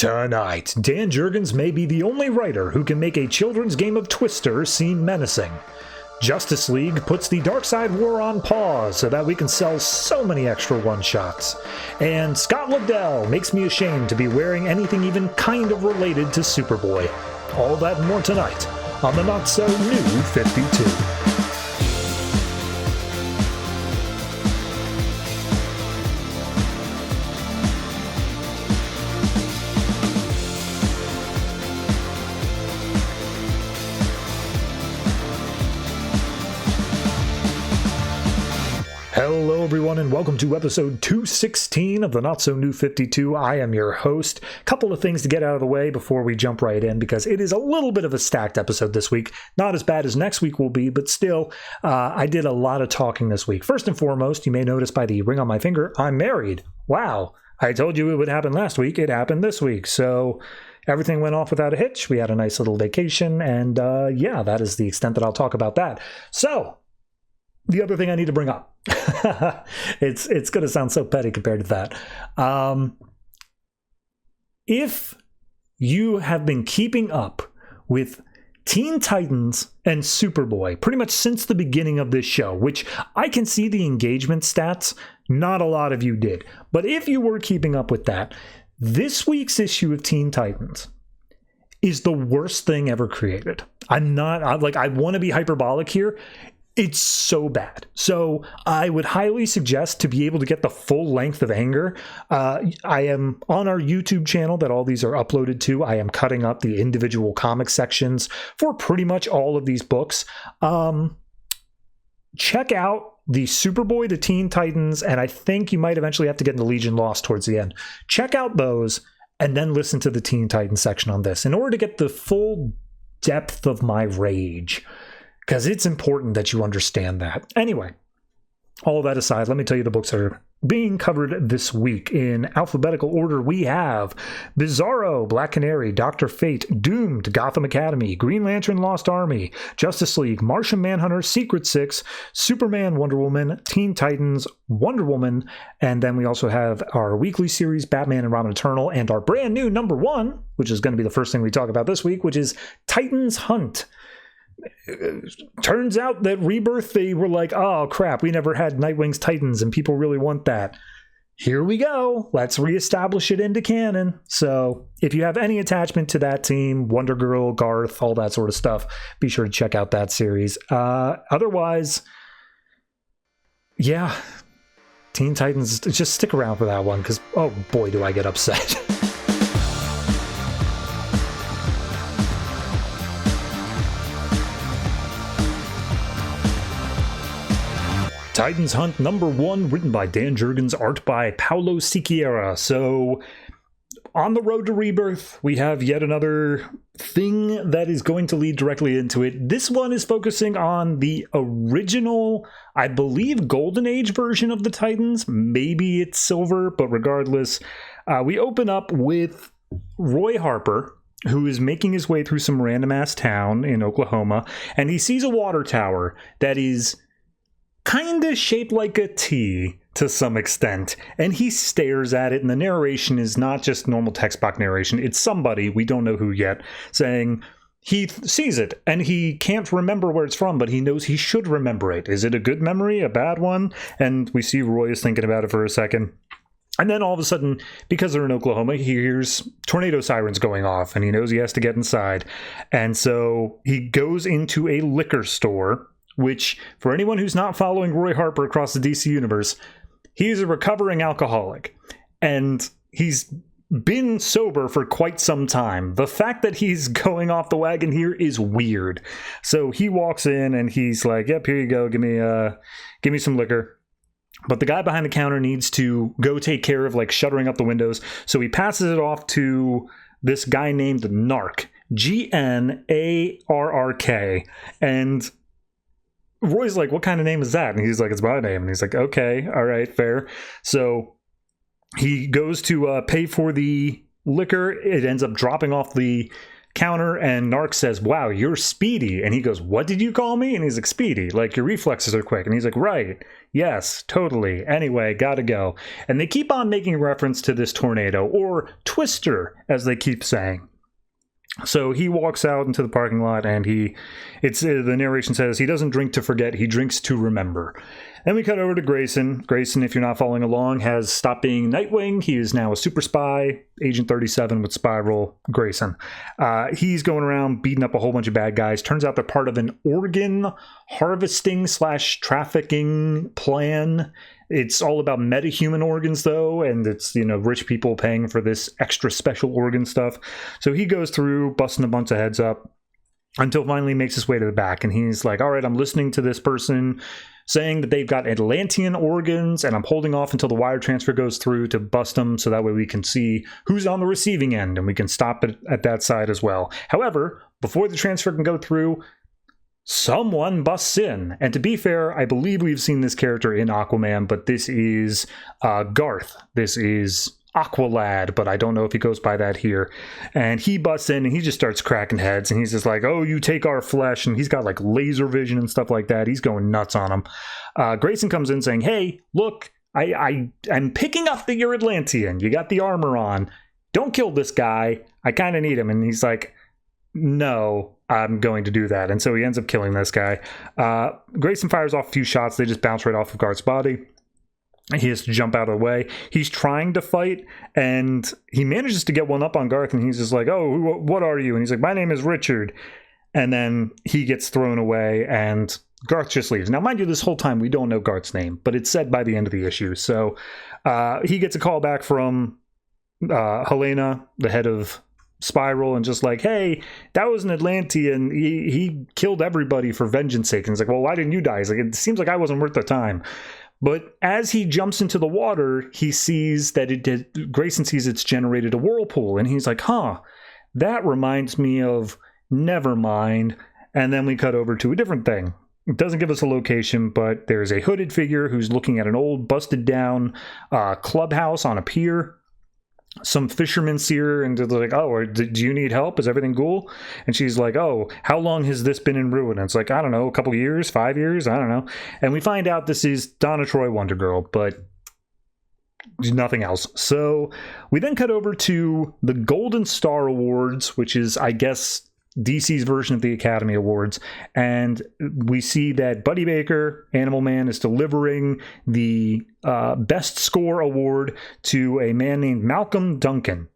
Tonight, Dan Jurgens may be the only writer who can make a children's game of Twister seem menacing. Justice League puts the Darkseid War on pause so that we can sell so many extra one-shots. And Scott Lobdell makes me ashamed to be wearing anything even kind of related to Superboy. All that and more tonight on the Not-So-New 52. Hello everyone and welcome to episode 216 of the Not So New 52. I am your host. Couple of things to get out of the way before we jump right in because it is a little bit of a stacked episode this week. Not as bad as next week will be, but still, I did a lot of talking this week. First and foremost, you may notice by the ring on my finger, I'm married. Wow, I told you it would happen last week. It happened this week. So everything went off without a hitch. We had a nice little vacation and yeah, that is the extent that I'll talk about that. So the other thing I need to bring up, it's going to sound so petty compared to that. If you have been keeping up with Teen Titans and Superboy pretty much since the beginning of this show, which I can see the engagement stats, not a lot of you did. But if you were keeping up with that, this week's issue of Teen Titans is the worst thing ever created. I want to be hyperbolic here. It's so bad. So I would highly suggest to be able to get the full length of Anger. I am on our YouTube channel that all these are uploaded to. I am cutting up the individual comic sections for pretty much all of these books. Check out the Superboy, the Teen Titans, and I think you might eventually have to get into Legion Lost towards the end. Check out those and then listen to the Teen Titans section on this in order to get the full depth of my rage. Because it's important that you understand that. Anyway, all of that aside, let me tell you the books that are being covered this week. In alphabetical order, we have Bizarro, Black Canary, Dr. Fate, Doomed, Gotham Academy, Green Lantern, Lost Army, Justice League, Martian Manhunter, Secret Six, Superman, Wonder Woman, Teen Titans, Wonder Woman, and then we also have our weekly series, Batman and Robin Eternal, and our brand new number one, which is going to be the first thing we talk about this week, which is Titans Hunt. Turns out that Rebirth, they were like, oh crap, we never had Nightwing's Titans and people really want that. Here we go. Let's reestablish it into canon. So if you have any attachment to that team, Wonder Girl, Garth, all that sort of stuff, be sure to check out that series. Otherwise, yeah, Teen Titans, just stick around for that one because, oh boy, do I get upset. Titans Hunt number one, written by Dan Jurgens, art by Paulo Siqueira. So, on the road to Rebirth, we have yet another thing that is going to lead directly into it. This one is focusing on the original, I believe, Golden Age version of the Titans. Maybe it's Silver, but regardless, we open up with Roy Harper, who is making his way through some random-ass town in Oklahoma, and he sees a water tower that is kind of shaped like a T to some extent, and he stares at it, and the narration is not just normal text box narration, it's somebody, we don't know who yet, saying he sees it, and he can't remember where it's from, but he knows he should remember it. Is it a good memory, a bad one? And we see Roy is thinking about it for a second. And then all of a sudden, because they're in Oklahoma, he hears tornado sirens going off, and he knows he has to get inside. And so he goes into a liquor store, which, for anyone who's not following Roy Harper across the DC universe, he's a recovering alcoholic. And he's been sober for quite some time. The fact that he's going off the wagon here is weird. So he walks in and he's like, yep, here you go. Give me some liquor. But the guy behind the counter needs to go take care of like shuttering up the windows. So he passes it off to this guy named Nark, Gnarrk. And Roy's like, what kind of name is that? And he's like, it's my name. And he's like, okay, all right, fair. So he goes to pay for the liquor. It ends up dropping off the counter, and Narc says, wow, you're speedy. And he goes, what did you call me? And he's like, speedy, like your reflexes are quick. And he's like, right, yes, totally. Anyway, gotta go. And they keep on making reference to this tornado, or twister, as they keep saying. So he walks out into the parking lot, and the narration says he doesn't drink to forget, he drinks to remember. Then we cut over to Grayson. Grayson, if you're not following along, has stopped being Nightwing. He is now a super spy, Agent 37 with Spiral Grayson. He's going around beating up a whole bunch of bad guys. Turns out they're part of an organ harvesting / trafficking plan. It's all about metahuman organs, though, and it's, rich people paying for this extra special organ stuff. So he goes through, busting a bunch of heads up, until finally makes his way to the back. And he's like, all right, I'm listening to this person saying that they've got Atlantean organs, and I'm holding off until the wire transfer goes through to bust them, so that way we can see who's on the receiving end, and we can stop it at that side as well. However, before the transfer can go through, someone busts in. And to be fair, I believe we've seen this character in Aquaman, but this is Garth. This is Aqualad, but I don't know if he goes by that here. And he busts in, and he just starts cracking heads, and he's just like, oh, you take our flesh, and he's got like laser vision and stuff like that. He's going nuts on him. Grayson comes in saying, hey, look, I'm picking up that you're Atlantean. You got the armor on. Don't kill this guy. I kind of need him. And he's like, no, I'm going to do that. And so he ends up killing this guy. Grayson fires off a few shots. They just bounce right off of Garth's body. He has to jump out of the way. He's trying to fight, and he manages to get one up on Garth, and he's just like, oh, what are you? And he's like, my name is Richard. And then he gets thrown away, and Garth just leaves. Now, mind you, this whole time we don't know Garth's name, but it's said by the end of the issue. So he gets a call back from Helena, the head of Spiral, and just like, hey, that was an Atlantean. He killed everybody for vengeance sake. And he's like, well, why didn't you die? He's like, it seems like I wasn't worth the time. But as he jumps into the water, he sees that Grayson sees it's generated a whirlpool. And he's like, huh, that reminds me of Nevermind. And then we cut over to a different thing. It doesn't give us a location, but there's a hooded figure who's looking at an old, busted down clubhouse on a pier. Some fishermen see her and they're like, oh, do you need help? Is everything cool? And she's like, oh, how long has this been in ruin? And it's like, I don't know, a couple years, 5 years, I don't know. And we find out this is Donna Troy Wonder Girl, but nothing else. So we then cut over to the Golden Star Awards, which is, I guess, DC's version of the Academy Awards, and we see that Buddy Baker, Animal Man, is delivering the Best Score Award to a man named Malcolm Duncan.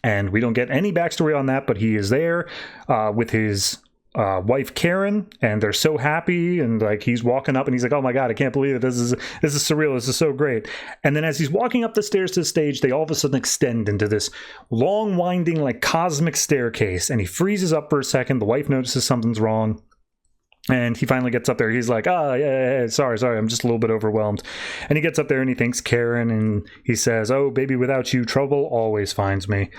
And we don't get any backstory on that, but he is there with his wife Karen, and they're so happy, and like he's walking up and he's like, oh my god, I can't believe it, this is surreal, this is so great. And then as he's walking up the stairs to the stage, they all of a sudden extend into this long winding like cosmic staircase, and he freezes up for a second. The wife notices something's wrong, and he finally gets up there. He's like, oh yeah, sorry, I'm just a little bit overwhelmed. And he gets up there and he thanks Karen, and he says, oh baby, without you trouble always finds me.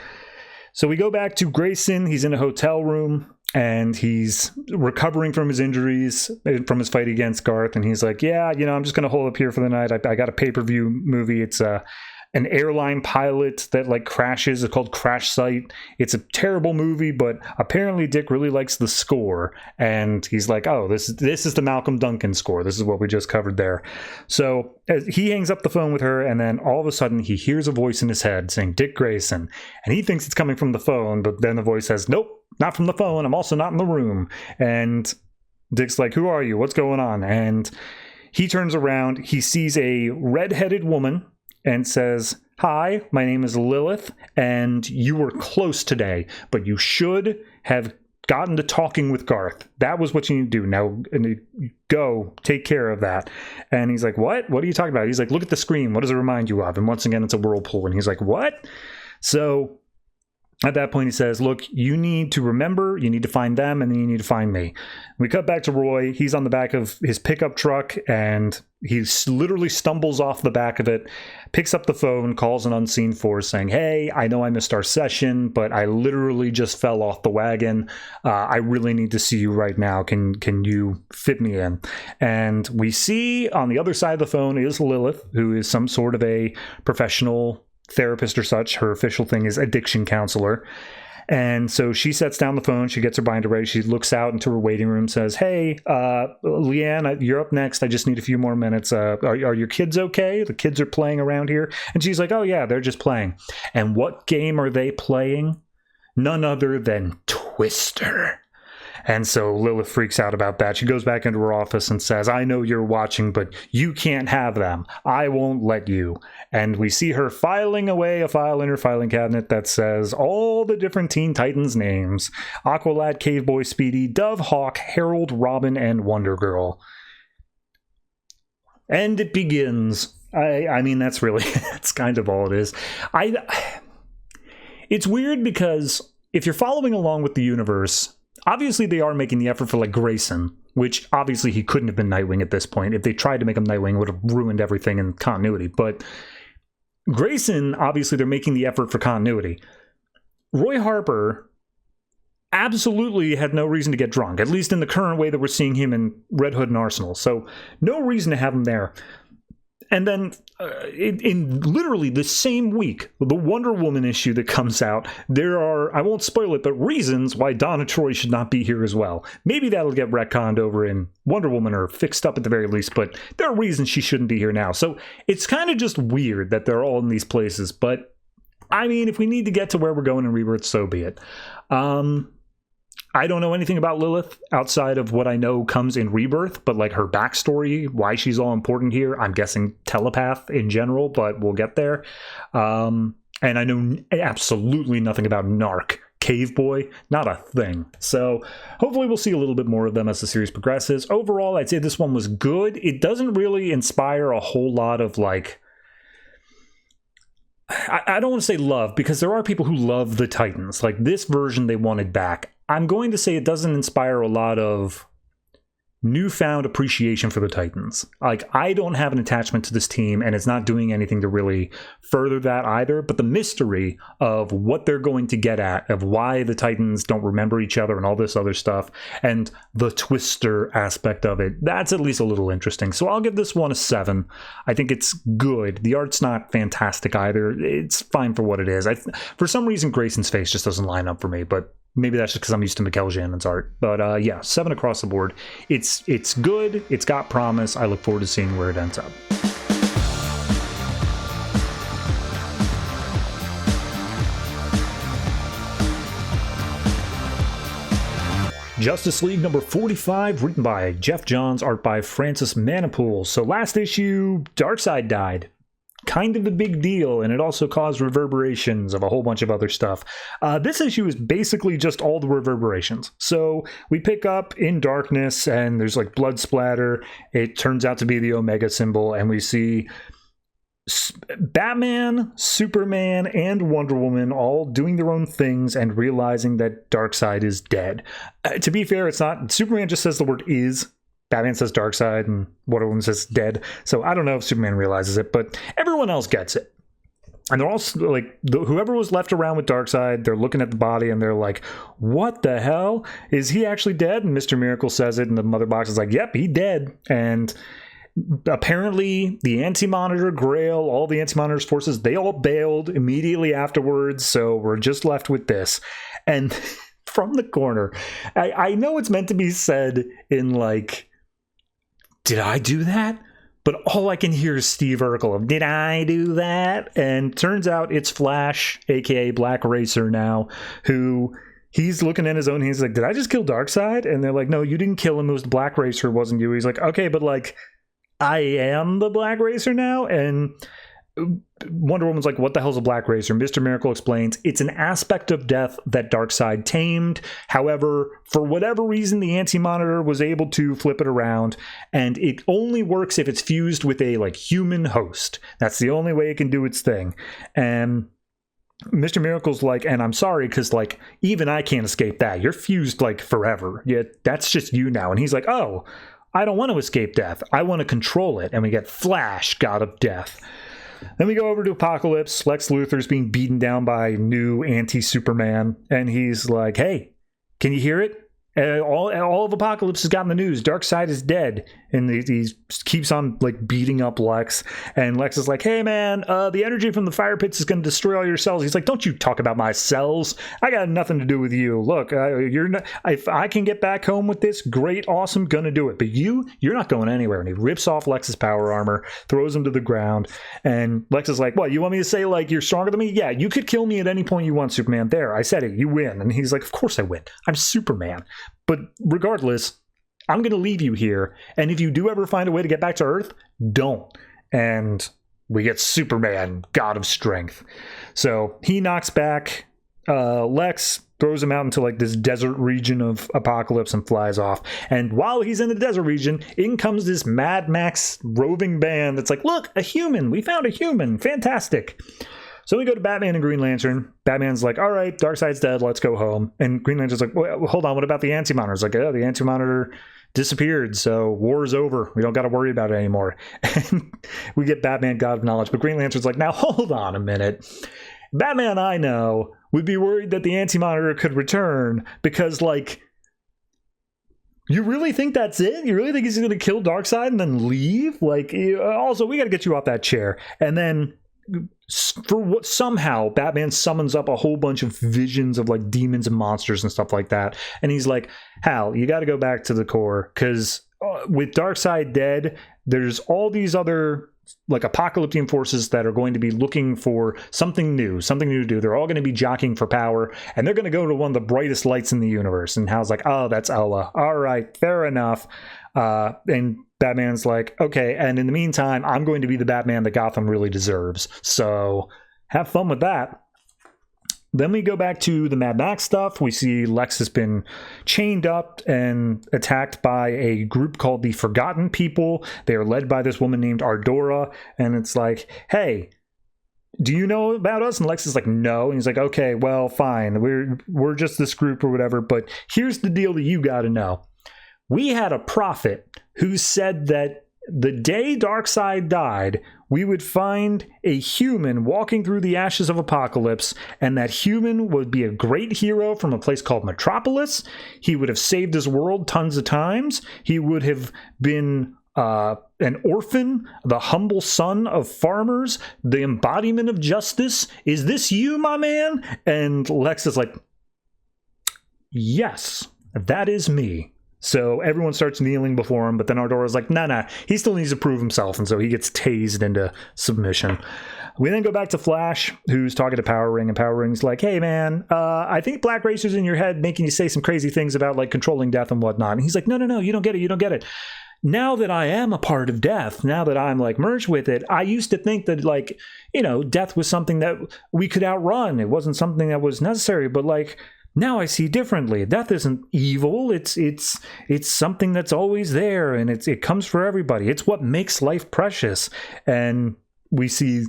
So we go back to Grayson. He's in a hotel room, and he's recovering from his injuries from his fight against Garth. And he's like, yeah, I'm just going to hold up here for the night. I got a pay-per-view movie. It's an airline pilot that like crashes. It's called Crash Site. It's a terrible movie, but apparently Dick really likes the score. And he's like, oh, this is the Malcolm Duncan score. This is what we just covered there. So he hangs up the phone with her, and then all of a sudden he hears a voice in his head saying Dick Grayson. And he thinks it's coming from the phone, but then the voice says, nope, not from the phone. I'm also not in the room. And Dick's like, who are you? What's going on? And he turns around. He sees a red-headed woman and says, hi, my name is Lilith, and you were close today, but you should have gotten to talking with Garth. That was what you need to do. Now, go take care of that. And he's like, what? What are you talking about? He's like, look at the screen. What does it remind you of? And once again, it's a whirlpool. And he's like, what? So at that point, he says, look, you need to remember, you need to find them, and then you need to find me. We cut back to Roy. He's on the back of his pickup truck, and he literally stumbles off the back of it, picks up the phone, calls an unseen force saying, hey, I know I missed our session, but I literally just fell off the wagon. I really need to see you right now. Can you fit me in? And we see on the other side of the phone is Lilith, who is some sort of a professional therapist or such. Her official thing is addiction counselor. And so she sets down the phone. She gets her binder ready. She looks out into her waiting room, says, hey, Leanne, you're up next. I just need a few more minutes. Are your kids okay? The kids are playing around here. And she's like, oh, yeah, they're just playing. And what game are they playing? None other than Twister. And so Lilith freaks out about that. She goes back into her office and says, I know you're watching, but you can't have them. I won't let you. And we see her filing away a file in her filing cabinet that says all the different Teen Titans names. Aqualad, Caveboy, Speedy, Dove, Hawk, Harold, Robin, and Wonder Girl. And it begins. I mean, that's really, that's kind of all it is. It's weird because if you're following along with the universe, obviously they are making the effort for, like, Grayson, which obviously he couldn't have been Nightwing at this point. If they tried to make him Nightwing, it would have ruined everything in continuity. But Grayson, obviously they're making the effort for continuity. Roy Harper absolutely had no reason to get drunk, at least in the current way that we're seeing him in Red Hood and Arsenal. So no reason to have him there. And then in literally the same week, the Wonder Woman issue that comes out, there are, I won't spoil it, but reasons why Donna Troy should not be here as well. Maybe that'll get retconned over in Wonder Woman or fixed up at the very least, but there are reasons she shouldn't be here now. So it's kind of just weird that they're all in these places. But I mean, if we need to get to where we're going in Rebirth, so be it. I don't know anything about Lilith outside of what I know comes in Rebirth, but like her backstory, why she's all important here, I'm guessing telepath in general, but we'll get there. And I know absolutely nothing about Narc, Cave Boy, not a thing. So hopefully we'll see a little bit more of them as the series progresses. Overall, I'd say this one was good. It doesn't really inspire a whole lot of, like, I don't want to say love, because there are people who love the Titans. Like, this version they wanted back. I'm going to say it doesn't inspire a lot of newfound appreciation for the Titans. Like, I don't have an attachment to this team, and it's not doing anything to really further that either. But the mystery of what they're going to get at, of why the Titans don't remember each other and all this other stuff, and the Twister aspect of it, that's at least a little interesting. So I'll give this one a 7. I think it's good. The art's not fantastic either. It's fine for what it is. For some reason, Grayson's face just doesn't line up for me, but maybe that's just because I'm used to Mikkel Janen's art. But yeah, 7 across the board. It's good. It's got promise. I look forward to seeing where it ends up. Justice League number 45, written by Geoff Johns, art by Francis Manapul. So last issue, Darkseid died. Kind of a big deal, and it also caused reverberations of a whole bunch of other stuff. This issue is basically just all the reverberations. So we pick up in darkness, and there's like blood splatter. It turns out to be the Omega symbol, and we see Batman, Superman, and Wonder Woman all doing their own things and realizing that Darkseid is dead. To be fair, it's not. Superman just says the word is. Batman says Darkseid, and Wonder Woman says dead. So I don't know if Superman realizes it, but everyone else gets it. And they're all like, whoever was left around with Darkseid, they're looking at the body and they're like, what the hell? Is he actually dead? And Mr. Miracle says it, and the Mother Box is like, yep, he dead. And apparently the Anti-Monitor, Grail, all the Anti-Monitor's forces, they all bailed immediately afterwards. So we're just left with this. And from the corner, I know it's meant to be said in like, did I do that? But all I can hear is Steve Urkel of, did I do that? And turns out it's Flash, aka Black Racer now, who he's looking at his own hands like, did I just kill Darkseid? And they're like, no, you didn't kill him. It was the Black Racer, it wasn't you. He's like, okay, but like, I am the Black Racer now? And Wonder Woman's like, what the hell's a Black Racer? Mr. Miracle explains it's an aspect of death that Darkseid tamed. However, for whatever reason, the Anti-Monitor was able to flip it around, and it only works if it's fused with a like human host. That's the only way it can do its thing. And Mr. Miracle's like, and I'm sorry, because like even I can't escape that. You're fused like forever. Yeah, that's just you now. And he's like, oh, I don't want to escape death. I want to control it. And we get Flash, God of Death. Then we go over to Apocalypse. Lex Luthor's being beaten down by new anti-Superman. And he's like, hey, can you hear it? All of Apocalypse has gotten the news. Darkseid is dead, and he keeps on like beating up Lex. And Lex is like, "Hey man, the energy from the fire pits is going to destroy all your cells." He's like, "Don't you talk about my cells? I got nothing to do with you. Look, you're not. If I can get back home with this, great, awesome, gonna do it. But you're not going anywhere." And he rips off Lex's power armor, throws him to the ground. And Lex is like, "What? You want me to say like you're stronger than me? Yeah, you could kill me at any point you want, Superman. There, I said it. You win." And he's like, "Of course I win. I'm Superman. But regardless, I'm going to leave you here. And if you do ever find a way to get back to Earth, don't." And we get Superman, God of Strength. So he knocks back Lex, throws him out into like this desert region of Apocalypse and flies off. And while he's in the desert region, in comes this Mad Max roving band that's like, "Look, a human. We found a human. Fantastic." So we go to Batman and Green Lantern. Batman's like, "All right, Darkseid's dead. Let's go home." And Green Lantern's like, "Well, hold on. What about the Anti-Monitor?" It's like, "Oh, the Anti-Monitor disappeared. So war's over. We don't got to worry about it anymore." And we get Batman, God of Knowledge. But Green Lantern's like, "Now, hold on a minute. Batman, I know, would be worried that the Anti-Monitor could return because, like, you really think that's it? You really think he's going to kill Darkseid and then leave? Like, also, we got to get you off that chair." And then somehow Batman summons up a whole bunch of visions of like demons and monsters and stuff like that, and he's like, "Hal, you got to go back to the core because with Darkseid dead, there's all these other like apocalyptic forces that are going to be looking for something new to do. They're all going to be jockeying for power, and they're going to go to one of the brightest lights in the universe." And Hal's like, "Oh, that's Ella. All right, fair enough." And Batman's like, "Okay, and in the meantime, I'm going to be the Batman that Gotham really deserves. So have fun with that." Then we go back to the Mad Max stuff. We see Lex has been chained up and attacked by a group called the Forgotten People. They are led by this woman named Ardora, and it's like, "Hey, do you know about us?" And Lex is like, "No." And he's like, "Okay, well, fine. We're just this group or whatever, but here's the deal that you got to know. We had a prophet who said that the day Darkseid died, we would find a human walking through the ashes of Apocalypse, and that human would be a great hero from a place called Metropolis. He would have saved his world tons of times. He would have been an orphan, the humble son of farmers, the embodiment of justice. Is this you, my man?" And Lex is like, "Yes, that is me." So everyone starts kneeling before him, but then Ardora's like, nah, he still needs to prove himself, and so he gets tased into submission. We then go back to Flash, who's talking to Power Ring, and Power Ring's like, "Hey man, I think Black Racer's in your head making you say some crazy things about like controlling death and whatnot." And he's like, no, you don't get it. Now that I am a part of death, now that I'm like merged with it, I used to think that like, death was something that we could outrun. It wasn't something that was necessary, but like, now I see differently. Death isn't evil. It's something that's always there, and it comes for everybody. It's what makes life precious." And we see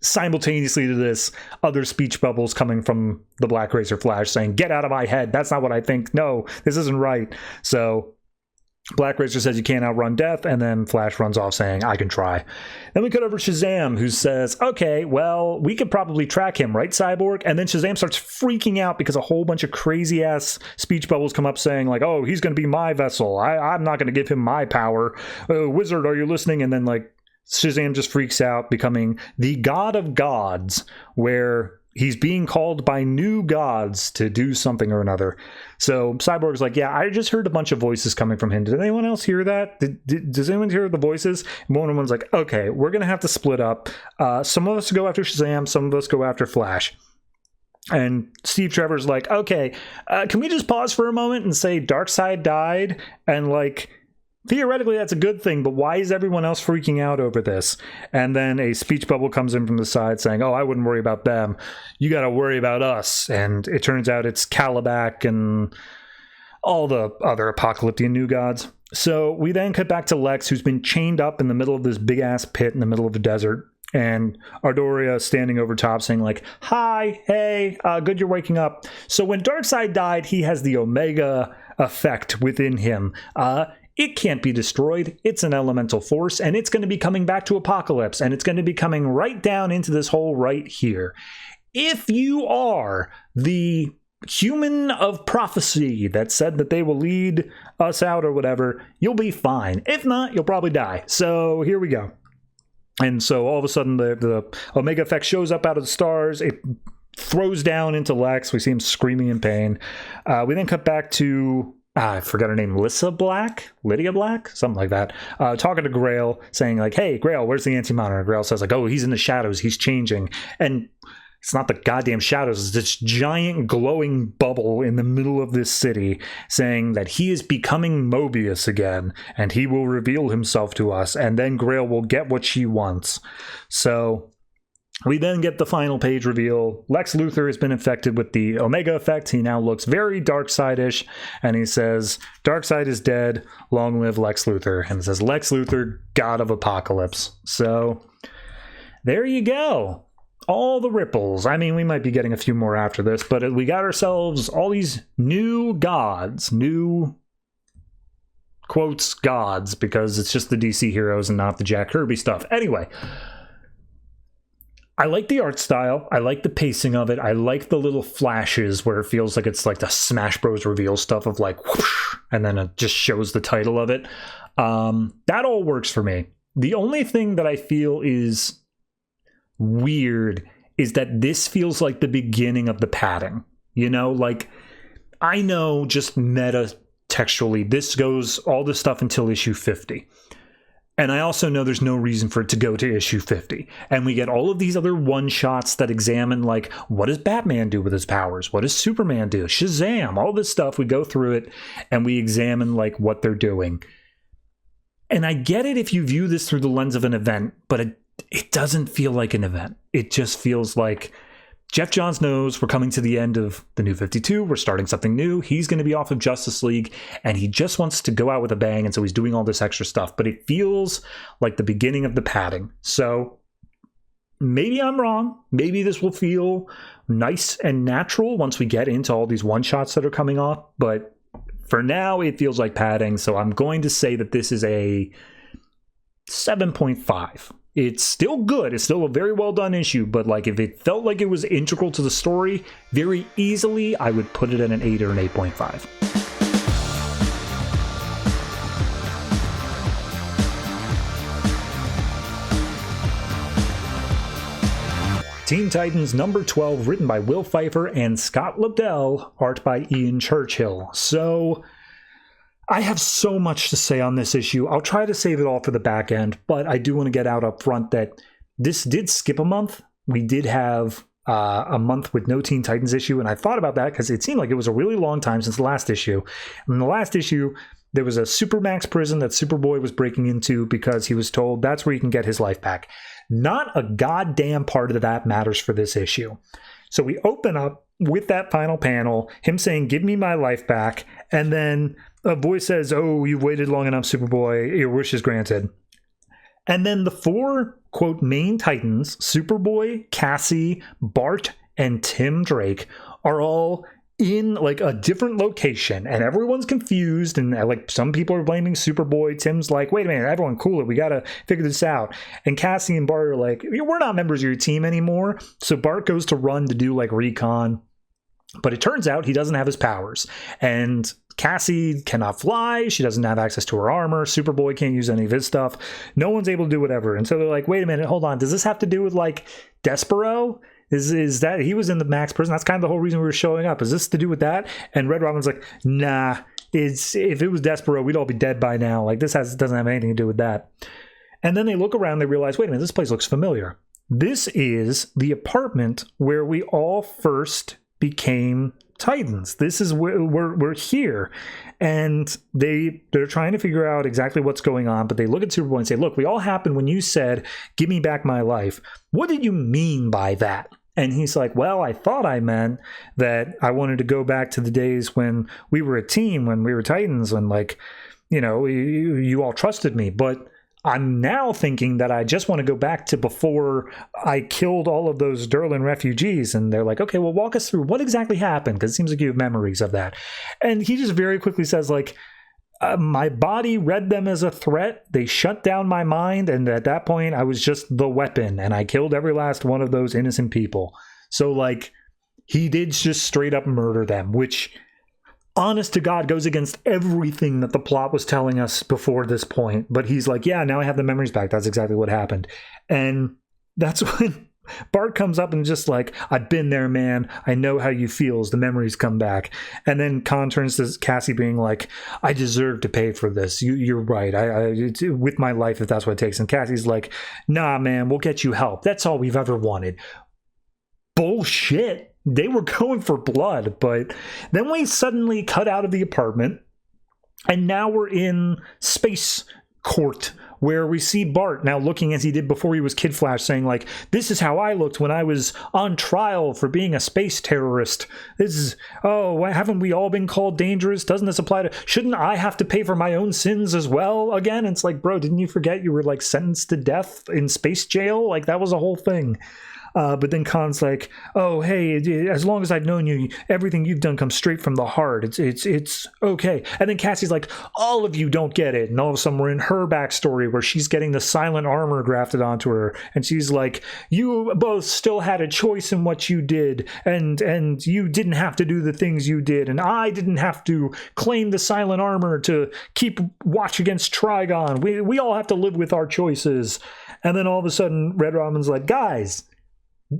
simultaneously to this other speech bubbles coming from the Black Racer Flash saying, "Get out of my head. That's not what I think. No, this isn't right." So Black Racer says you can't outrun death, and then Flash runs off saying, "I can try." Then we cut over Shazam, who says, "Okay, well, we could probably track him, right, Cyborg?" And then Shazam starts freaking out because a whole bunch of crazy-ass speech bubbles come up saying, like, "Oh, he's going to be my vessel. I'm not going to give him my power. Wizard, are you listening?" And then, like, Shazam just freaks out, becoming the God of Gods, where he's being called by new gods to do something or another. So Cyborg's like, "Yeah, I just heard a bunch of voices coming from him. Did anyone else hear that? Does anyone hear the voices?" And one of them's like, "Okay, we're going to have to split up. Some of us go after Shazam, some of us go after Flash." And Steve Trevor's like, "Okay, can we just pause for a moment and say Darkseid died? And like, theoretically, that's a good thing, but why is everyone else freaking out over this?" And then a speech bubble comes in from the side saying, "Oh, I wouldn't worry about them. You got to worry about us." And it turns out it's Calabac and all the other apocalyptic new gods. So we then cut back to Lex, who's been chained up in the middle of this big-ass pit in the middle of the desert. And Ardoria standing over top saying like, "Hi, hey, good you're waking up." So when Darkseid died, he has the Omega effect within him. It can't be destroyed. It's an elemental force, and it's going to be coming back to Apocalypse, and it's going to be coming right down into this hole right here. If you are the human of prophecy that said that they will lead us out or whatever, you'll be fine. If not, you'll probably die. So here we go. And so all of a sudden the Omega effect shows up out of the stars. It throws down into Lex. We see him screaming in pain. We then cut back to, I forgot her name, Lydia Black? Something like that. Talking to Grail, saying like, hey, Grail, where's the Anti-Monitor? Grail says like, oh, he's in the shadows. He's changing. And it's not the goddamn shadows. It's this giant glowing bubble in the middle of this city saying that he is becoming Mobius again and he will reveal himself to us and then Grail will get what she wants. So we then get the final page reveal. Lex Luthor has been infected with the Omega effect. He now looks very Darkseid-ish and he says, Darkseid is dead. Long live Lex Luthor. And it says, Lex Luthor, God of Apocalypse. So there you go. All the ripples. I mean, we might be getting a few more after this, but we got ourselves all these new gods, new quotes gods, because it's just the DC heroes and not the Jack Kirby stuff. Anyway, I like the art style. I like the pacing of it. I like the little flashes where it feels like it's like the Smash Bros. Reveal stuff of like, whoosh, and then it just shows the title of it. That all works for me. The only thing that I feel is weird is that this feels like the beginning of the padding. You know, like, I know just meta textually, this goes all this stuff until issue 50. And I also know there's no reason for it to go to issue 50. And we get all of these other one-shots that examine, like, what does Batman do with his powers? What does Superman do? Shazam! All this stuff, we go through it and we examine, like, what they're doing. And I get it if you view this through the lens of an event, but it doesn't feel like an event. It just feels like Geoff Johns knows we're coming to the end of the New 52. We're starting something new. He's going to be off of Justice League, and he just wants to go out with a bang, and so he's doing all this extra stuff. But it feels like the beginning of the padding. So maybe I'm wrong. Maybe this will feel nice and natural once we get into all these one-shots that are coming off. But for now, it feels like padding. So I'm going to say that this is a 7.5. It's still good. It's still a very well done issue, but like if it felt like it was integral to the story very easily, I would put it at an 8 or an 8.5. Teen Titans number 12, written by Will Pfeifer and Scott Lobdell, art by Ian Churchill. So I have so much to say on this issue. I'll try to save it all for the back end, but I do want to get out up front that this did skip a month. We did have a month with no Teen Titans issue, and I thought about that because it seemed like it was a really long time since the last issue. In the last issue, there was a Supermax prison that Superboy was breaking into because he was told that's where he can get his life back. Not a goddamn part of that matters for this issue. So we open up with that final panel, him saying, give me my life back, and then a voice says, oh, you've waited long enough, Superboy, your wish is granted. And then the four, quote, main Titans, Superboy, Cassie, Bart, and Tim Drake, are all in like a different location, and everyone's confused, and like some people are blaming Superboy. Tim's like, wait a minute, everyone cool it, we gotta figure this out. And Cassie and Bart are like, we're not members of your team anymore. So Bart goes to run to do like recon, but it turns out he doesn't have his powers, and Cassie cannot fly. She doesn't have access to her armor. Superboy can't use any of his stuff. No one's able to do whatever. And so they're like, wait a minute, hold on, does this have to do with like Despero? Is that he was in the Max prison? That's kind of the whole reason we were showing up. Is this to do with that? And Red Robin's like, nah, if it was Despero, we'd all be dead by now. Like doesn't have anything to do with that. And then they look around, they realize, wait a minute, this place looks familiar. This is the apartment where we all first became Titans. This is where we're here, and they're trying to figure out exactly what's going on, but they look at Superboy and say, look, we all happened when you said, give me back my life. What did you mean by that? And he's like, well, I thought I meant that I wanted to go back to the days when we were a team, when we were Titans, when, like, you know, you all trusted me. But I'm now thinking that I just want to go back to before I killed all of those Durlan refugees. And they're like, okay, well, walk us through what exactly happened, because it seems like you have memories of that. And he just very quickly says, like, my body read them as a threat. They shut down my mind. And at that point, I was just the weapon. And I killed every last one of those innocent people. So, like, he did just straight up murder them, which, honest to God, goes against everything that the plot was telling us before this point. But he's like, yeah, now I have the memories back. That's exactly what happened. And that's when Bart comes up and just like, I've been there, man. I know how you feel as the memories come back. And then Con turns to Cassie being like, I deserve to pay for this. You're right. With my life, if that's what it takes. And Cassie's like, nah, man, we'll get you help. That's all we've ever wanted. Bullshit. They were going for blood. But then we suddenly cut out of the apartment. And now we're in Space Court, where we see Bart now looking as he did before he was Kid Flash, saying like, this is how I looked when I was on trial for being a space terrorist. This is, haven't we all been called dangerous? Doesn't this apply to, shouldn't I have to pay for my own sins as well again? It's like, bro, didn't you forget you were like sentenced to death in space jail? Like that was a whole thing. But then Khan's like, oh, hey, as long as I've known you, everything you've done comes straight from the heart. It's okay. And then Cassie's like, all of you don't get it. And all of a sudden we're in her backstory where she's getting the silent armor grafted onto her. And she's like, you both still had a choice in what you did. And you didn't have to do the things you did. And I didn't have to claim the silent armor to keep watch against Trigon. We all have to live with our choices. And then all of a sudden Red Robin's like, guys,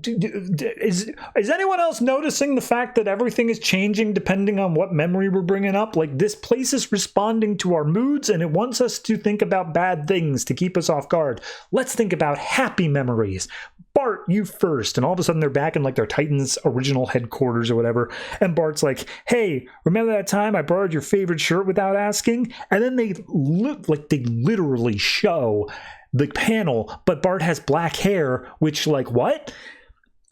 is anyone else noticing the fact that everything is changing depending on what memory we're bringing up? Like, this place is responding to our moods and it wants us to think about bad things to keep us off guard. Let's think about happy memories. Bart, you first. And all of a sudden they're back in like their Titans original headquarters or whatever. And Bart's like, hey, remember that time I borrowed your favorite shirt without asking? And then they literally show the panel, but Bart has black hair, which like, what?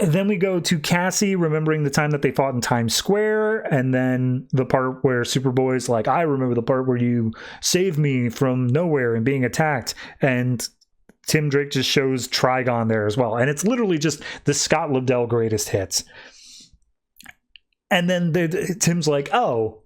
And then we go to Cassie remembering the time that they fought in Times Square, and then the part where Superboy's like, I remember the part where you saved me from nowhere and being attacked, and Tim Drake just shows Trigon there as well. And it's literally just the Scott Lobdell greatest hits. And then Tim's like, oh,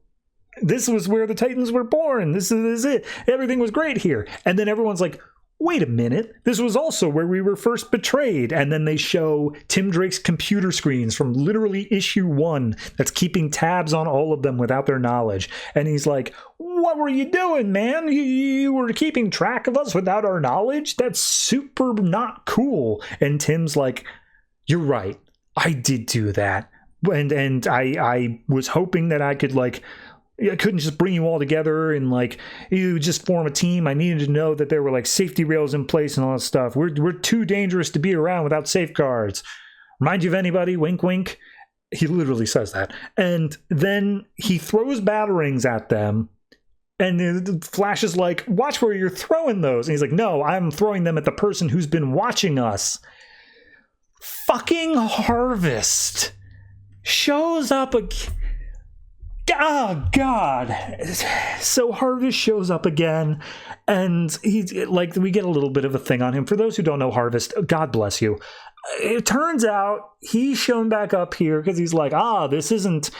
this was where the Titans were born. This is it. Everything was great here. And then everyone's like, wait a minute, this was also where we were first betrayed. And then they show Tim Drake's computer screens from literally issue 1 that's keeping tabs on all of them without their knowledge. And he's like, what were you doing, man? You were keeping track of us without our knowledge? That's super not cool. And Tim's like, you're right, I did do that. And I was hoping that I could like, I couldn't just bring you all together and like you just form a team. I needed to know that there were like safety rails in place and all that stuff. We're too dangerous to be around without safeguards. Remind you of anybody? Wink, wink. He literally says that. And then he throws batarangs at them. And Flash is like, watch where you're throwing those. And he's like, no, I'm throwing them at the person who's been watching us. Fucking Harvest shows up again. Oh, God. So Harvest shows up again, and he's like, we get a little bit of a thing on him. For those who don't know Harvest, God bless you. It turns out he's shown back up here because he's like, this isn't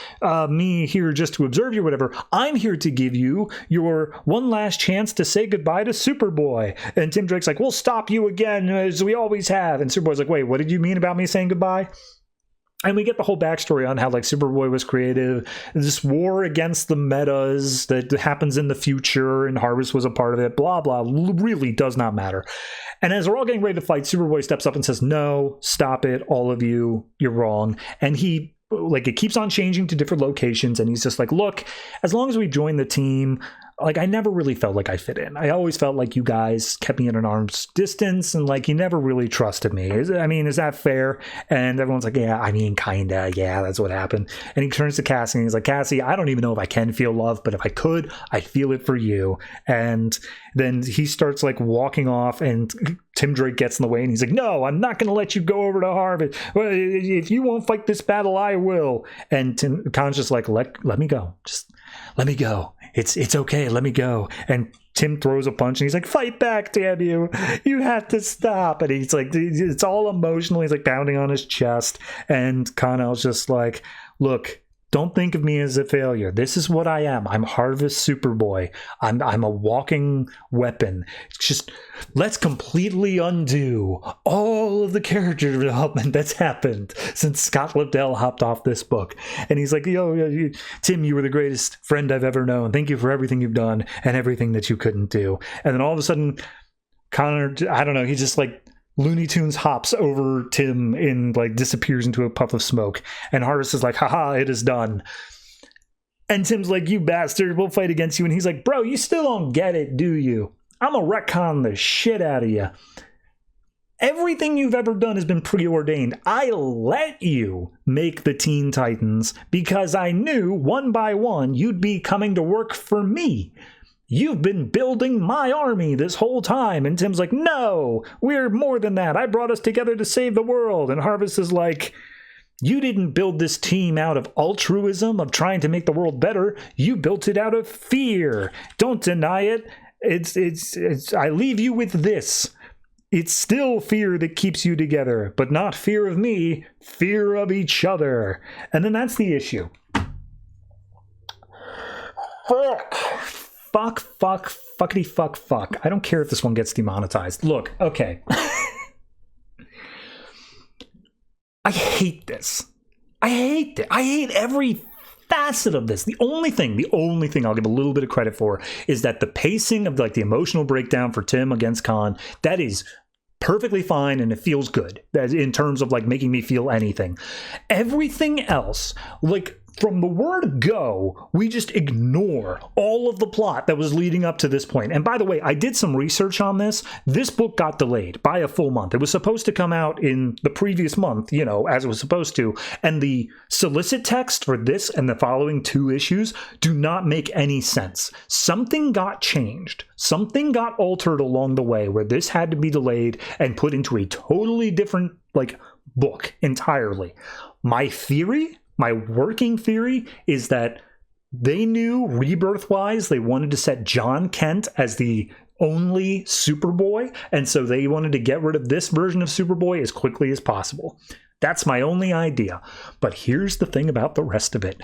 me here just to observe you or whatever. I'm here to give you your one last chance to say goodbye to Superboy. And Tim Drake's like, we'll stop you again, as we always have. And Superboy's like, wait, what did you mean about me saying goodbye? And we get the whole backstory on how like Superboy was created, this war against the metas that happens in the future, and Harvest was a part of it, blah, blah, really does not matter. And as we're all getting ready to fight, Superboy steps up and says, no, stop it, all of you, you're wrong. And he, like, it keeps on changing to different locations, and he's just like, look, as long as we join the team, like, I never really felt like I fit in. I always felt like you guys kept me at an arm's distance, and like, you never really trusted me. Is that fair? And everyone's like, yeah, I mean, kinda, yeah, that's what happened. And he turns to Cassie and he's like, Cassie, I don't even know if I can feel love, but if I could, I'd feel it for you. And then he starts like walking off, and Tim Drake gets in the way, and he's like, no, I'm not going to let you go over to Harvard. Well, if you won't fight this battle, I will. And Khan's just like, let me go. Just let me go. It's okay. Let me go. And Tim throws a punch, and he's like, fight back, damn you. You have to stop. And he's like, it's all emotional. He's like pounding on his chest. And Khan's just like, look, Don't think of me as a failure. This is what I am. I'm Harvest Superboy. I'm a walking weapon. It's just, let's completely undo all of the character development that's happened since Scott Lobdell hopped off this book. And he's like, Tim, you were the greatest friend I've ever known. Thank you for everything you've done and everything that you couldn't do. And then all of a sudden, Connor, I don't know, he just like Looney Tunes hops over Tim and like disappears into a puff of smoke. And Harvest is like, haha, it is done. And Tim's like, you bastard, we'll fight against you. And he's like, bro, you still don't get it, do you? I'm gonna retcon the shit out of you. Everything you've ever done has been preordained. I let you make the Teen Titans because I knew one by one you'd be coming to work for me. You've been building my army this whole time. And Tim's like, no, we're more than that. I brought us together to save the world. And Harvest is like, you didn't build this team out of altruism, of trying to make the world better. You built it out of fear. Don't deny it. It's I leave you with this. It's still fear that keeps you together, but not fear of me, fear of each other. And then that's the issue. Fuck, fuckity fuck. I don't care if this one gets demonetized. Look, okay. I hate this. I hate it. I hate every facet of this. The only thing I'll give a little bit of credit for is that the pacing of like the emotional breakdown for Tim against Khan, that is perfectly fine and it feels good. That in terms of like making me feel anything. Everything else, like from the word go, we just ignore all of the plot that was leading up to this point. And by the way, I did some research on this. This book got delayed by a full month. It was supposed to come out in the previous month, as it was supposed to. And the solicit text for this and the following 2 issues do not make any sense. Something got changed. Something got altered along the way where this had to be delayed and put into a totally different, book entirely. My working theory is that they knew rebirth-wise they wanted to set John Kent as the only Superboy, and so they wanted to get rid of this version of Superboy as quickly as possible. That's my only idea. But here's the thing about the rest of it.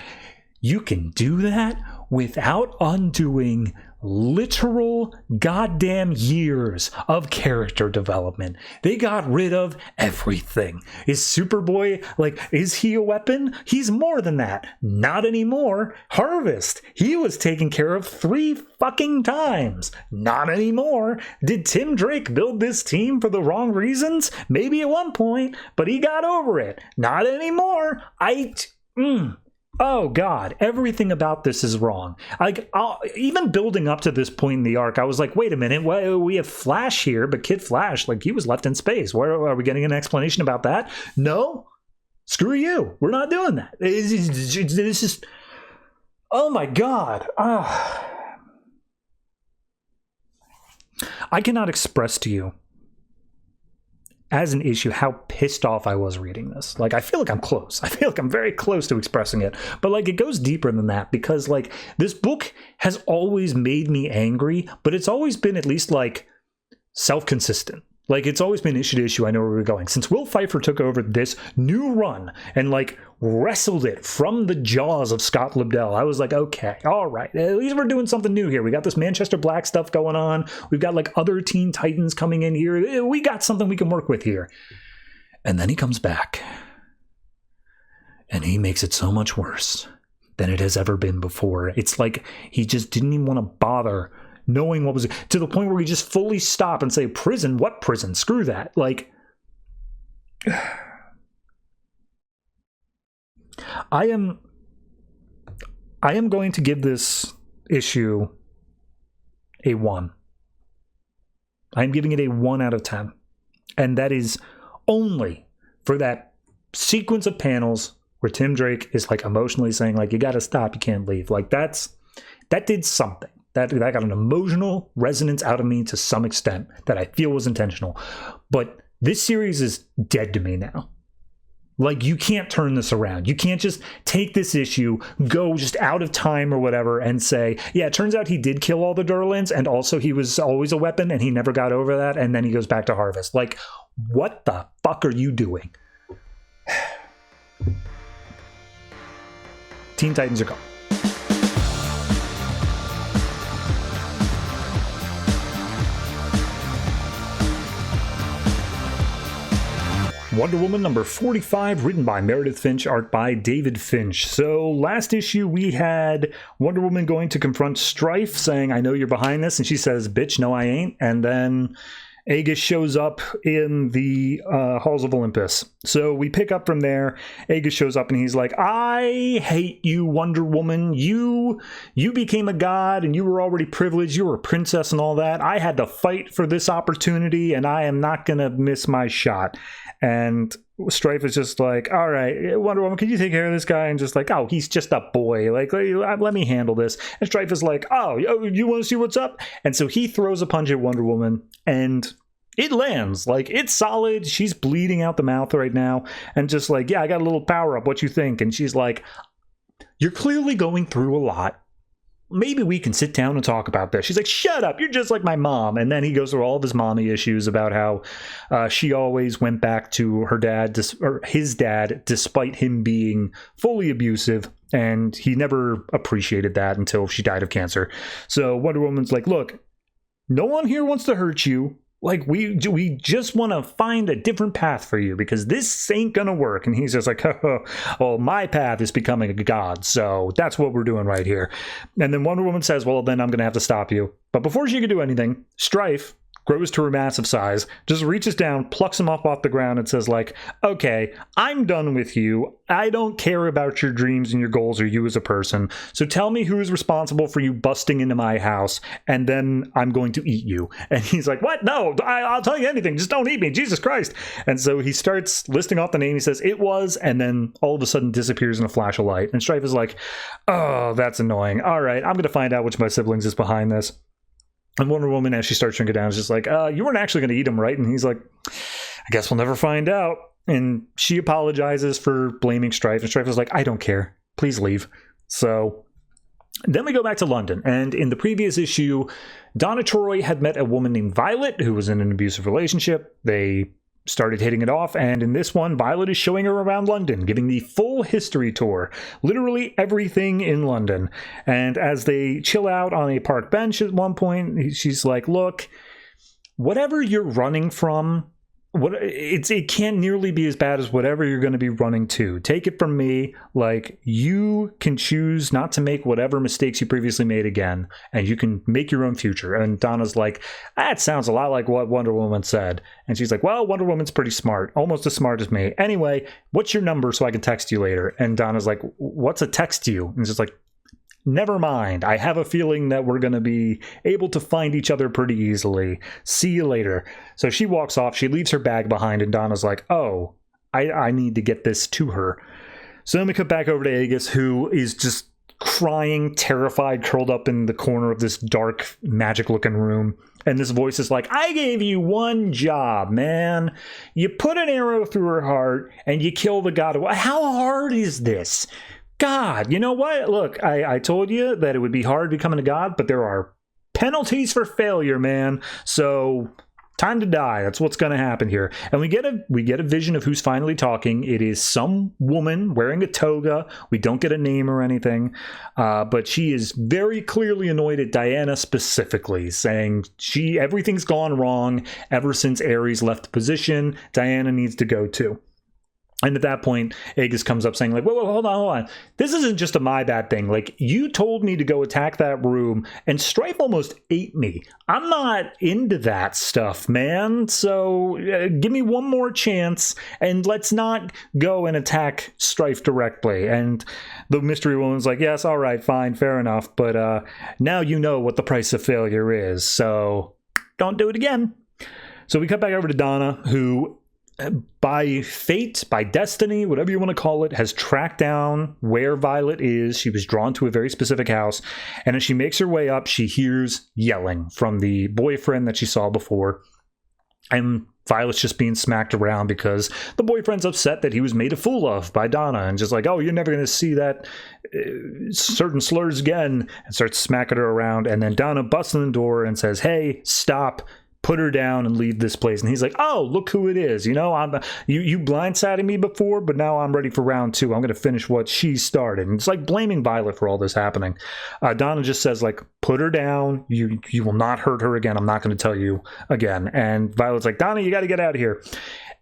You can do that without undoing literal goddamn years of character development. They got rid of everything. Is Superboy, is he a weapon? He's more than that. Not anymore. Harvest, he was taken care of 3 fucking times. Not anymore. Did Tim Drake build this team for the wrong reasons? Maybe at one point, but he got over it. Not anymore. Oh God, everything about this is wrong. Even building up to this point in the arc, I was like, wait a minute, we have Flash here, but Kid Flash, he was left in space. Where are we getting an explanation about that? No, screw you. We're not doing that. This is, oh my God. I cannot express to you as an issue how pissed off I was reading this. I feel like I'm close. I feel like I'm very close to expressing it. But it goes deeper than that because this book has always made me angry, but it's always been at least self-consistent. It's always been issue to issue. I know where we're going. Since Will Pfeifer took over this new run and wrestled it from the jaws of Scott Lobdell, I was like, okay, all right. At least we're doing something new here. We got this Manchester Black stuff going on. We've got other Teen Titans coming in here. We got something we can work with here. And then he comes back and he makes it so much worse than it has ever been before. It's he just didn't even want to bother knowing what was, to the point where we just fully stop and say, prison? What prison? Screw that. I am going to give this issue a 1. I am giving it a 1 out of 10. And that is only for that sequence of panels where Tim Drake is emotionally saying you got to stop, you can't leave. That did something. That got an emotional resonance out of me to some extent that I feel was intentional. But this series is dead to me now. You can't turn this around. You can't just take this issue, go just out of time or whatever, and say, yeah, it turns out he did kill all the Durlans, and also he was always a weapon, and he never got over that, and then he goes back to Harvest. What the fuck are you doing? Teen Titans are gone. Wonder Woman number 45, written by Meredith Finch, art by David Finch. So last issue we had Wonder Woman going to confront Strife, saying, I know you're behind this, and she says, bitch, no I ain't. And then Aegis shows up in the halls of Olympus. So we pick up from there. Aegis shows up and he's like, I hate you, Wonder Woman. You became a god and you were already privileged. You were a princess and all that. I had to fight for this opportunity and I am not going to miss my shot. And Strife is just like, all right, Wonder Woman, can you take care of this guy? And just like, oh, he's just a boy. Like, let me handle this. And Strife is like, oh, you want to see what's up? And so he throws a punch at Wonder Woman and it lands. Like, it's solid. She's bleeding out the mouth right now. And just like, yeah, I got a little power up. What you think? And she's like, you're clearly going through a lot. Maybe we can sit down and talk about this. She's like, shut up, you're just like my mom. And then he goes through all of his mommy issues about how she always went back to her dad, or his dad, despite him being fully abusive. And he never appreciated that until she died of cancer. So Wonder Woman's like, look, no one here wants to hurt you. Like, we just want to find a different path for you because this ain't gonna work. And he's just like, oh, well, my path is becoming a god, so that's what we're doing right here. And then Wonder Woman says, well, then I'm gonna have to stop you. But before she can do anything, Strife grows to her massive size, just reaches down, plucks him off the ground, and says like, okay, I'm done with you. I don't care about your dreams and your goals or you as a person. So tell me who's responsible for you busting into my house, and then I'm going to eat you. And he's like, what? No, I'll tell you anything. Just don't eat me. Jesus Christ. And so he starts listing off the name. He says, it was, and then all of a sudden disappears in a flash of light. And Strife is like, oh, that's annoying. All right, I'm going to find out which of my siblings is behind this. And Wonder Woman, as she starts shrinking down, is just like, you weren't actually going to eat him, right? And he's like, I guess we'll never find out. And she apologizes for blaming Strife. And Strife is like, I don't care. Please leave. So then we go back to London. And in the previous issue, Donna Troy had met a woman named Violet, who was in an abusive relationship. They started hitting it off, and in this one, Violet is showing her around London, giving the full history tour, literally everything in London. And as they chill out on a park bench at one point, she's like, look, whatever you're running from, it can't nearly be as bad as whatever you're going to be running to. Take it from me, like, you can choose not to make whatever mistakes you previously made again, and you can make your own future. And Donna's like, that sounds a lot like what Wonder Woman said. And she's like, well, Wonder Woman's pretty smart, almost as smart as me. Anyway, what's your number so I can text you later? And Donna's like, what's a text to you? And she's like, never mind. I have a feeling that we're going to be able to find each other pretty easily. See you later. So she walks off. She leaves her bag behind, and Donna's like, oh, I need to get this to her. So then we cut back over to Aegis, who is just crying, terrified, curled up in the corner of this dark, magic-looking room. And this voice is like, I gave you one job, man. You put an arrow through her heart, and you kill the god. How hard is this? God, you know what? Look, I told you that it would be hard becoming a god, but there are penalties for failure, man. So time to die. That's what's going to happen here. And we get a vision of who's finally talking. It is some woman wearing a toga. We don't get a name or anything, but she is very clearly annoyed at Diana specifically, saying everything's gone wrong ever since Ares left the position. Diana needs to go too. And at that point, Aegis comes up saying, like, whoa, hold on. This isn't just a my bad thing. Like, you told me to go attack that room, and Strife almost ate me. I'm not into that stuff, man. So give me one more chance, and let's not go and attack Strife directly. And the mystery woman's like, yes, all right, fine, fair enough. But now you know what the price of failure is, so don't do it again. So we cut back over to Donna, who, by fate, by destiny, whatever you want to call it, has tracked down where Violet is. She was drawn to a very specific house, and as she makes her way up, she hears yelling from the boyfriend that she saw before. And Violet's just being smacked around because the boyfriend's upset that he was made a fool of by Donna, and just like, oh, you're never going to see that certain slurs again, and starts smacking her around. And then Donna busts in the door and says, hey, stop. put her down and leave this place. And he's like, oh, look who it is. You know, you blindsided me before, but now I'm ready for round 2. I'm going to finish what she started. And it's like blaming Violet for all this happening. Donna just says, like, put her down. You will not hurt her again. I'm not going to tell you again. And Violet's like, Donna, you got to get out of here.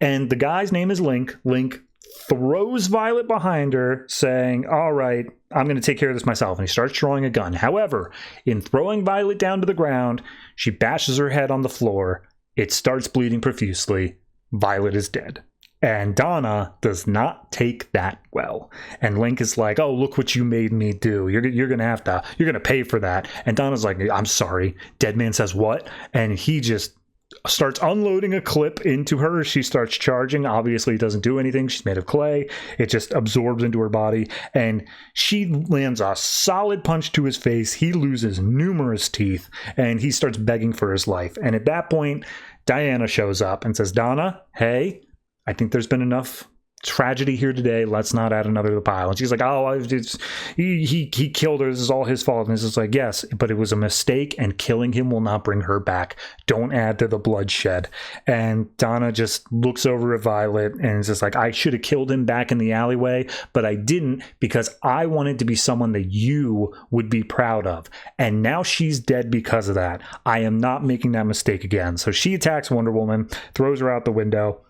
And the guy's name is Link. Link throws Violet behind her, saying, all right, I'm going to take care of this myself. And he starts drawing a gun. However, in throwing Violet down to the ground, she bashes her head on the floor. It starts bleeding profusely. Violet is dead. And Donna does not take that well. And Link is like, oh, look what you made me do. You're going to pay for that. And Donna's like, I'm sorry. Dead man says what? And he just starts unloading a clip into her. She starts charging. Obviously, it doesn't do anything. She's made of clay. It just absorbs into her body. And she lands a solid punch to his face. He loses numerous teeth. And he starts begging for his life. And at that point, Diana shows up and says, Donna, hey, I think there's been enough tragedy here today. Let's not add another to the pile. And she's like, oh, he killed her. This is all his fault. And it's like, yes, but it was a mistake, and killing him will not bring her back. Don't add to the bloodshed. And Donna just looks over at Violet and is just like, I should have killed him back in the alleyway, but I didn't, because I wanted to be someone that you would be proud of. And now she's dead because of that. I am not making that mistake again. So she attacks Wonder Woman, throws her out the window.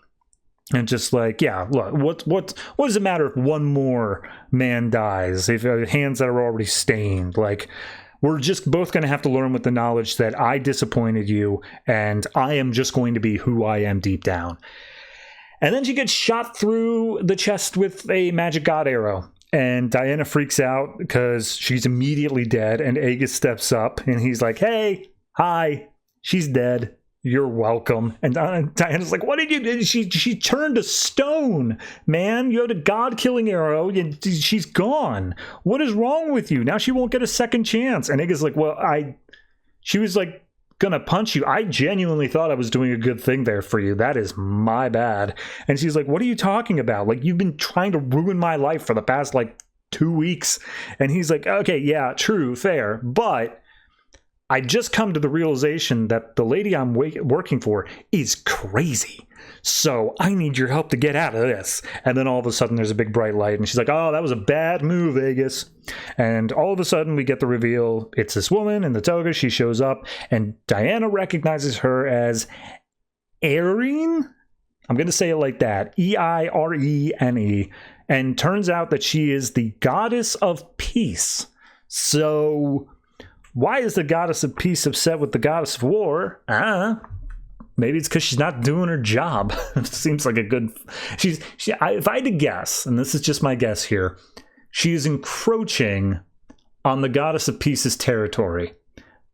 And just like, yeah, look, what does it matter if one more man dies? If hands that are already stained, like, we're just both going to have to learn with the knowledge that I disappointed you, and I am just going to be who I am deep down. And then she gets shot through the chest with a magic god arrow. And Diana freaks out because she's immediately dead. And Aegis steps up and he's like, hey, hi, she's dead. You're welcome. And Diana's like, what did you do? She turned to stone, man. You had a god-killing arrow, and she's gone. What is wrong with you? Now she won't get a second chance. And Iggy's like, well, she was like gonna punch you. I genuinely thought I was doing a good thing there for you. That is my bad. And she's like, what are you talking about? Like, you've been trying to ruin my life for the past, like, 2 weeks. And he's like, okay, yeah, true, fair, but I just come to the realization that the lady I'm working for is crazy. So I need your help to get out of this. And then all of a sudden there's a big bright light and she's like, oh, that was a bad move, Aegis. And all of a sudden we get the reveal. It's this woman in the toga. She shows up and Diana recognizes her as Eirene. I'm going to say it like that. Eirene. And turns out that she is the goddess of peace. So why is the goddess of peace upset with the goddess of war? Maybe it's because she's not doing her job. Seems like a good... if I had to guess, and this is just my guess here, she is encroaching on the goddess of peace's territory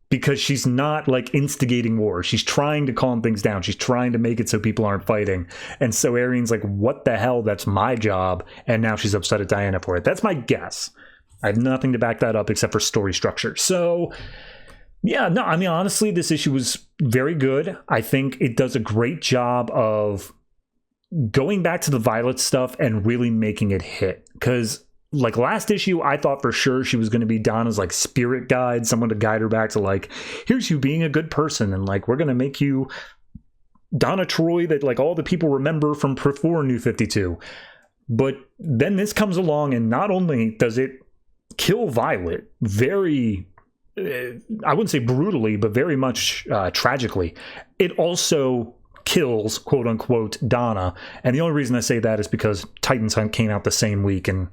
because she's not, like, instigating war. She's trying to calm things down. She's trying to make it so people aren't fighting. And so Ariane's like, what the hell? That's my job. And now she's upset at Diana for it. That's my guess. I have nothing to back that up except for story structure. So, yeah, no, I mean, honestly, this issue was very good. I think it does a great job of going back to the Violet stuff and really making it hit. Because, like, last issue, I thought for sure she was going to be Donna's, like, spirit guide, someone to guide her back to, like, here's you being a good person, and, like, we're going to make you Donna Troy that, like, all the people remember from before New 52. But then this comes along, and not only does it kill Violet very, I wouldn't say brutally, but very much tragically, it also kills, quote unquote, Donna. And the only reason I say that is because Titans Hunt came out the same week, and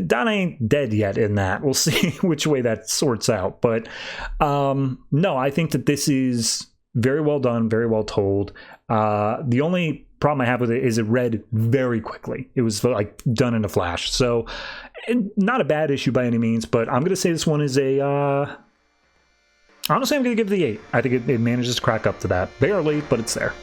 Donna ain't dead yet in that. We'll see which way that sorts out. But no, I think that this is very well done, very well told. The only problem I have with it is it read very quickly. It was like done in a flash. So not a bad issue by any means, but I'm going to say this one is a, honestly, I'm going to give it the 8. I think it manages to crack up to that. Barely, but it's there.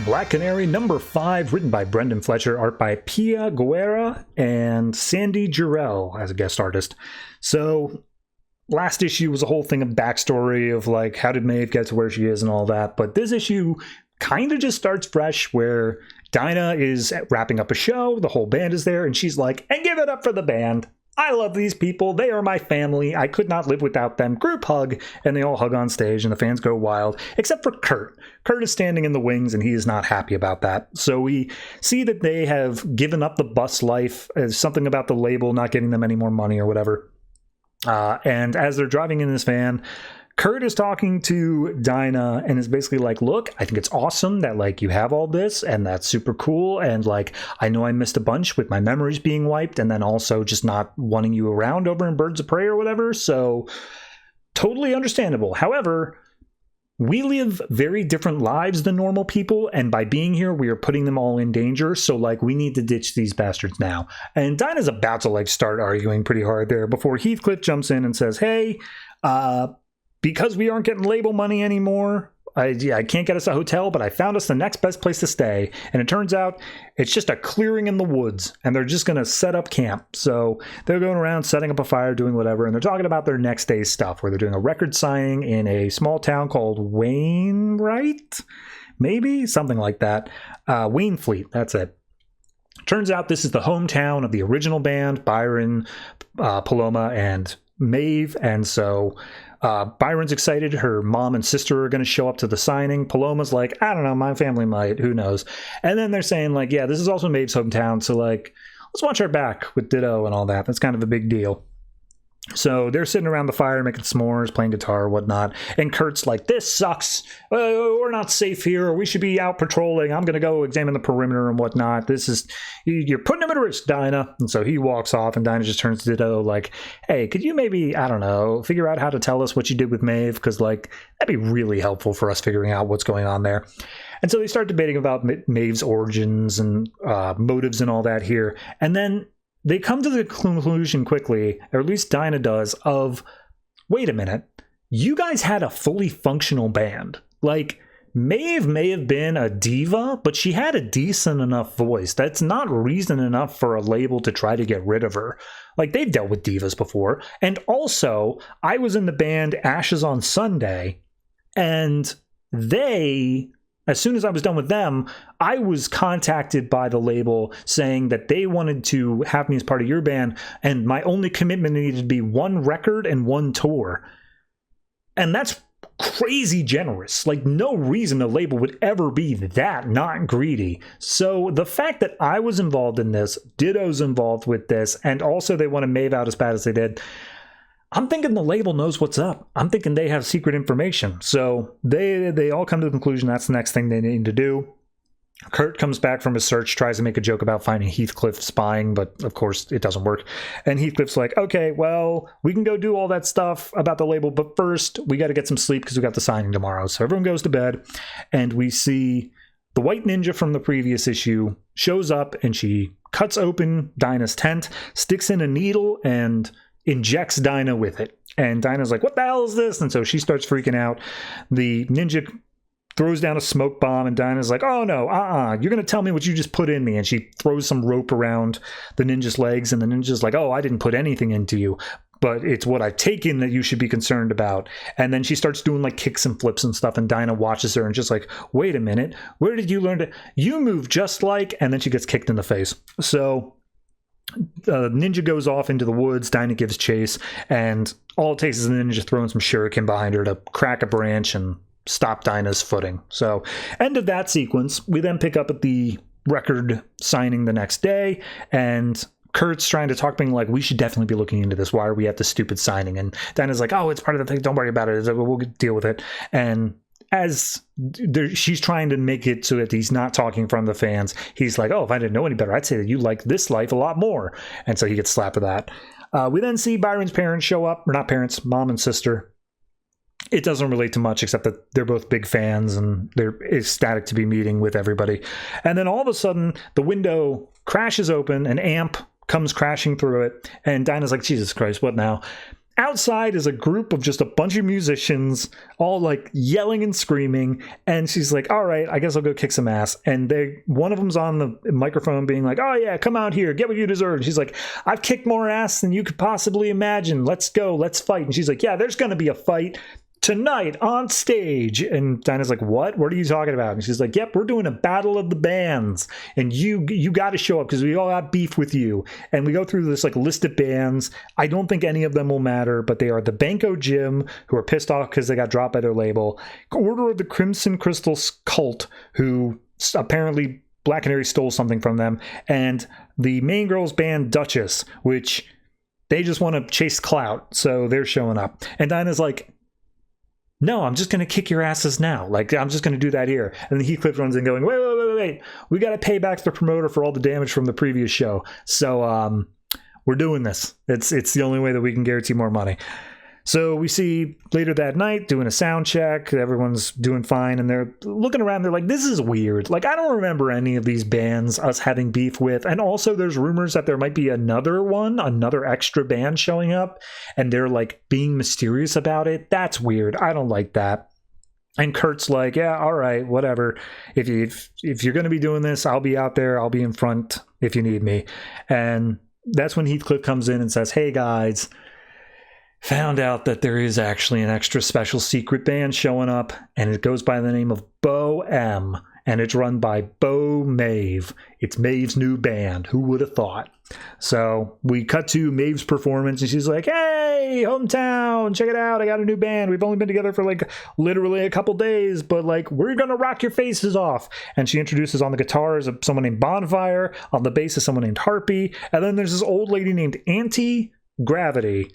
Black Canary number 5, written by Brendan Fletcher, art by Pia Guerra and Sandy Jarrell as a guest artist. So last issue was a whole thing of backstory of, like, how did Maeve get to where she is and all that. But this issue kind of just starts fresh, where Dinah is wrapping up a show. The whole band is there, and she's like, and give it up for the band. I love these people. They are my family. I could not live without them. Group hug, and they all hug on stage, and the fans go wild, except for Kurt. Kurt is standing in the wings, and he is not happy about that. So we see that they have given up the bus life. There's something about the label not getting them any more money or whatever. And as they're driving in this van, Kurt is talking to Dinah and is basically like, look, I think it's awesome that, like, you have all this, and that's super cool. And, like, I know I missed a bunch with my memories being wiped, and then also just not wanting you around over in Birds of Prey or whatever. So totally understandable. However, we live very different lives than normal people, and by being here, we are putting them all in danger. So, like, we need to ditch these bastards now. And Dinah's about to, like, start arguing pretty hard there before Heathcliff jumps in and says, hey, because we aren't getting label money anymore, I can't get us a hotel, but I found us the next best place to stay. And it turns out it's just a clearing in the woods, and they're just going to set up camp. So they're going around setting up a fire, doing whatever, and they're talking about their next day's stuff, where they're doing a record signing in a small town called Wainwright? Maybe? Something like that. Wainfleet, that's it. Turns out this is the hometown of the original band, Byron, Paloma, and Maeve, and so Byron's excited. Her mom and sister are going to show up to the signing. Paloma's like, I don't know, my family might, who knows. And then they're saying, like, yeah, this is also Maeve's hometown, so, like, let's watch her back with Ditto and all that. That's kind of a big deal. So they're sitting around the fire making s'mores, playing guitar, whatnot. And Kurt's like, this sucks. We're not safe here. We should be out patrolling. I'm going to go examine the perimeter and whatnot. This is, you're putting him at risk, Dinah. And so he walks off, and Dinah just turns to Ditto like, hey, could you maybe, I don't know, figure out how to tell us what you did with Maeve? Because, like, that'd be really helpful for us figuring out what's going on there. And so they start debating about Maeve's origins and motives and all that here. And then they come to the conclusion quickly, or at least Dinah does, of, wait a minute, you guys had a fully functional band. Like, Maeve may have been a diva, but she had a decent enough voice. That's not reason enough for a label to try to get rid of her. Like, they've dealt with divas before. And also, I was in the band Ashes on Sunday, and they, as soon as I was done with them, I was contacted by the label saying that they wanted to have me as part of your band, and my only commitment needed to be one record and one tour. And that's crazy generous. Like, no reason a label would ever be that not greedy. So the fact that I was involved in this, Ditto's involved with this, and also they want to Maeve out as bad as they did, I'm thinking the label knows what's up. I'm thinking they have secret information. So they all come to the conclusion that's the next thing they need to do. Kurt comes back from his search, tries to make a joke about finding Heathcliff spying, but of course it doesn't work. And Heathcliff's like, okay, well, we can go do all that stuff about the label, but first we got to get some sleep because we got the signing tomorrow. So everyone goes to bed, and we see the white ninja from the previous issue shows up, and she cuts open Dinah's tent, sticks in a needle, and injects Dinah with it. And Dinah's like, what the hell is this? And so she starts freaking out. The ninja throws down a smoke bomb, and Dinah's like, oh no, you're going to tell me what you just put in me. And she throws some rope around the ninja's legs, and the ninja's like, oh, I didn't put anything into you, but it's what I've taken that you should be concerned about. And then she starts doing like kicks and flips and stuff, and Dinah watches her and just like, wait a minute, where did you learn to, you move just like, and then she gets kicked in the face. So ninja goes off into the woods. Dinah gives chase, and all it takes is the ninja throwing some shuriken behind her to crack a branch and stop Dinah's footing. So, end of that sequence. We then pick up at the record signing the next day, and Kurt's trying to talk, being like, we should definitely be looking into this. Why are we at this stupid signing? And Dinah's like, oh, it's part of the thing. Don't worry about it. We'll deal with it. And as she's trying to make it so that he's not talking from the fans, he's like, oh, if I didn't know any better, I'd say that you like this life a lot more. And so he gets slapped for that. We then see Byron's parents show up, or not parents, mom and sister. It doesn't relate to much except that they're both big fans and they're ecstatic to be meeting with everybody. And then all of a sudden, the window crashes open, an amp comes crashing through it, and Dinah's like, Jesus Christ, what now? Outside is a group of just a bunch of musicians, all like yelling and screaming. And she's like, all right, I guess I'll go kick some ass. And one of them's on the microphone being like, oh yeah, come out here, get what you deserve. And she's like, I've kicked more ass than you could possibly imagine. Let's go, let's fight. And she's like, yeah, there's going to be a fight tonight on stage. And Dinah's like, what are you talking about? And she's like, yep, we're doing a battle of the bands, and you got to show up because we all have beef with you. And we go through this like list of bands. I don't think any of them will matter, but they are the Banco Gym, who are pissed off because they got dropped by their label, Order of the Crimson Crystal Cult, who apparently Black Canary stole something from them, and the main girls band Duchess, which they just want to chase clout, so they're showing up. And Dinah's like, no, I'm just going to kick your asses now. Like, I'm just going to do that here. And then Heathcliff runs in going, wait. We got to pay back the promoter for all the damage from the previous show. So we're doing this. It's the only way that we can guarantee more money. So we see later that night doing a sound check. Everyone's doing fine, and they're looking around. They're like, this is weird. Like, I don't remember any of these bands us having beef with. And also there's rumors that there might be another extra band showing up, and they're like being mysterious about it. That's weird. I don't like that. And Kurt's like, yeah, all right, whatever. If you're going to be doing this, I'll be out there. I'll be in front if you need me. And that's when Heathcliff comes in and says, hey guys, found out that there is actually an extra special secret band showing up, and it goes by the name of Bo M, and it's run by Bo Maeve. It's Maeve's new band. Who would have thought? So we cut to Maeve's performance, and she's like, hey, hometown, check it out. I got a new band. We've only been together for like literally a couple days, but like, we're going to rock your faces off. And she introduces on the guitars someone named Bonfire, on the bass is someone named Harpy, and then there's this old lady named Auntie Gravity,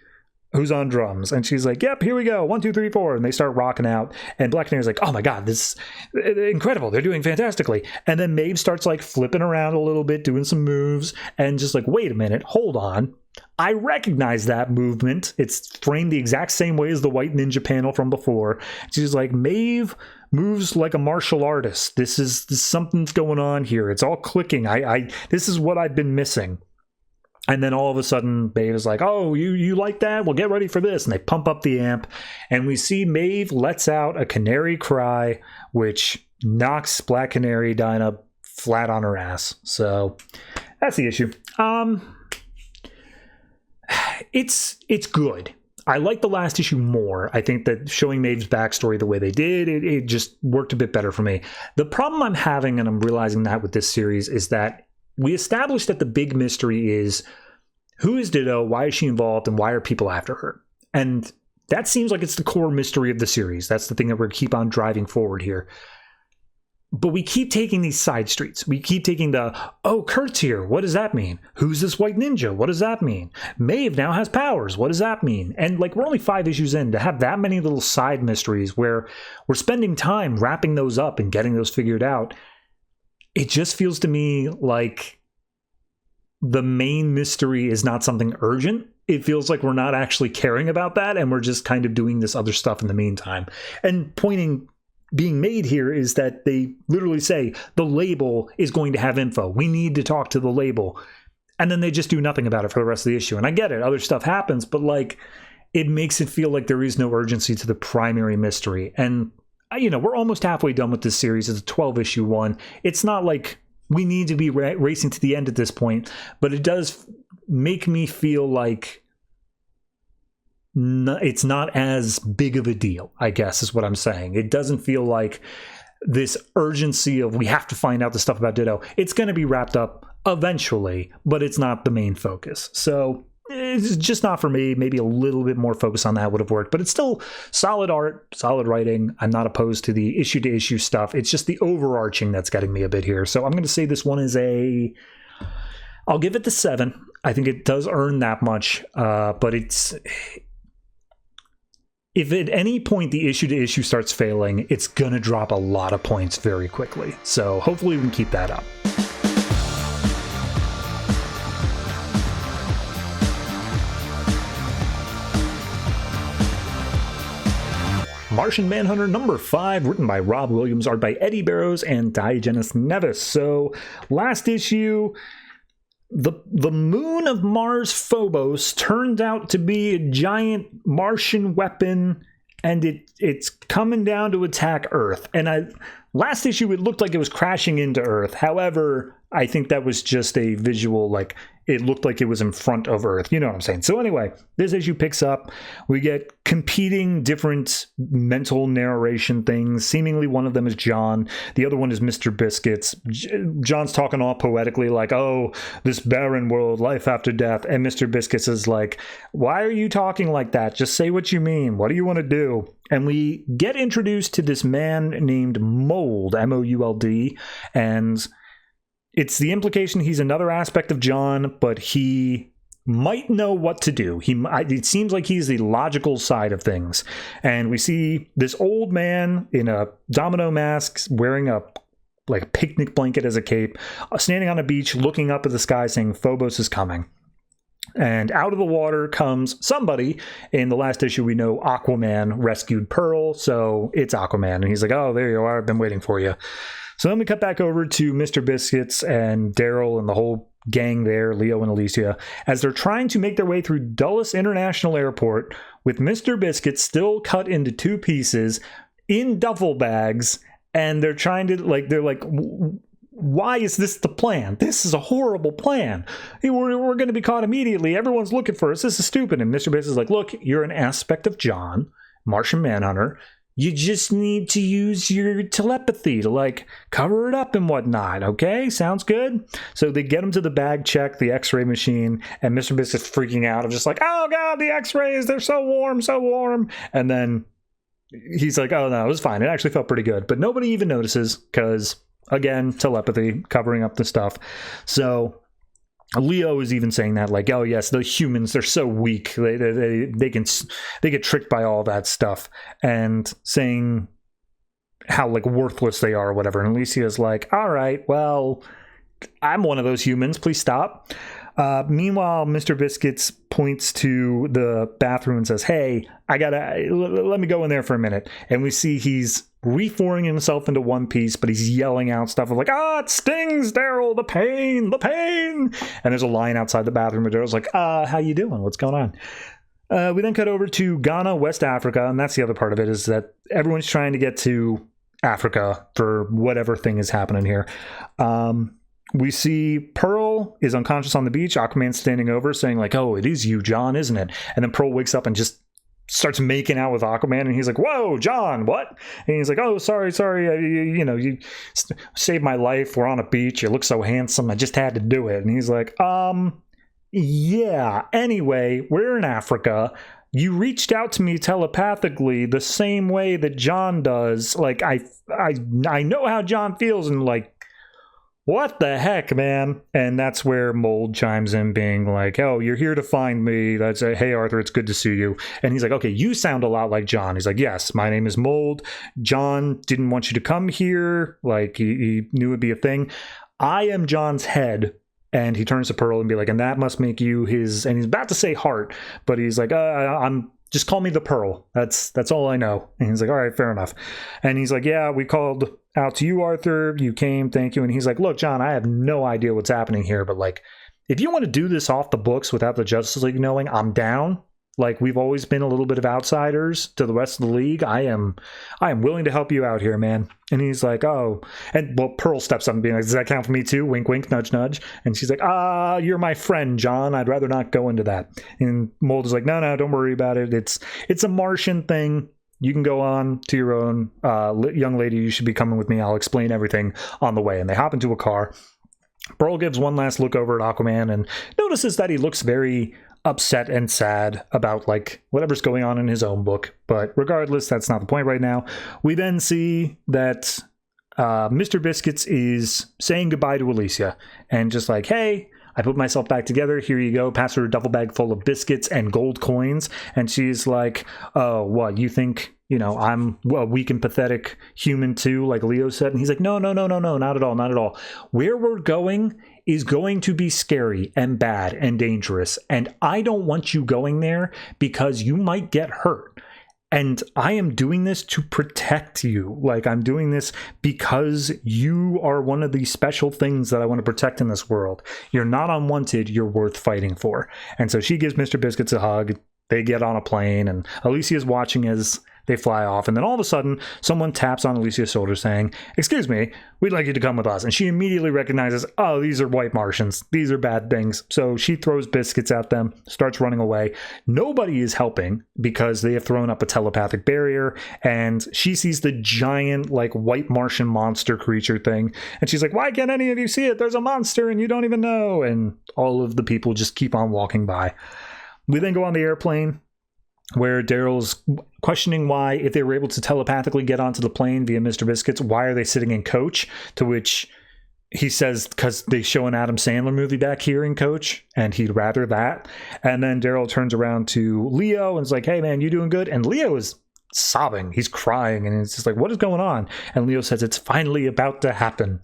who's on drums. And she's like, yep, here we go. 1, 2, 3, 4. And they start rocking out. And Black Canary's like, oh my God, this is incredible. They're doing fantastically. And then Maeve starts like flipping around a little bit, doing some moves, and just like, wait a minute, hold on. I recognize that movement. It's framed the exact same way as the White Ninja panel from before. She's like, Maeve moves like a martial artist. This something's going on here. It's all clicking. This is what I've been missing. And then all of a sudden, Maeve is like, oh, you like that? Well, get ready for this. And they pump up the amp. And we see Maeve lets out a canary cry, which knocks Black Canary Dinah flat on her ass. So that's the issue. It's good. I like the last issue more. I think that showing Maeve's backstory the way they did, it just worked a bit better for me. The problem I'm having, and I'm realizing that with this series, is that we established that the big mystery is, who is Ditto, why is she involved, and why are people after her? And that seems like it's the core mystery of the series. That's the thing that we're keep on driving forward here. But we keep taking these side streets. We keep taking the, oh, Kurt's here. What does that mean? Who's this white ninja? What does that mean? Maeve now has powers. What does that mean? And like, we're only 5 issues in to have that many little side mysteries where we're spending time wrapping those up and getting those figured out. It just feels to me like the main mystery is not something urgent. It feels like we're not actually caring about that, and we're just kind of doing this other stuff in the meantime. And pointing being made here is that they literally say the label is going to have info. We need to talk to the label. And then they just do nothing about it for the rest of the issue. And I get it, other stuff happens, but like, it makes it feel like there is no urgency to the primary mystery. And you know, we're almost halfway done with this series. It's a 12-issue one. It's not like we need to be racing to the end at this point, but it does make me feel like it's not as big of a deal, I guess is what I'm saying. It doesn't feel like this urgency of we have to find out the stuff about Ditto. It's going to be wrapped up eventually, but it's not the main focus. So it's just not for me. Maybe a little bit more focus on that would have worked, but it's still solid art, solid writing. I'm not opposed to the issue to issue stuff. It's just the overarching that's getting me a bit here. So I'm going to say this one is I'll give it the 7. I think it does earn that much, but if at any point the issue to issue starts failing, it's going to drop a lot of points very quickly. So hopefully we can keep that up. Martian Manhunter number 5, written by Rob Williams, art by Eddy Barrows and Diogenes Neves. So last issue, the moon of Mars Phobos turned out to be a giant Martian weapon, and it's coming down to attack Earth. And Last issue, it looked like it was crashing into Earth. However, I think that was just a visual, like, it looked like it was in front of Earth. You know what I'm saying? So anyway, this issue picks up. We get competing different mental narration things. Seemingly one of them is John. The other one is Mr. Biscuits. John's talking all poetically like, oh, this barren world, life after death. And Mr. Biscuits is like, why are you talking like that? Just say what you mean. What do you want to do? And we get introduced to this man named Mold, M-O-U-L-D, and it's the implication he's another aspect of John, but he might know what to do. It seems like he's the logical side of things. And we see this old man in a domino mask wearing a picnic blanket as a cape, standing on a beach looking up at the sky saying, Phobos is coming. And out of the water comes somebody. In the last issue, we know Aquaman rescued Pearl, so it's Aquaman. And he's like, oh, there you are. I've been waiting for you. So then we cut back over to Mr. Biscuits and Daryl and the whole gang there, Leo and Alicia, as they're trying to make their way through Dulles International Airport with Mr. Biscuits still cut into two pieces in duffel bags. And they're trying to, why is this the plan? This is a horrible plan. We're going to be caught immediately. Everyone's looking for us. This is stupid. And Mr. Biscuits is like, look, you're an aspect of John, Martian Manhunter. You just need to use your telepathy to, cover it up and whatnot, okay? Sounds good? So they get him to the bag check, the x-ray machine, and Mr. Biscuit's freaking out. I'm just like, oh, God, the x-rays, they're so warm, so warm. And then he's like, oh, no, it was fine. It actually felt pretty good. But nobody even notices because, again, telepathy, covering up the stuff. So Leo is even saying that, like, oh yes, the humans, they're so weak. They get tricked by all that stuff, and saying how worthless they are or whatever. And Alicia's like, all right, well, I'm one of those humans. Please stop. Meanwhile, Mr. Biscuits points to the bathroom and says, hey, let me go in there for a minute. And we see he's reforming himself into one piece, but he's yelling out stuff of it stings, Daryl, the pain. And there's a line outside the bathroom, and Daryl's like, how you doing? What's going on? We then cut over to Ghana, West Africa, and that's the other part of it, is that everyone's trying to get to Africa for whatever thing is happening here. We see Pearl is unconscious on the beach. Aquaman's standing over saying oh, it is you, John, isn't it? And then Pearl wakes up and just starts making out with Aquaman, and he's like, whoa, John, what? And he's like, oh, sorry, you saved my life. We're on a beach. You look so handsome. I just had to do it. And he's like, yeah, anyway, we're in Africa. You reached out to me telepathically the same way that John does. I know how John feels, and what the heck, man? And that's where Mold chimes in, being like, oh, you're here to find me. That's hey, Arthur, it's good to see you. And he's like, okay, you sound a lot like John. He's like, yes, my name is Mold. John didn't want you to come here. He knew it'd be a thing. I am John's head. And he turns to Pearl and be like, and that must make you his, and he's about to say heart, but he's like, just call me the Pearl. That's all I know. And he's like, all right, fair enough. And he's like, yeah, we called out to you, Arthur. You came, thank you. And he's like, look, John, I have no idea what's happening here, but if you want to do this off the books without the Justice League knowing, I'm down. We've always been a little bit of outsiders to the rest of the league. I am willing to help you out here, man. And he's like, oh. And Pearl steps up and being like, does that count for me too? Wink, wink, nudge, nudge. And she's like, you're my friend, John. I'd rather not go into that. And Mold is like, no, don't worry about it. It's a Martian thing. You can go on to your own. Young lady, you should be coming with me. I'll explain everything on the way. And they hop into a car. Pearl gives one last look over at Aquaman and notices that he looks very upset and sad about whatever's going on in his own book. But regardless, that's not the point right now. We then see that Mr. Biscuits is saying goodbye to Alicia and just hey, I put myself back together. Here you go. Pass her a duffel bag full of biscuits and gold coins. And she's like, oh, what? You think, I'm a weak and pathetic human too, like Leo said? And he's like, no, not at all, not at all. Where we're going is going to be scary and bad and dangerous. And I don't want you going there because you might get hurt. And I am doing this to protect you. I'm doing this because you are one of the special things that I want to protect in this world. You're not unwanted. You're worth fighting for. And so she gives Mr. Biscuits a hug. They get on a plane, and Alicia's watching as They fly off, and then all of a sudden, someone taps on Alicia's shoulder saying, "Excuse me, we'd like you to come with us." And she immediately recognizes, oh, these are white Martians. These are bad things. So she throws biscuits at them, starts running away. Nobody is helping because they have thrown up a telepathic barrier, and she sees the giant, like, white Martian monster creature thing, and she's like, why can't any of you see it? There's a monster, and you don't even know. And all of the people just keep on walking by. We then go on the airplane, where Daryl's questioning why, if they were able to telepathically get onto the plane via Mr. Biscuits, why are they sitting in coach? To which he says, because they show an Adam Sandler movie back here in coach, and he'd rather that. And then Daryl turns around to Leo and is like, hey, man, you doing good? And Leo is sobbing. He's crying, and it's just like, what is going on? And Leo says, it's finally about to happen.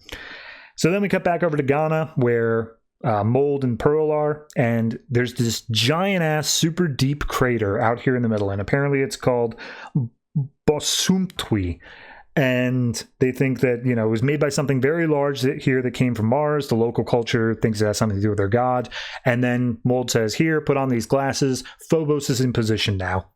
So then we cut back over to Ghana, where Mold and Pearl are, and there's this giant ass super deep crater out here in the middle, and apparently it's called Bosumtwi, and they think that, you know, it was made by something very large that came from Mars. The local culture thinks it has something to do with their god. And then Mold says, here, put on these glasses. Phobos is in position now.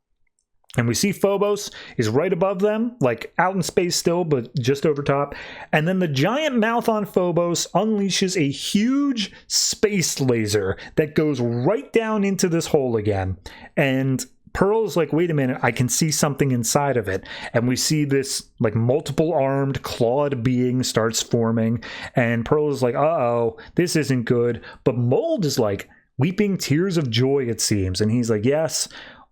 And we see Phobos is right above them, like out in space still, but just over top. And then the giant mouth on Phobos unleashes a huge space laser that goes right down into this hole again. And Pearl's like, wait a minute, I can see something inside of it. And we see this like multiple armed clawed being starts forming. And Pearl is like, uh-oh, this isn't good. But Mold is like weeping tears of joy, it seems. And he's like, yes,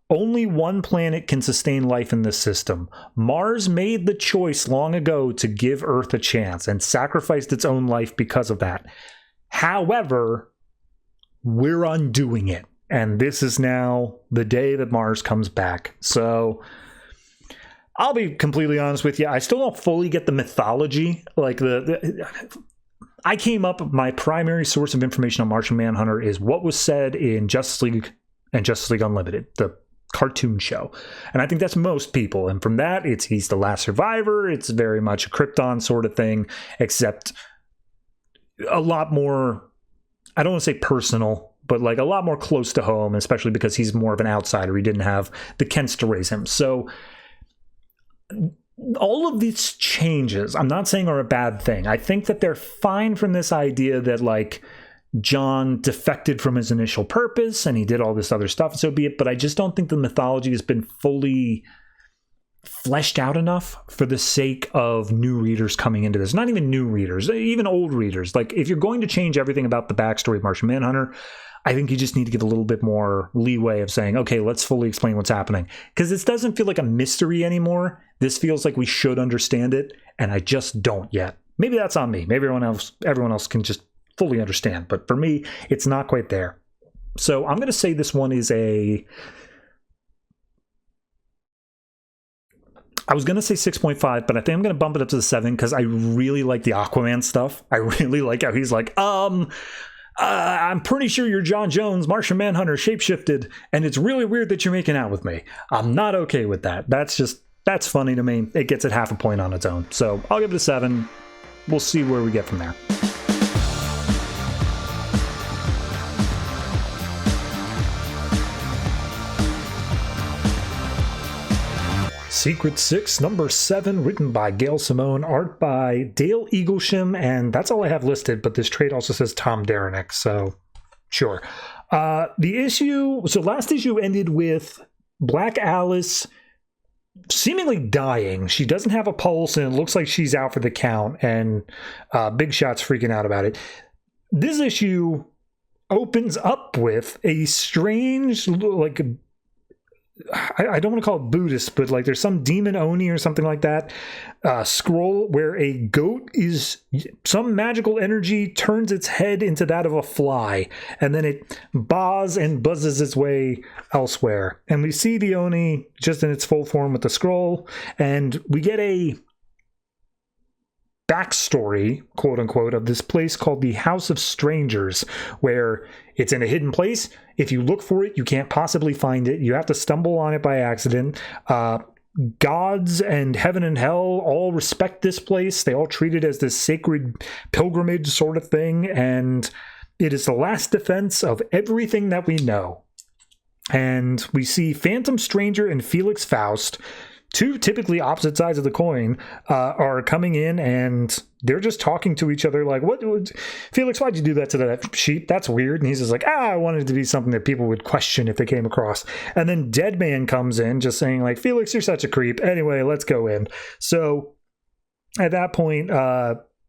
only one planet can sustain life in this system. Mars made the choice long ago to give Earth a chance and sacrificed its own life because of that. However, we're undoing it. And this is now the day that Mars comes back. So I'll be completely honest with you. I still don't fully get the mythology. Like I came up, my primary source of information on Martian Manhunter is what was said in Justice League and Justice League Unlimited, the cartoon show. And I think that's most people. And from that, he's the last survivor. It's very much a Krypton sort of thing, except a lot more, I don't want to say personal, but like a lot more close to home, especially because he's more of an outsider. He didn't have the Kents to raise him. So all of these changes, I'm not saying are a bad thing. I think that they're fine from this idea that like John defected from his initial purpose and he did all this other stuff, so be it. But I just don't think the mythology has been fully fleshed out enough for the sake of new readers coming into this. Not even new readers, even old readers. Like, if you're going to change everything about the backstory of Martian Manhunter, I think you just need to give a little bit more leeway of saying, okay, let's fully explain what's happening. Because this doesn't feel like a mystery anymore. This feels like we should understand it, and I just don't yet. Maybe that's on me. Maybe everyone else can just fully understand. But for me, it's not quite there. So I'm going to say this one is I was going to say 6.5, but I think I'm going to bump it up to the 7 because I really like the Aquaman stuff. I really like how he's like, I'm pretty sure you're John Jones, Martian Manhunter, shapeshifted, and it's really weird that you're making out with me. I'm not okay with that. That's funny to me. It gets it half a point on its own. So I'll give it a 7. We'll see where we get from there. Secret 6, number 7, written by Gail Simone, art by Dale Eaglesham, and that's all I have listed, but this trade also says Tom Derenick, so sure. So last issue ended with Black Alice seemingly dying. She doesn't have a pulse, and it looks like she's out for the count, and Big Shot's freaking out about it. This issue opens up with a strange, like, I don't want to call it Buddhist, but like there's some demon Oni or something like that scroll where a goat some magical energy turns its head into that of a fly, and then it baws and buzzes its way elsewhere. And we see the Oni just in its full form with the scroll, and we get a backstory, quote unquote, of this place called the House of Strangers, where it's in a hidden place. If you look for it, you can't possibly find it. You have to stumble on it by accident. Gods and heaven and hell all respect this place. They all treat it as this sacred pilgrimage sort of thing, and it is the last defense of everything that we know. And we see Phantom Stranger and Felix Faust two typically opposite sides of the coin are coming in, and they're just talking to each other like, what Felix, why'd you do that to that sheep? That's weird. And he's just like, I wanted it to be something that people would question if they came across. And then Dead Man comes in just saying like, Felix, you're such a creep. Anyway, let's go in. So at that point,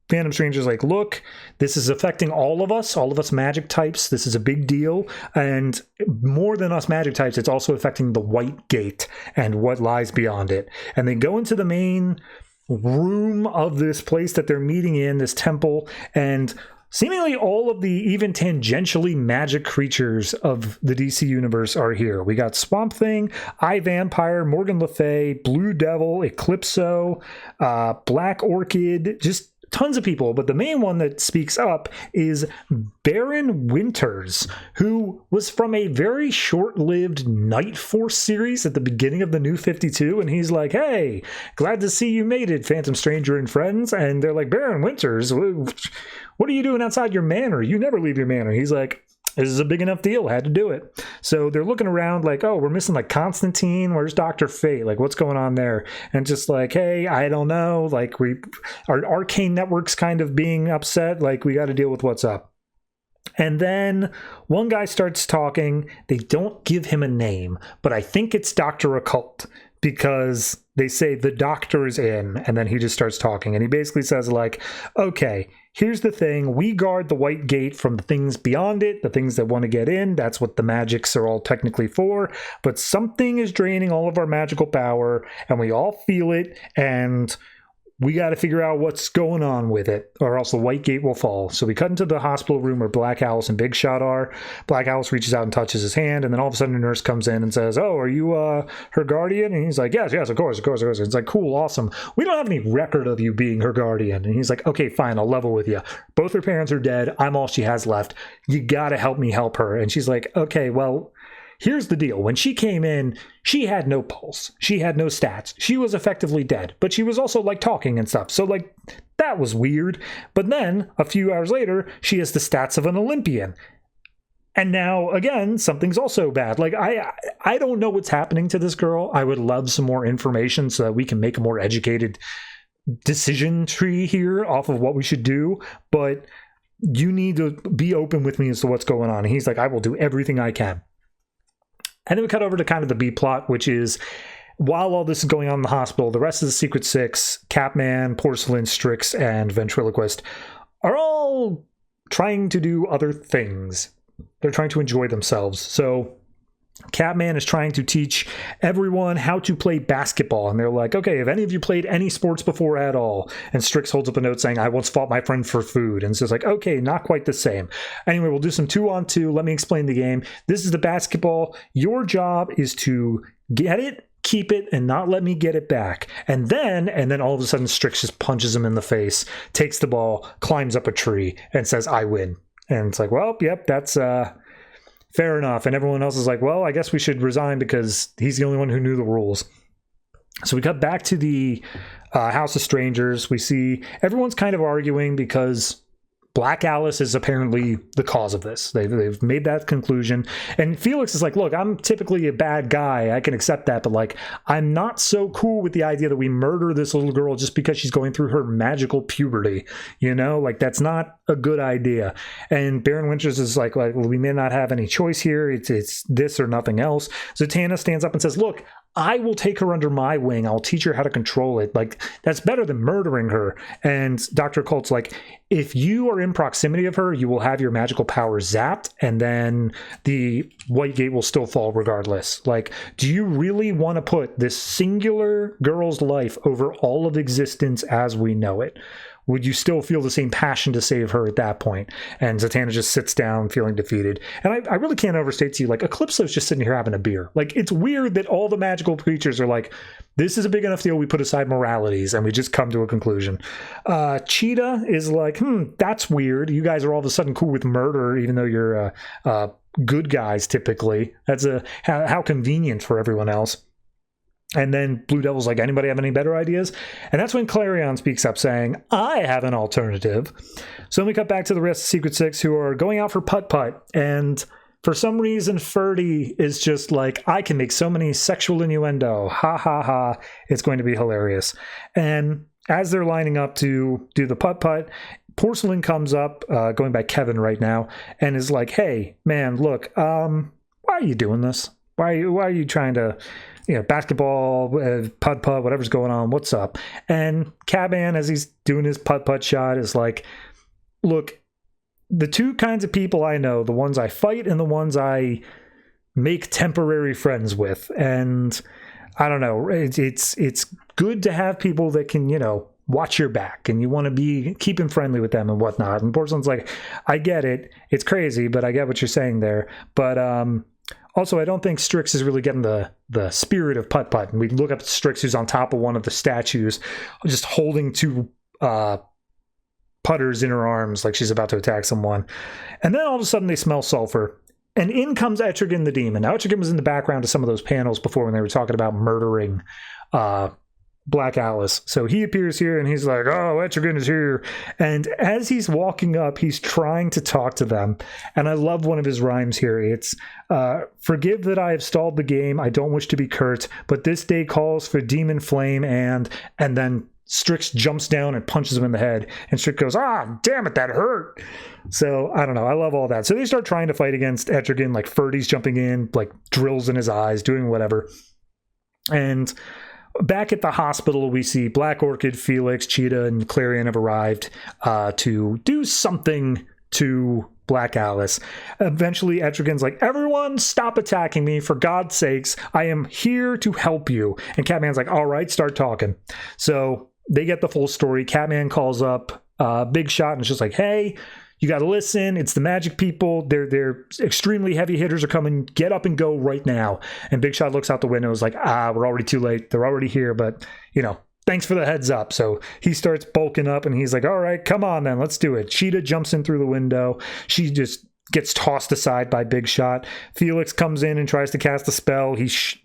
Phantom Stranger's like, look, this is affecting all of us magic types. This is a big deal. And more than us magic types, it's also affecting the White Gate and what lies beyond it. And they go into the main room of this place that they're meeting in, this temple, and seemingly all of the even tangentially magic creatures of the DC universe are here. We got Swamp Thing, Eye Vampire, Morgan Le Fay, Blue Devil, Eclipso, Black Orchid, just tons of people, but the main one that speaks up is Baron Winters, who was from a very short-lived Night Force series at the beginning of the New 52, and he's like, hey, glad to see you made it, Phantom Stranger and friends. And they're like, Baron Winters, what are you doing outside your manor? You never leave your manor. He's like, this is a big enough deal. I had to do it. So they're looking around like, oh, we're missing like Constantine. Where's Dr. Fate? Like, what's going on there? And just like, hey, I don't know. Like, our arcane network's kind of being upset. Like, we got to deal with what's up. And then one guy starts talking. They don't give him a name, but I think it's Dr. Occult, because they say the doctor is in, and then he just starts talking. And he basically says like, okay, here's the thing. We guard the White Gate from the things beyond it, the things that want to get in. That's what the magics are all technically for. But something is draining all of our magical power, and we all feel it, and we got to figure out what's going on with it, or else the White Gate will fall. So we cut into the hospital room where Black Alice and Big Shot are. Black Alice reaches out and touches his hand, and then all of a sudden a nurse comes in and says, oh, are you her guardian? And he's like, yes, of course. It's like, cool, awesome. We don't have any record of you being her guardian. And he's like, okay, fine, I'll level with you. Both her parents are dead. I'm all she has left. You got to help me help her. And she's like, okay, well, here's the deal. When she came in, she had no pulse. She had no stats. She was effectively dead, but she was also like talking and stuff. So like that was weird. But then a few hours later, she has the stats of an Olympian. And now again, something's also bad. Like I don't know what's happening to this girl. I would love some more information so that we can make a more educated decision tree here off of what we should do. But you need to be open with me as to what's going on. And he's like, I will do everything I can. And then we cut over to kind of the B plot, which is while all this is going on in the hospital, the rest of the Secret Six, Catman, Porcelain, Strix, and Ventriloquist are all trying to do other things. They're trying to enjoy themselves. So Catman is trying to teach everyone how to play basketball. And they're like, okay, have any of you played any sports before at all? And Strix holds up a note saying, I once fought my friend for food. And so it's like, okay, not quite the same. Anyway, we'll do some 2-on-2. Let me explain the game. This is the basketball. Your job is to get it, keep it, and not let me get it back. And then all of a sudden, Strix just punches him in the face, takes the ball, climbs up a tree, and says, I win. And it's like, well, yep, that's fair enough. And everyone else is like, well, I guess we should resign because he's the only one who knew the rules. So we cut back to the House of Strangers. We see everyone's kind of arguing because Black Alice is apparently the cause of this. They've made that conclusion. And Felix is like, look, I'm typically a bad guy. I can accept that. But like, I'm not so cool with the idea that we murder this little girl just because she's going through her magical puberty. You know, like that's not a good idea. And Baron Winters is like well, we may not have any choice here. It's this or nothing else. Zatanna stands up and says, look, I will take her under my wing. I'll teach her how to control it. Like, that's better than murdering her. And Dr. Occult's like, if you are in proximity of her, you will have your magical powers zapped, and then the White Gate will still fall regardless. Like, do you really want to put this singular girl's life over all of existence as we know it? Would you still feel the same passion to save her at that point? And Zatanna just sits down feeling defeated. And I really can't overstate to you, like, Eclipso's just sitting here having a beer. Like, it's weird that all the magical creatures are like, this is a big enough deal, we put aside moralities, and we just come to a conclusion. Cheetah is like, that's weird. You guys are all of a sudden cool with murder, even though you're good guys, typically. That's how convenient for everyone else. And then Blue Devil's like, anybody have any better ideas? And that's when Clarion speaks up saying, I have an alternative. So then we cut back to the rest of Secret Six who are going out for putt-putt. And For some reason, Ferdy is just like, I can make so many sexual innuendo. Ha ha ha. It's going to be hilarious. And as they're lining up to do the putt-putt, Porcelain comes up, going by Kevin right now, and is like, hey, man, look, why are you doing this? Why are you trying to, basketball, putt-putt, whatever's going on, what's up? And Cabman, as he's doing his putt-putt shot, is like, look, the two kinds of people I know, the ones I fight and the ones I make temporary friends with. And I don't know, it's good to have people that can, watch your back, and you want to be keeping friendly with them and whatnot. And Porcelain's like, I get it. It's crazy, but I get what you're saying there. But also, I don't think Strix is really getting the spirit of putt-putt. And we look up at Strix, who's on top of one of the statues, just holding two putters in her arms like she's about to attack someone. And then all of a sudden they smell sulfur. And in comes Etrigan the Demon. Now, Etrigan was in the background of some of those panels before when they were talking about murdering Black Alice. So he appears here and he's like, oh, Etrigan is here. And as he's walking up, he's trying to talk to them. And I love one of his rhymes here. It's, forgive that I have stalled the game. I don't wish to be curt, but this day calls for demon flame and then Strix jumps down and punches him in the head, and Strix goes, damn it, that hurt. So, I don't know. I love all that. So they start trying to fight against Etrigan, like Ferdy's jumping in, like drills in his eyes, doing whatever. And back at the hospital, we see Black Orchid, Felix, Cheetah, and Clarion have arrived to do something to Black Alice. Eventually, Etrigan's like, everyone stop attacking me, for God's sakes. I am here to help you. And Catman's like, all right, start talking. So they get the full story. Catman calls up Big Shot and is just like, hey, you got to listen. It's the magic people. They're extremely heavy hitters are coming. Get up and go right now. And Big Shot looks out the window and is like, we're already too late. They're already here, but, thanks for the heads up. So he starts bulking up and he's like, all right, come on then, let's do it. Cheetah jumps in through the window. She just gets tossed aside by Big Shot. Felix comes in and tries to cast a spell.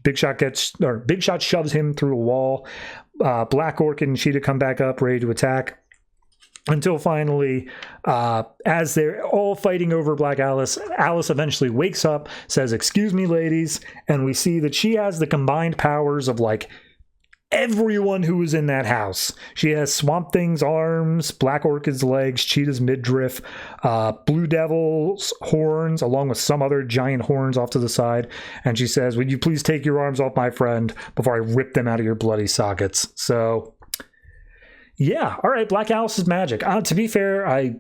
Big Shot shoves him through a wall. Black Orchid and Cheetah come back up, ready to attack. Until finally, as they're all fighting over Black Alice, Alice eventually wakes up, says, excuse me, ladies, and we see that she has the combined powers of, like, everyone who was in that house. She has Swamp Thing's arms, Black Orchid's legs, Cheetah's midriff, Blue Devil's horns, along with some other giant horns off to the side. And she says, would you please take your arms off my friend before I rip them out of your bloody sockets? So, yeah, all right, Black Alice's magic. To be fair, I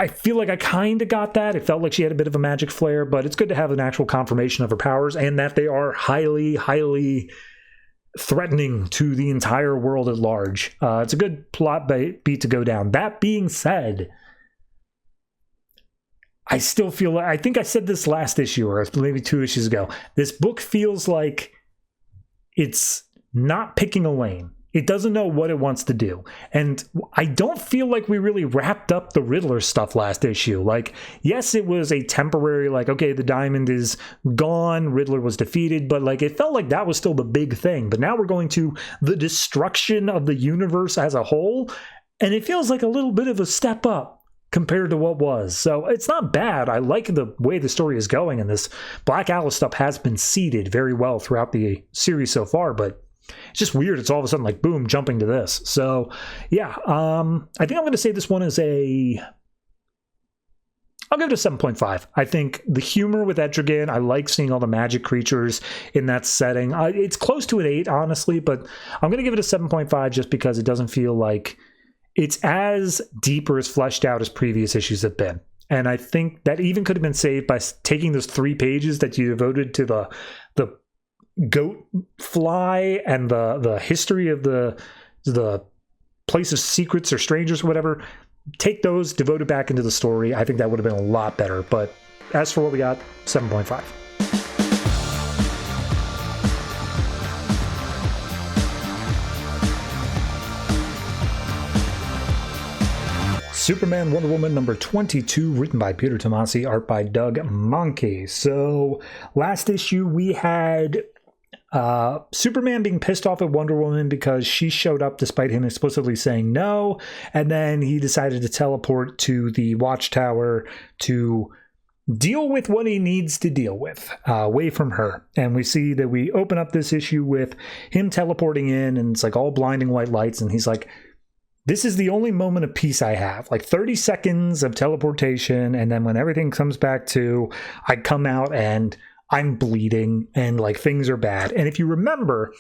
feel like I kind of got that. It felt like she had a bit of a magic flair, but it's good to have an actual confirmation of her powers and that they are highly, highly threatening to the entire world at large. It's a good plot beat to go down. That being said, I still feel like, I think I said this last issue or maybe 2 issues ago, this book feels like it's not picking a lane. It doesn't know what it wants to do. And I don't feel like we really wrapped up the Riddler stuff last issue. Like, yes, it was a temporary, like, okay, the diamond is gone, Riddler was defeated, but like, it felt like that was still the big thing. But now we're going to the destruction of the universe as a whole, and it feels like a little bit of a step up compared to what was. So it's not bad. I like the way the story is going, and this Black Alice stuff has been seeded very well throughout the series so far, but it's just weird. It's all of a sudden like, boom, jumping to this. So, yeah, I think I'm going to say this one is I'll give it a 7.5. I think the humor with Etrigan, I like seeing all the magic creatures in that setting. It's close to an 8, honestly, but I'm going to give it a 7.5 just because it doesn't feel like it's as deep or as fleshed out as previous issues have been. And I think that even could have been saved by taking those 3 pages that you devoted to the goat fly and the history of the place of secrets or strangers or whatever. Take those, devote it back into the story. I think that would have been a lot better. But as for what we got, 7.5. Superman Wonder Woman number 22, written by Peter Tomasi, art by Doug Mahnke. So last issue we had Superman being pissed off at Wonder Woman because she showed up despite him explicitly saying no, and then he decided to teleport to the Watchtower to deal with what he needs to deal with away from her. And we see that we open up this issue with him teleporting in, and it's like all blinding white lights, and he's like, this is the only moment of peace I have, like 30 seconds of teleportation, and then when everything comes back to, I come out and I'm bleeding and like things are bad. And if you remember,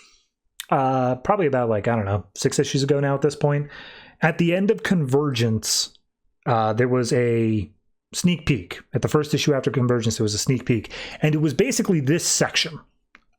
probably about like, I don't know, 6 issues ago now at this point, at the end of Convergence, there was a sneak peek. At the first issue after Convergence, there was a sneak peek, and it was basically this section.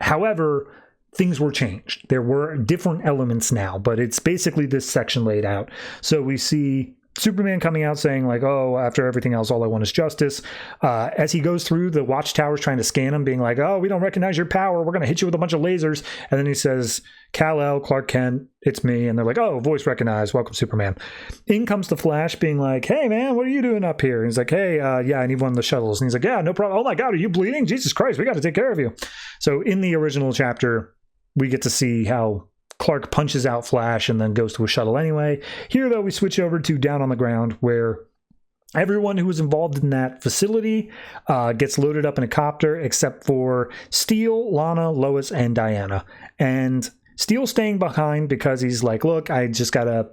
However, things were changed. There were different elements now, but it's basically this section laid out. So we see Superman coming out saying like, oh, after everything else, all I want is justice. As he goes through, the watchtowers trying to scan him, being like, oh, we don't recognize your power. We're going to hit you with a bunch of lasers. And then he says, Kal-El, Clark Kent, it's me. And they're like, oh, voice recognized. Welcome, Superman. In comes the Flash being like, hey, man, what are you doing up here? And he's like, hey, yeah, I need one of the shuttles. And he's like, yeah, no problem. Oh, my God, are you bleeding? Jesus Christ, we got to take care of you. So in the original chapter, we get to see how Clark punches out Flash and then goes to a shuttle anyway. Here, though, we switch over to Down on the Ground, where everyone who was involved in that facility gets loaded up in a copter, except for Steel, Lana, Lois, and Diana. And Steel's staying behind because he's like, look, I just gotta...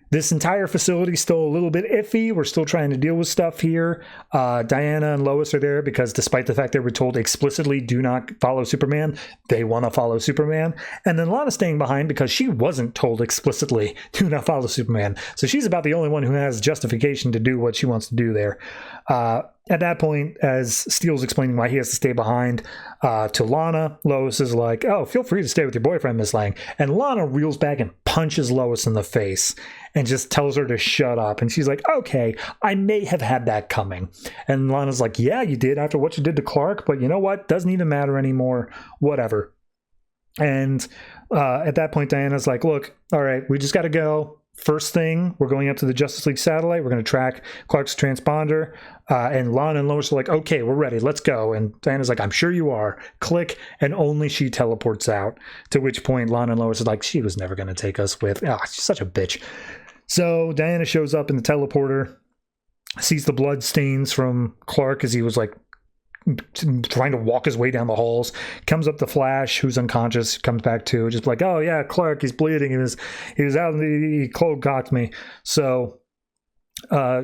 This entire facility's still a little bit iffy. We're still trying to deal with stuff here. Diana and Lois are there because despite the fact they were told explicitly do not follow Superman, they want to follow Superman. And then Lana's staying behind because she wasn't told explicitly do not follow Superman. So she's about the only one who has justification to do what she wants to do there. At that point, as Steele's explaining why he has to stay behind to Lana, Lois is like, oh, feel free to stay with your boyfriend, Miss Lang. And Lana reels back and punches Lois in the face and just tells her to shut up. And she's like, okay, I may have had that coming. And Lana's like, yeah, you did after what you did to Clark, but you know what? Doesn't even matter anymore. Whatever. And at that point, Diana's like, look, all right, we just got to go. First thing, we're going up to the Justice League satellite. We're going to track Clark's transponder. And Lana and Lois are like, okay, we're ready. Let's go. And Diana's like, I'm sure you are. Click. And only she teleports out. To which point, Lana and Lois are like, she was never going to take us with. Ah, she's such a bitch. So Diana shows up in the teleporter, sees the blood stains from Clark as he was like trying to walk his way down the halls, comes up to Flash, who's unconscious, comes back to, just like, oh yeah, Clark, he's bleeding, he was out, he cold cocked me. So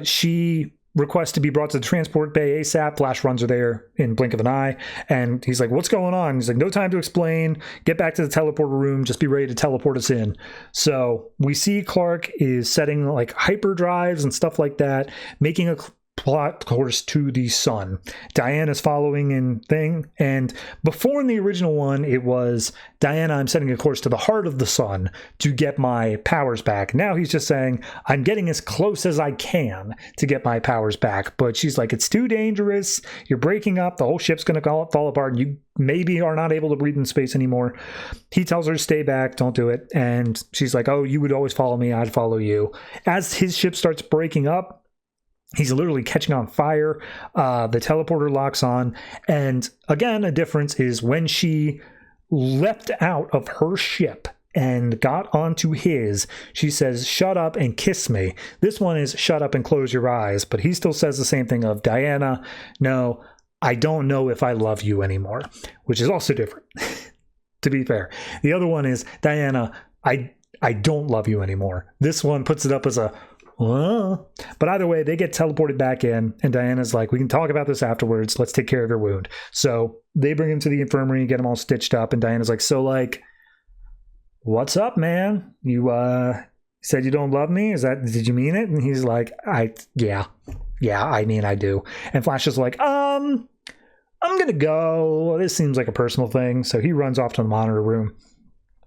she requests to be brought to the transport bay ASAP. Flash runs her there in blink of an eye, and he's like, what's going on? He's like, no time to explain, get back to the teleporter room, just be ready to teleport us in. So we see Clark is setting like hyperdrives and stuff like that, making a plot course to the sun. Diana's following in thing, and before in the original one it was, Diana, I'm setting a course to the heart of the sun to get my powers back. Now he's just saying, I'm getting as close as I can to get my powers back, but she's like, it's too dangerous, you're breaking up, the whole ship's gonna fall apart, you maybe are not able to breathe in space anymore. He tells her to stay back, don't do it, and she's like, oh, you would always follow me, I'd follow you. As his ship starts breaking up, he's literally catching on fire. The teleporter locks on. And again, a difference is when she leapt out of her ship and got onto his, she says, shut up and kiss me. This one is shut up and close your eyes. But he still says the same thing of, Diana, no, I don't know if I love you anymore, which is also different, to be fair. The other one is, Diana, I don't love you anymore. This one puts it up as a, but either way, they get teleported back in, and Diana's like, we can talk about this afterwards. Let's take care of your wound. So they bring him to the infirmary, get him all stitched up, and Diana's like, so like, what's up, man? You said you don't love me? Did you mean it? And he's like, yeah, I mean, I do. And Flash is like, I'm gonna go. This seems like a personal thing. So he runs off to the monitor room,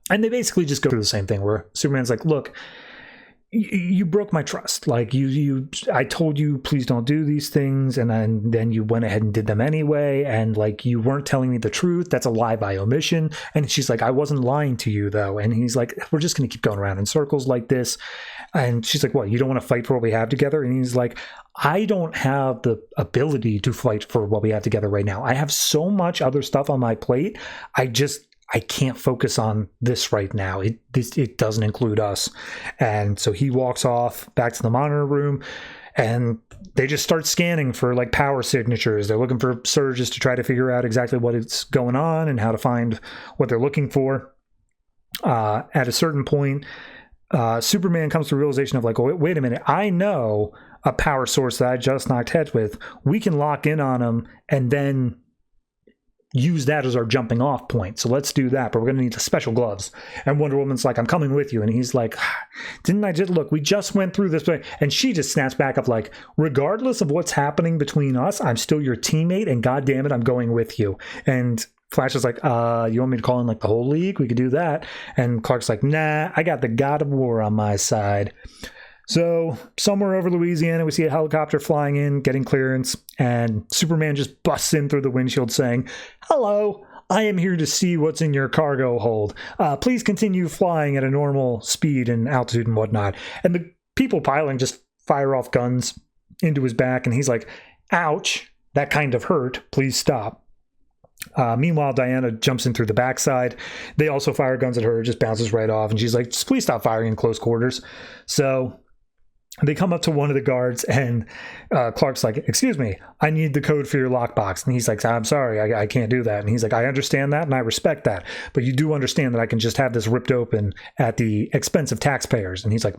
and they basically just go through the same thing where Superman's like, look, you broke my trust. Like I told you, please don't do these things. And then you went ahead and did them anyway. And like, you weren't telling me the truth. That's a lie by omission. And she's like, I wasn't lying to you though. And he's like, we're just going to keep going around in circles like this. And she's like, what, you don't want to fight for what we have together? And he's like, I don't have the ability to fight for what we have together right now. I have so much other stuff on my plate. I can't focus on this right now. It doesn't include us. And so he walks off back to the monitor room. and they just start scanning for like power signatures. They're looking for surges to try to figure out exactly what is going on and how to find what they're looking for. At a certain point, Superman comes to the realization of like, oh, wait a minute, I know a power source that I just knocked heads with. We can lock in on him and then use that as our jumping off point. So let's do that, but we're going to need the special gloves. And Wonder Woman's like, I'm coming with you. And he's like, didn't I just look, we just went through this. And she just snaps back up like, regardless of what's happening between us, I'm still your teammate, and God damn it, I'm going with you. And Flash is like, you want me to call in like the whole league? We could do that. And Clark's like, nah, I got the God of War on my side. So somewhere over Louisiana, we see a helicopter flying in, getting clearance, and Superman just busts in through the windshield saying, hello, I am here to see what's in your cargo hold. Please continue flying at a normal speed and altitude and whatnot. And the people piloting just fire off guns into his back, and he's like, ouch, that kind of hurt, please stop. Meanwhile, Diana jumps in through the backside. They also fire guns at her, just bounces right off, and she's like, just please stop firing in close quarters. So they come up to one of the guards, and Clark's like, excuse me, I need the code for your lockbox. And he's like, I'm sorry, I can't do that. And he's like, I understand that, and I respect that. But you do understand that I can just have this ripped open at the expense of taxpayers. And he's like,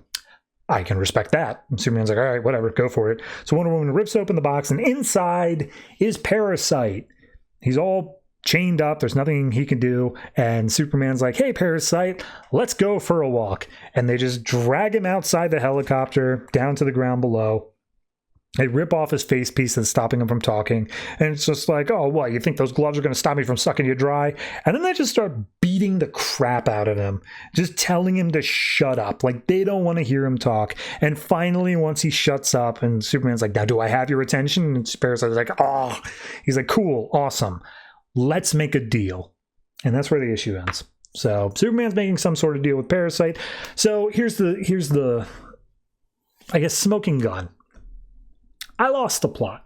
I can respect that. And Superman's like, all right, whatever, go for it. So Wonder Woman rips open the box, and inside is Parasite. He's all chained up. There's nothing he can do. And Superman's like, hey, Parasite, let's go for a walk. And they just drag him outside the helicopter down to the ground below. They rip off his face piece that's stopping him from talking. And it's just like, oh, what? You think those gloves are going to stop me from sucking you dry? And then they just start beating the crap out of him, just telling him to shut up. Like, they don't want to hear him talk. And finally, once he shuts up, and Superman's like, now, do I have your attention? And Parasite's like, oh. He's like, cool, awesome. Let's make a deal. And that's where the issue ends. So Superman's making some sort of deal with Parasite. So here's the I guess, smoking gun. I lost the plot.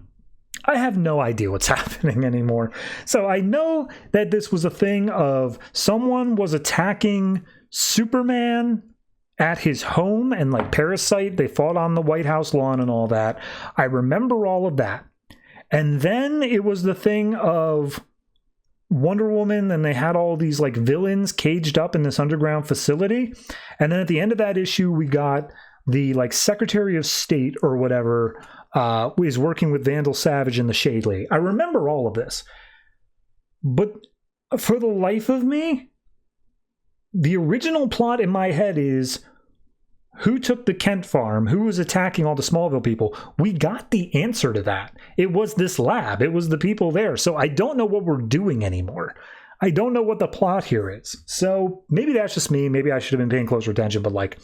I have no idea what's happening anymore. So I know that this was a thing of someone was attacking Superman at his home, and like Parasite, they fought on the White House lawn and all that. I remember all of that. And then it was the thing of Wonder Woman, and they had all these like villains caged up in this underground facility. And then at the end of that issue, we got the like Secretary of State or whatever is working with Vandal Savage and the Shade League. I remember all of this. But for the life of me, the original plot in my head is who took the Kent farm? Who was attacking all the Smallville people? We got the answer to that. It was this lab. It was the people there. So I don't know what we're doing anymore. I don't know what the plot here is. So maybe that's just me. Maybe I should have been paying closer attention. But like,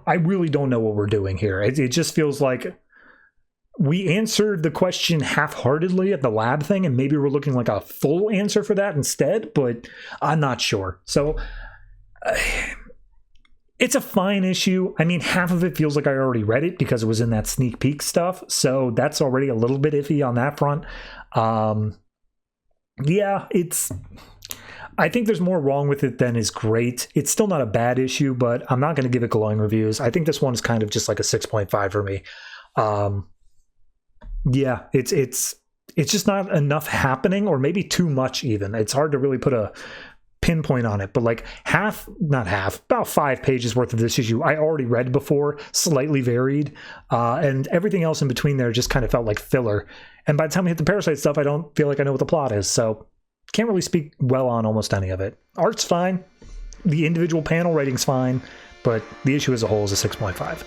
I really don't know what we're doing here. It just feels like we answered the question half-heartedly at the lab thing, and maybe we're looking like a full answer for that instead. But I'm not sure. So it's a fine issue. I mean, half of it feels like I already read it because it was in that sneak peek stuff. So that's already a little bit iffy on that front. Yeah, I think there's more wrong with it than is great. It's still not a bad issue, but I'm not going to give it glowing reviews. I think this one is kind of just like a 6.5 for me. Yeah, it's just not enough happening, or maybe too much even. It's hard to really put a pinpoint on it, but like about 5 pages worth of this issue I already read before, slightly varied, and everything else in between there just kind of felt like filler. And by the time we hit the Parasite stuff, I don't feel like I know what the plot is, so can't really speak well on almost any of it. Art's fine, the individual panel rating's fine, but the issue as a whole is a 6.5.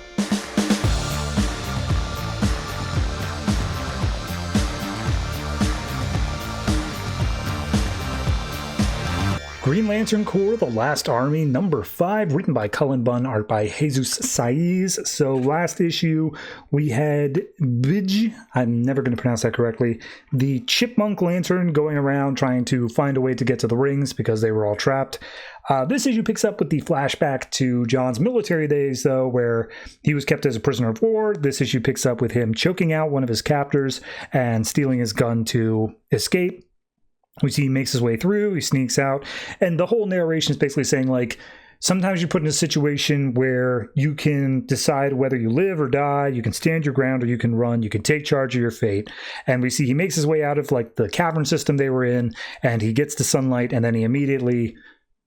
Green Lantern Corps, The Last Army, number 5, written by Cullen, Bunn, art by Jesús Saíz. So last issue, we had Bij, I'm never going to pronounce that correctly, the Chipmunk Lantern going around trying to find a way to get to the rings because they were all trapped. This issue picks up with the flashback to John's military days, though, where he was kept as a prisoner of war. This issue picks up with him choking out one of his captors and stealing his gun to escape. We see he makes his way through, he sneaks out, and the whole narration is basically saying, like, sometimes you're put in a situation where you can decide whether you live or die, you can stand your ground or you can run, you can take charge of your fate. And we see he makes his way out of like the cavern system they were in, and he gets to sunlight, and then he immediately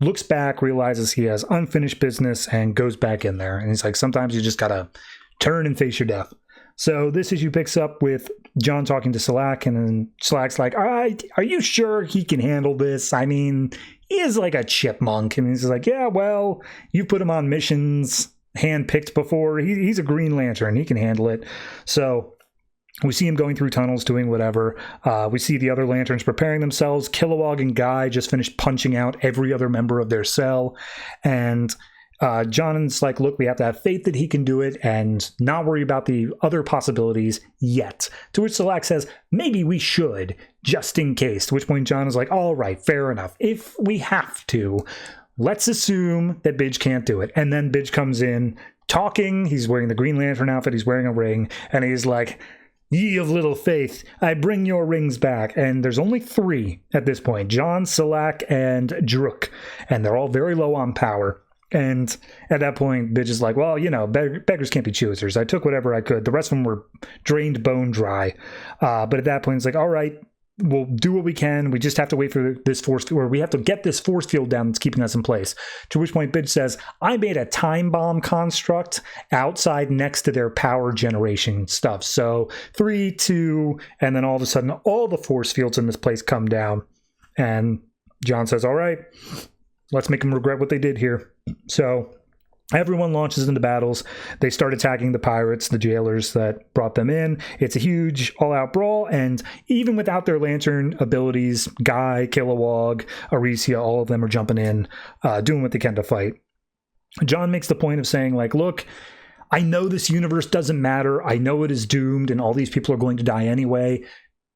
looks back, realizes he has unfinished business, and goes back in there. And he's like, sometimes you just gotta turn and face your death. So this issue picks up with John talking to Slack, and then Slack's like, all right, are you sure he can handle this? I mean, he is like a chipmunk. And he's like, yeah, well, you've put him on missions handpicked before. He's a Green Lantern. He can handle it. So we see him going through tunnels, doing whatever. We see the other Lanterns preparing themselves. Kilowog and Guy just finished punching out every other member of their cell. And John's like, look, we have to have faith that he can do it and not worry about the other possibilities yet. To which Selak says, maybe we should, just in case. To which point John is like, all right, fair enough. If we have to, let's assume that Bidge can't do it. And then Bidge comes in talking. He's wearing the Green Lantern outfit. He's wearing a ring. And he's like, ye of little faith, I bring your rings back. And there's only 3 at this point, John, Selak, and Druk. And they're all very low on power. And at that point, Bidge is like, well, you know, beggars can't be choosers. I took whatever I could. The rest of them were drained bone dry. But at that point, it's like, all right, we'll do what we can. We just have to wait for this force field, or we have to get this force field down that's keeping us in place. To which point Bidge says, I made a time bomb construct outside next to their power generation stuff. So 3, 2, and then all of a sudden, all the force fields in this place come down. And John says, all right, let's make them regret what they did here. So everyone launches into battles. They start attacking the pirates, the jailers that brought them in. It's a huge all-out brawl, and even without their lantern abilities, Guy, Kilowog, Arisia, all of them are jumping in, doing what they can to fight. John makes the point of saying, like, look, I know this universe doesn't matter. I know it is doomed, and all these people are going to die anyway.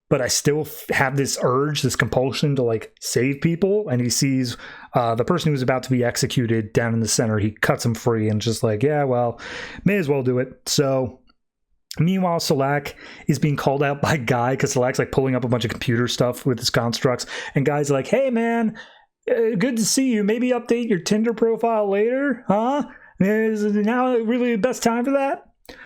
But I still have this urge, this compulsion to like save people. And he sees the person who's about to be executed down in the center. He cuts him free and just like, yeah, well, may as well do it. So meanwhile, Selak is being called out by Guy because Selak's like pulling up a bunch of computer stuff with his constructs. And Guy's like, hey, man, good to see you. Maybe update your Tinder profile later, huh? Is now really the best time for that?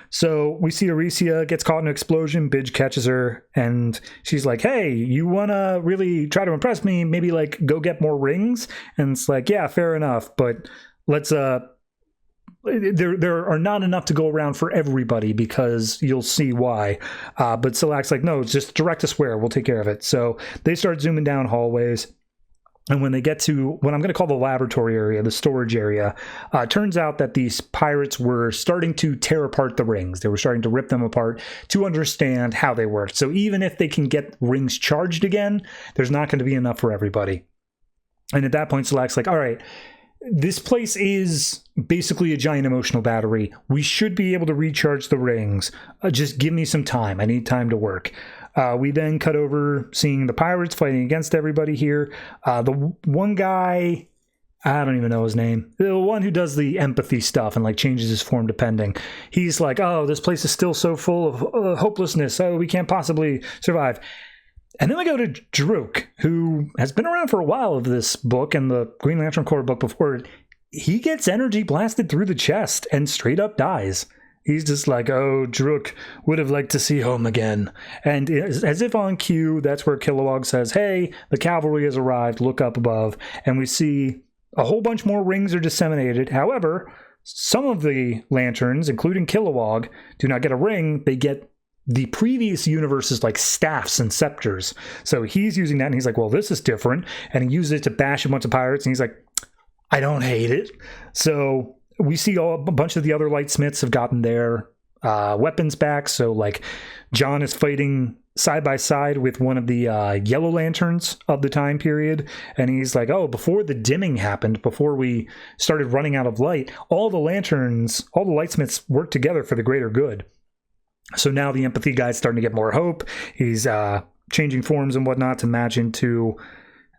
So we see Arisia gets caught in an explosion. Bidge catches her, and she's like, hey, you want to really try to impress me? Maybe, like, go get more rings? And it's like, yeah, fair enough, but let's, there are not enough to go around for everybody because you'll see why. But Selak's like, no, just direct us where. We'll take care of it. So they start zooming down hallways. And when they get to what I'm going to call the laboratory area, the storage area, turns out that these pirates were starting to tear apart the rings. They were starting to rip them apart to understand how they worked. So even if they can get rings charged again, there's not going to be enough for everybody. And at that point, Selak's like, all right, this place is basically a giant emotional battery. We should be able to recharge the rings. Just give me some time. I need time to work. We then cut over seeing the pirates fighting against everybody here. The one guy, I don't even know his name, the one who does the empathy stuff and like changes his form depending. He's like, oh, this place is still so full of hopelessness. Oh, we can't possibly survive. And then we go to Druk, who has been around for a while of this book and the Green Lantern Corps book before. He gets energy blasted through the chest and straight up dies. He's just like, oh, Druk would have liked to see home again. And as if on cue, that's where Kilowog says, hey, the cavalry has arrived, look up above. And we see a whole bunch more rings are disseminated. However, some of the lanterns, including Kilowog, do not get a ring. They get the previous universe's like staffs and scepters. So he's using that and he's like, well, this is different. And he uses it to bash a bunch of pirates. And he's like, I don't hate it. So we see a bunch of the other lightsmiths have gotten their weapons back. So like John is fighting side by side with one of the yellow lanterns of the time period. And he's like, oh, before the dimming happened, before we started running out of light, all the lanterns, all the lightsmiths worked together for the greater good. So now the empathy guy's starting to get more hope. He's changing forms and whatnot to match into,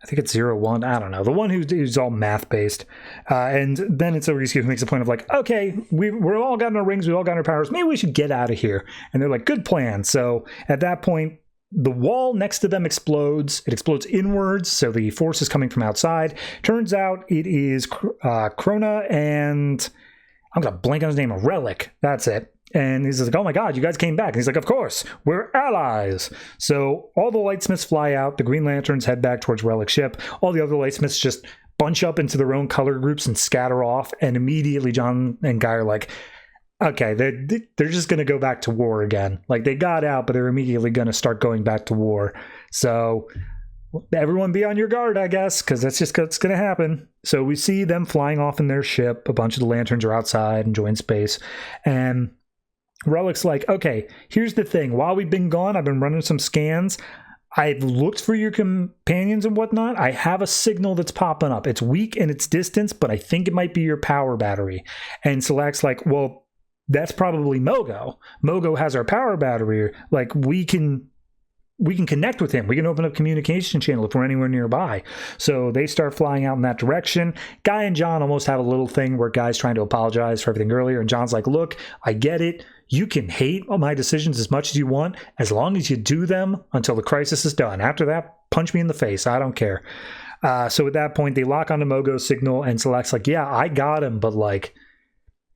I think it's 01. I don't know. The one who's all math-based. And then it's Arisia who makes a point of like, okay, we're all gotten our rings. We've all gotten our powers. Maybe we should get out of here. And they're like, good plan. So at that point, the wall next to them explodes. It explodes inwards, so the force is coming from outside. Turns out it is Krona and I'm going to blank on his name, a Relic. That's it. And he's like, oh my God, you guys came back. And he's like, of course, we're allies. So all the lightsmiths fly out. The Green Lanterns head back towards Relic's ship. All the other lightsmiths just bunch up into their own color groups and scatter off. And immediately John and Guy are like, okay, they're just going to go back to war again. Like, they got out, but they're immediately going to start going back to war. So everyone be on your guard, I guess, because that's just what's going to happen. So we see them flying off in their ship. A bunch of the Lanterns are outside enjoying space. And Relic's like, okay, here's the thing. While we've been gone, I've been running some scans. I've looked for your companions and whatnot. I have a signal that's popping up. It's weak in its distance, but I think it might be your power battery. And Selac's like, well, that's probably Mogo. Mogo has our power battery. Like, we can connect with him. We can open up communication channel if we're anywhere nearby. So they start flying out in that direction. Guy and John almost have a little thing where Guy's trying to apologize for everything earlier. And John's like, look, I get it. You can hate my decisions as much as you want, as long as you do them until the crisis is done. After that, punch me in the face. I don't care. So at that point, they lock onto Mogo's signal, and Selac's like, yeah, I got him, but like,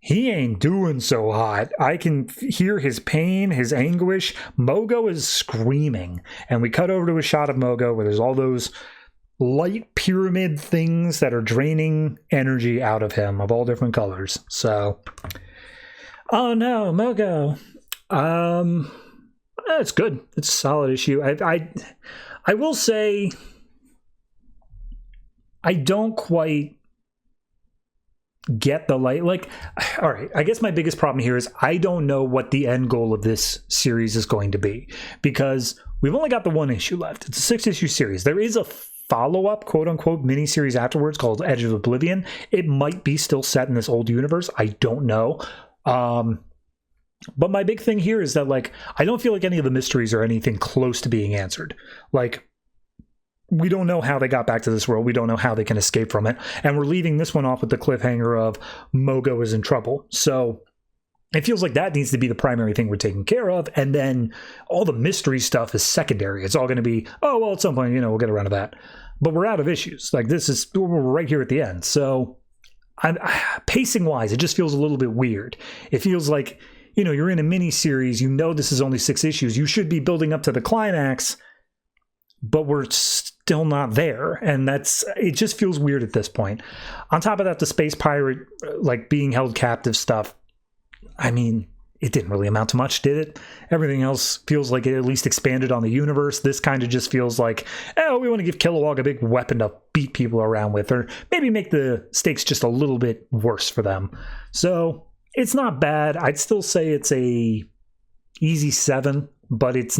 he ain't doing so hot. I can hear his pain, his anguish. Mogo is screaming. And we cut over to a shot of Mogo where there's all those light pyramid things that are draining energy out of him of all different colors. So, oh no, Mogo. It's good. It's a solid issue. I will say, I don't quite get the light. Like, all right, I guess my biggest problem here is I don't know what the end goal of this series is going to be, because we've only got the one issue left. It's a 6-issue series. There is a follow-up, quote-unquote, miniseries afterwards called Edge of Oblivion. It might be still set in this old universe. I don't know. But my big thing here is that, like, I don't feel like any of the mysteries are anything close to being answered. Like, we don't know how they got back to this world. We don't know how they can escape from it. And we're leaving this one off with the cliffhanger of Mogo is in trouble. So it feels like that needs to be the primary thing we're taking care of. And then all the mystery stuff is secondary. It's all going to be, oh, well, at some point, we'll get around to that. But we're out of issues. Like, we're right here at the end. So pacing wise, it just feels a little bit weird. It feels like, you're in a mini series. This is only 6 issues. You should be building up to the climax, but we're still not there, and it just feels weird at this point. On top of that, the space pirate, like, being held captive stuff, I mean, it didn't really amount to much, did it? Everything else feels like it at least expanded on the universe. This kind of just feels like, we want to give Kilowog a big weapon to beat people around with, or maybe make the stakes just a little bit worse for them. So it's not bad. I'd still say it's a easy 7, but it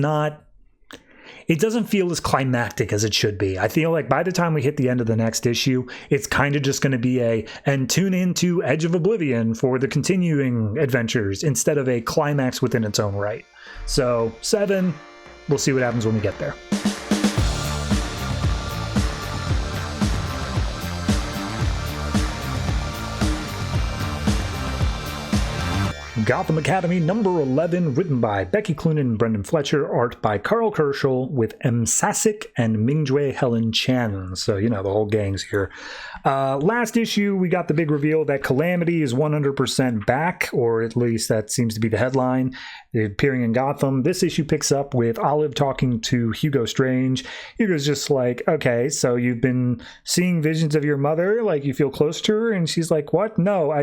doesn't feel as climactic as it should be. I feel like by the time we hit the end of the next issue, it's kind of just going to be and tune into Edge of Oblivion for the continuing adventures instead of a climax within its own right. So 7, we'll see what happens when we get there. Gotham Academy number 11, written by Becky Cloonan and Brendan Fletcher, art by Carl Kerschel with M. Sasek and Mingjue Helen Chen. So, the whole gang's here. Last issue, we got the big reveal that Calamity is 100% back, or at least that seems to be the headline, appearing in Gotham. This issue picks up with Olive talking to Hugo Strange. Hugo's just like, okay, so you've been seeing visions of your mother, like you feel close to her? And she's like, what? No,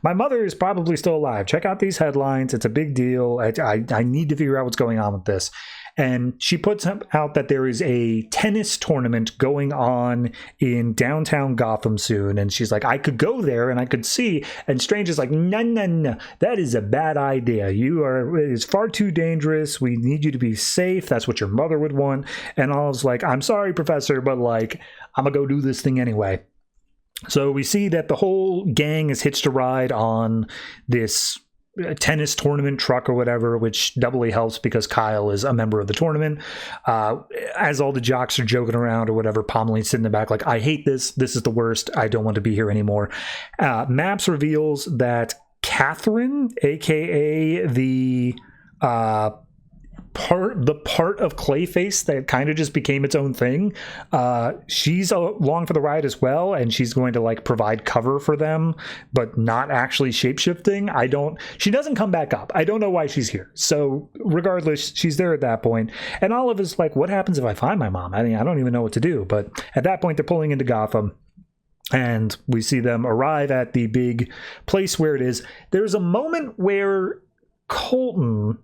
my mother is probably still alive. Check out these headlines. It's a big deal. I need to figure out what's going on with this. And she puts out that there is a tennis tournament going on in downtown Gotham soon. And she's like, I could go there and I could see. And Strange is like, no, that is a bad idea. It's far too dangerous. We need you to be safe. That's what your mother would want. And Olive's like, I'm sorry, Professor, but like, I'm gonna go do this thing anyway. So we see that the whole gang is hitched a ride on this tennis tournament truck or whatever, which doubly helps because Kyle is a member of the tournament. As all the jocks are joking around or whatever, Pomeline's sitting in the back like, I hate this. This is the worst. I don't want to be here anymore. Maps reveals that Catherine, a.k.a. the the part of Clayface that kind of just became its own thing. She's along for the ride as well, and she's going to like provide cover for them, but not actually shapeshifting. She doesn't come back up. I don't know why she's here. So regardless, she's there at that point. And Olive is like, what happens if I find my mom? I mean, I don't even know what to do. But at that point, they're pulling into Gotham. And we see them arrive at the big place where it is. There's a moment where Colton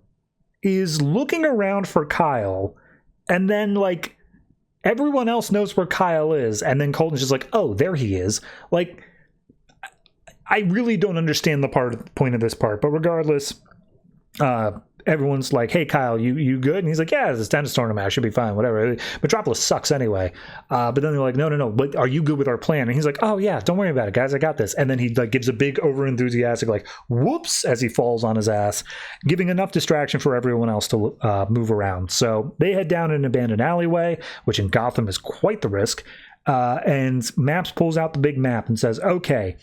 is looking around for Kyle, and then like everyone else knows where Kyle is, and then Colton's just like, oh, there he is. Like, I really don't understand the point of this part, but regardless, everyone's like, hey, Kyle, you good? And he's like, yeah, it's time to storm him out. I should be fine, whatever. Metropolis sucks anyway. But then they're like, no, but are you good with our plan? And he's like, oh, yeah, don't worry about it, guys. I got this. And then he like gives a big over-enthusiastic like, whoops, as he falls on his ass, giving enough distraction for everyone else to move around. So they head down an abandoned alleyway, which in Gotham is quite the risk. And Maps pulls out the big map and says, okay,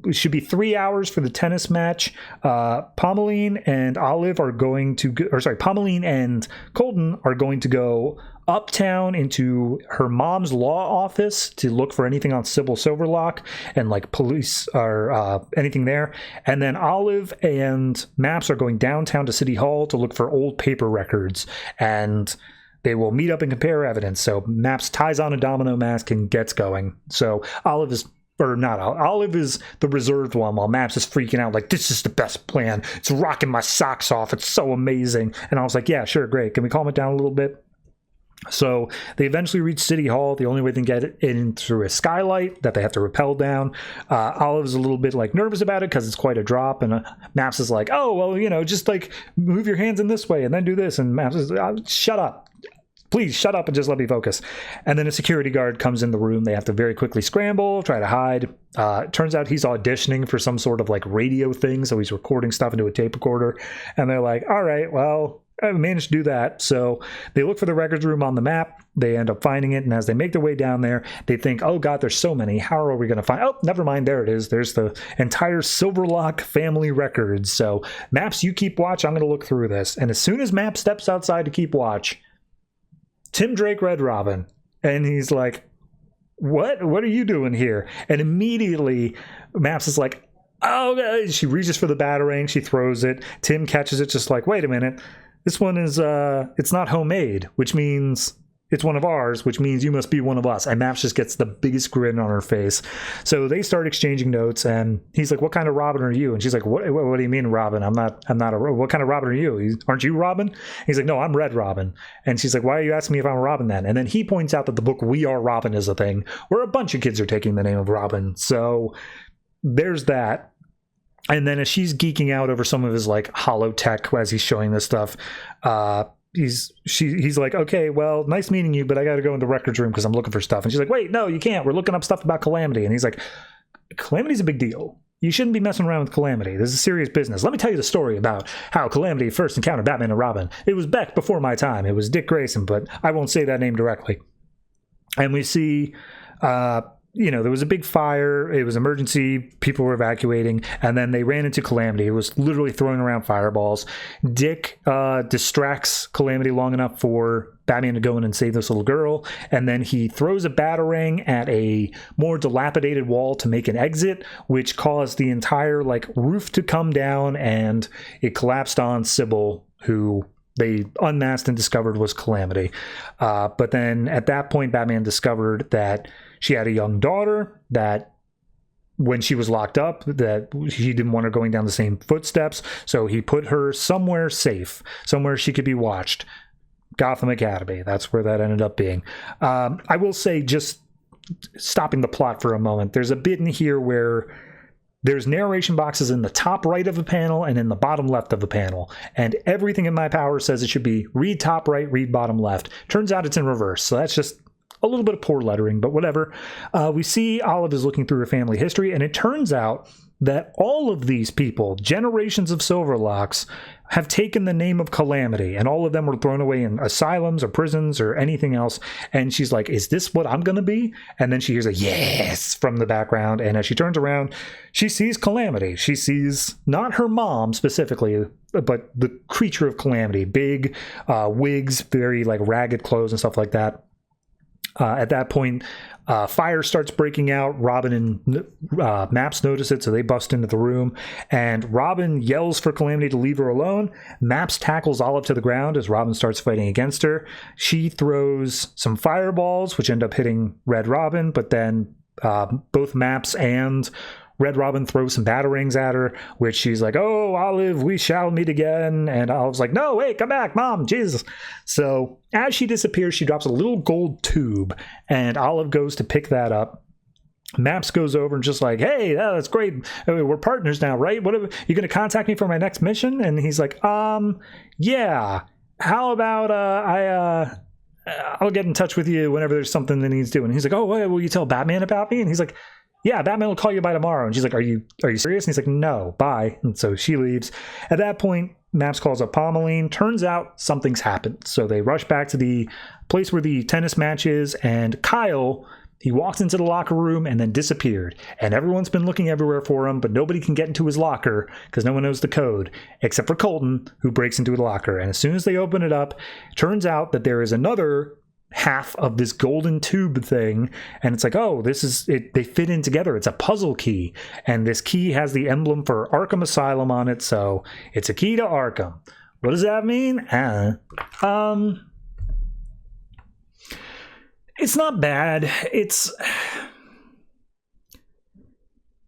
it should be 3 hours for the tennis match. Pommeline and Olive are going to Pommeline and Colton are going to go uptown into her mom's law office to look for anything on Sybil Silverlock and like police or anything there. And then Olive and Maps are going downtown to City Hall to look for old paper records, and they will meet up and compare evidence. So Maps ties on a domino mask and gets going. So Olive is the reserved one, while Maps is freaking out like, this is the best plan. It's rocking my socks off. It's so amazing. And I was like, yeah, sure, great. Can we calm it down a little bit? So they eventually reach City Hall. The only way they can get in through a skylight that they have to rappel down. Olive's a little bit like nervous about it because it's quite a drop. And Maps is like, oh, well, just like move your hands in this way and then do this. And Maps is, shut up. Please shut up and just let me focus. And then a security guard comes in the room. They have to very quickly scramble, try to hide. It turns out he's auditioning for some sort of like radio thing. So he's recording stuff into a tape recorder. And they're like, all right, well, I managed to do that. So they look for the records room on the map. They end up finding it. And as they make their way down there, they think, oh, God, there's so many. How are we going to find? Oh, never mind. There it is. There's the entire Silverlock family records. So Maps, you keep watch. I'm going to look through this. And as soon as Maps steps outside to keep watch, Tim Drake Red Robin, and he's like, what are you doing here? And immediately Maps is like, oh, she reaches for the batarang, she throws it, Tim catches it, just like, wait a minute, this one is it's not homemade, which means it's one of ours, which means you must be one of us. And Maps just gets the biggest grin on her face. So they start exchanging notes, and he's like, what kind of Robin are you? And she's like, what do you mean, Robin? I'm not what kind of Robin are you? Aren't you Robin? He's like, no, I'm Red Robin. And she's like, why are you asking me if I'm a Robin then? And then he points out that the book We Are Robin is a thing where a bunch of kids are taking the name of Robin. So there's that. And then as she's geeking out over some of his like hollow tech as he's showing this stuff, he's like, okay, well, nice meeting you, but I got to go in the records room because I'm looking for stuff. And she's like, wait, no, you can't. We're looking up stuff about Calamity. And he's like, Calamity's a big deal. You shouldn't be messing around with Calamity. This is serious business. Let me tell you the story about how Calamity first encountered Batman and Robin. It was Beck before my time. It was Dick Grayson, but I won't say that name directly. And we see there was a big fire. It was emergency. People were evacuating. And then they ran into Calamity. It was literally throwing around fireballs. Dick distracts Calamity long enough for Batman to go in and save this little girl. And then he throws a batarang at a more dilapidated wall to make an exit, which caused the entire roof to come down, and it collapsed on Sybil, who they unmasked and discovered was Calamity. But then at that point, Batman discovered that she had a young daughter, that when she was locked up, that he didn't want her going down the same footsteps. So he put her somewhere safe, somewhere she could be watched. Gotham Academy. That's where that ended up being. I will say, just stopping the plot for a moment, there's a bit in here where there's narration boxes in the top right of a panel and in the bottom left of the panel. And everything in my power says it should be read top right, read bottom left. Turns out it's in reverse. So that's just a little bit of poor lettering, but whatever. We see Olive is looking through her family history, and it turns out that all of these people, generations of Silverlocks, have taken the name of Calamity, and all of them were thrown away in asylums or prisons or anything else. And she's like, is this what I'm going to be? And then she hears a yes from the background. And as she turns around, she sees Calamity. She sees not her mom specifically, but the creature of calamity, big wigs, very like ragged clothes and stuff like that. At that point, fire starts breaking out. Robin and Maps notice it, so they bust into the room. And Robin yells for Calamity to leave her alone. Maps tackles Olive to the ground as Robin starts fighting against her. She throws some fireballs, which end up hitting Red Robin, but then both Maps and Red Robin throws some batarangs at her, which she's like, "Oh, Olive, we shall meet again." And Olive's like, "No, wait, come back, Mom, Jesus." So as she disappears, she drops a little gold tube, and Olive goes to pick that up. Maps goes over and just like, "Hey, that's great. We're partners now, right? What are you going to contact me for my next mission?" And he's like, yeah. How about I'll get in touch with you whenever there's something that needs doing." And he's like, "Oh, wait, will you tell Batman about me?" And he's like, "Yeah, Batman will call you by tomorrow." And she's like, Are you serious?" And he's like, "No, bye." And so she leaves. At that point, Maps calls up Pommeline. Turns out something's happened. So they rush back to the place where the tennis match is, and Kyle, he walked into the locker room and then disappeared. And everyone's been looking everywhere for him, but nobody can get into his locker because no one knows the code, except for Colton, who breaks into the locker. And as soon as they open it up, it turns out that there is another half of this golden tube thing, and it's like, oh, this is it, they fit in together. It's a puzzle key, and this key has the emblem for Arkham Asylum on it, so it's a key to Arkham. What does that mean? It's not bad. It's,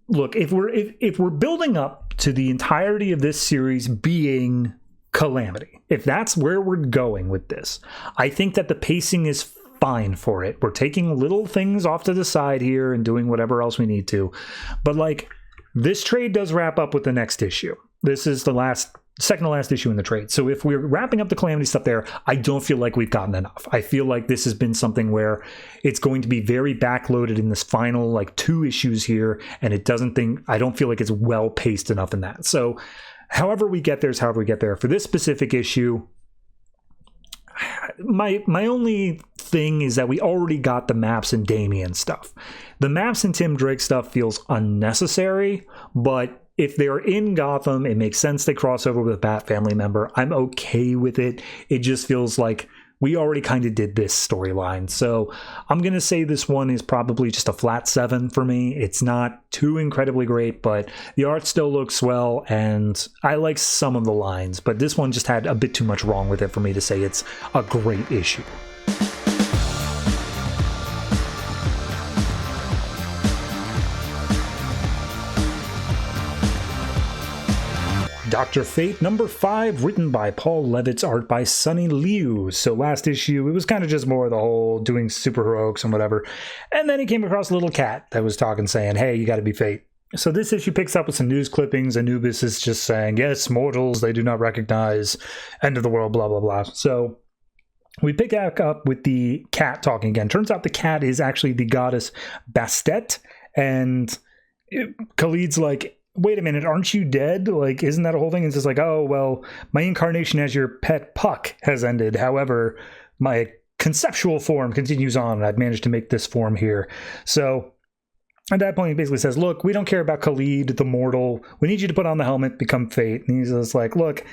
look, if we're building up to the entirety of this series being Calamity, if that's where we're going with this, I think that the pacing is fine for it. We're taking little things off to the side here and doing whatever else we need to, but like, this trade does wrap up with the next issue. This is the second to last issue in the trade. So if we're wrapping up the Calamity stuff there, I don't feel like we've gotten enough. I feel like this has been something where it's going to be very backloaded in this final like 2 issues here, and I don't feel like it's well paced enough in that. So however we get there is however we get there. For this specific issue, my only thing is that we already got the Maps and Damian stuff. The Maps and Tim Drake stuff feels unnecessary, but if they're in Gotham, it makes sense they cross over with a Bat family member. I'm okay with it. It just feels like we already kind of did this storyline. So I'm going to say this one is probably just a flat 7 for me. It's not too incredibly great, but the art still looks well, and I like some of the lines, but this one just had a bit too much wrong with it for me to say it's a great issue. Dr. Fate number 5, written by Paul Levitz, art by Sonny Liu. So last issue, it was kind of just more of the whole doing superheroics and whatever. And then he came across a little cat that was talking, saying, "Hey, you got to be Fate." So this issue picks up with some news clippings. Anubis is just saying, "Yes, mortals, they do not recognize end of the world, blah, blah, blah." So we pick back up with the cat talking again. Turns out the cat is actually the goddess Bastet. And Khalid's like, "Wait a minute, aren't you dead? Like, isn't that a whole thing?" It's just like, "Oh, well, my incarnation as your pet Puck has ended. However, my conceptual form continues on, and I've managed to make this form here." So at that point, he basically says, "Look, we don't care about Khalid, the mortal. We need you to put on the helmet, become Fate." And he's just like, "Look,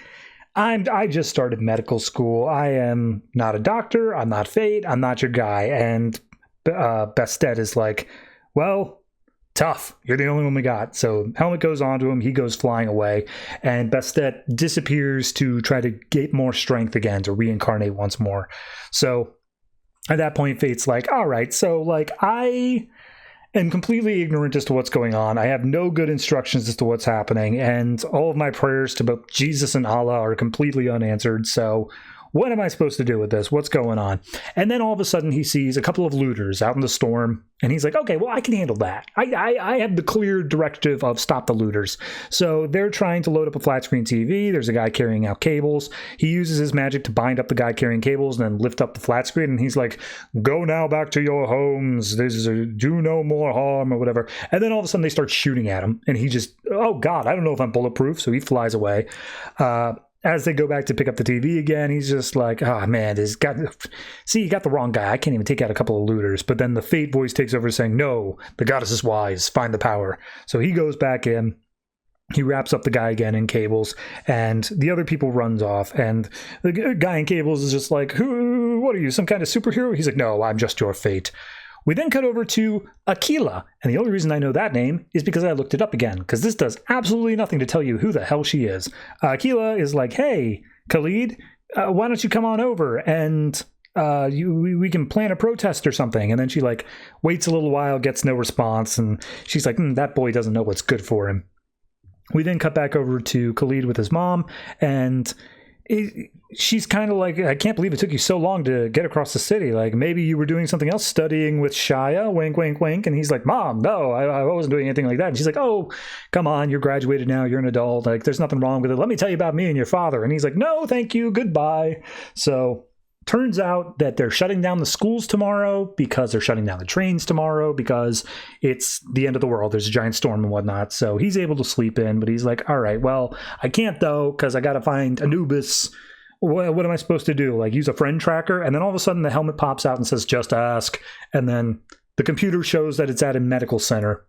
I just started medical school. I am not a doctor. I'm not Fate. I'm not your guy." And Bastet is like, "Well, tough. You're the only one we got." So helmet goes onto him. He goes flying away. And Bastet disappears to try to get more strength again, to reincarnate once more. So at that point, Fate's like, "All right, so like I am completely ignorant as to what's going on. I have no good instructions as to what's happening. And all of my prayers to both Jesus and Allah are completely unanswered. So what am I supposed to do with this? What's going on?" And then all of a sudden he sees a couple of looters out in the storm, and he's like, "Okay, well, I can handle that. I have the clear directive of stop the looters." So they're trying to load up a flat screen TV. There's a guy carrying out cables. He uses his magic to bind up the guy carrying cables and then lift up the flat screen. And he's like, "Go now back to your homes. Do no more harm," or whatever. And then all of a sudden they start shooting at him. And he just, "Oh God, I don't know if I'm bulletproof." So he flies away. As they go back to pick up the TV again, he's just like, "Oh man, you got the wrong guy. I can't even take out a couple of looters." But then the Fate voice takes over saying, "No, the goddess is wise. Find the power." So he goes back in. He wraps up the guy again in cables, and the other people runs off, and the guy in cables is just like, what are you, some kind of superhero? He's like, no, I'm just your fate. We then cut over to Aquila, and the only reason I know that name is because I looked it up again, because this does absolutely nothing to tell you who the hell she is. Aquila is like, hey, Khalid, why don't you come on over, and we can plan a protest or something. And then she like waits a little while, gets no response, and she's like, that boy doesn't know what's good for him. We then cut back over to Khalid with his mom, and she's kind of like, I can't believe it took you so long to get across the city. Like, maybe you were doing something else, studying with Shia, wink, wink, wink. And he's like, Mom, no, I wasn't doing anything like that. And she's like, oh, come on, you're graduated now, you're an adult. Like, there's nothing wrong with it. Let me tell you about me and your father. And he's like, no, thank you, goodbye. So turns out that they're shutting down the schools tomorrow because they're shutting down the trains tomorrow because it's the end of the world. There's a giant storm and whatnot. So he's able to sleep in, but he's like, all right, well, I can't though because I got to find Anubis. What am I supposed to do? Like use a friend tracker? And then all of a sudden the helmet pops out and says, just ask. And then the computer shows that it's at a medical center.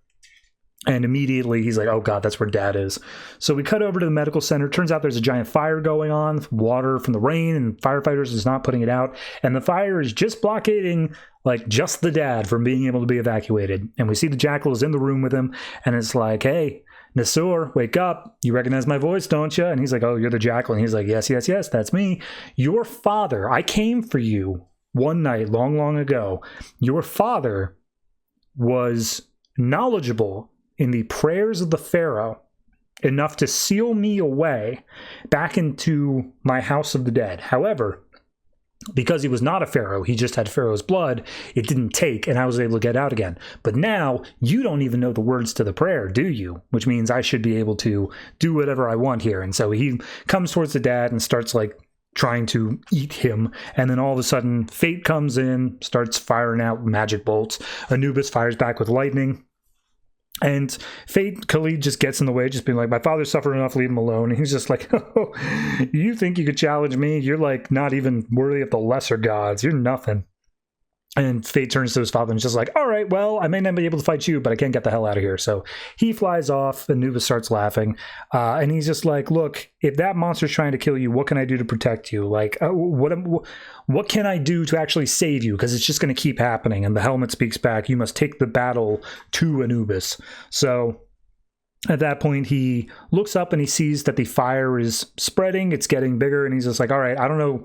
And immediately he's like, oh God, that's where Dad is. So we cut over to the medical center. Turns out there's a giant fire going on, water from the rain, and firefighters is not putting it out. And the fire is just blockading like just the dad from being able to be evacuated. And we see the Jackal is in the room with him. And it's like, hey, Nasur, wake up. You recognize my voice, don't you? And he's like, oh, you're the Jackal. And he's like, yes, yes, yes, that's me. Your father, I came for you one night long, long ago. Your father was knowledgeable in the prayers of the Pharaoh enough to seal me away back into my house of the dead. However, because he was not a Pharaoh, he just had Pharaoh's blood, it didn't take, and I was able to get out again. But now, you don't even know the words to the prayer, do you? Which means I should be able to do whatever I want here. And so he comes towards the dad and starts like trying to eat him, and then all of a sudden, Fate comes in, starts firing out magic bolts. Anubis fires back with lightning. And Fate, Khalid just gets in the way, just being like, my father suffered enough, leave him alone. And he's just like, oh, you think you could challenge me? You're like not even worthy of the lesser gods. You're nothing. And Fate turns to his father and is just like, all right, well, I may not be able to fight you, but I can't get the hell out of here. So he flies off, and Anubis starts laughing. And he's just like, look, if that monster's trying to kill you, what can I do to protect you? Like, what can I do to actually save you? Because it's just going to keep happening. And the helmet speaks back, you must take the battle to Anubis. So at that point, he looks up and he sees that the fire is spreading. It's getting bigger. And he's just like, all right, I don't know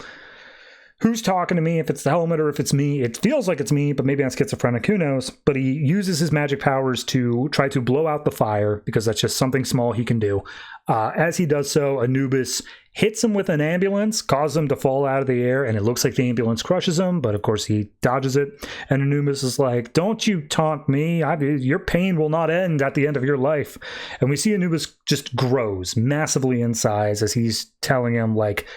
who's talking to me, if it's the helmet or if it's me. It feels like it's me, but maybe I'm schizophrenic, who knows. But he uses his magic powers to try to blow out the fire, because that's just something small he can do. As he does so, Anubis hits him with an ambulance, causes him to fall out of the air, and it looks like the ambulance crushes him, but of course he dodges it. And Anubis is like, don't you taunt me. Your pain will not end at the end of your life. And we see Anubis just grows massively in size as he's telling him, like,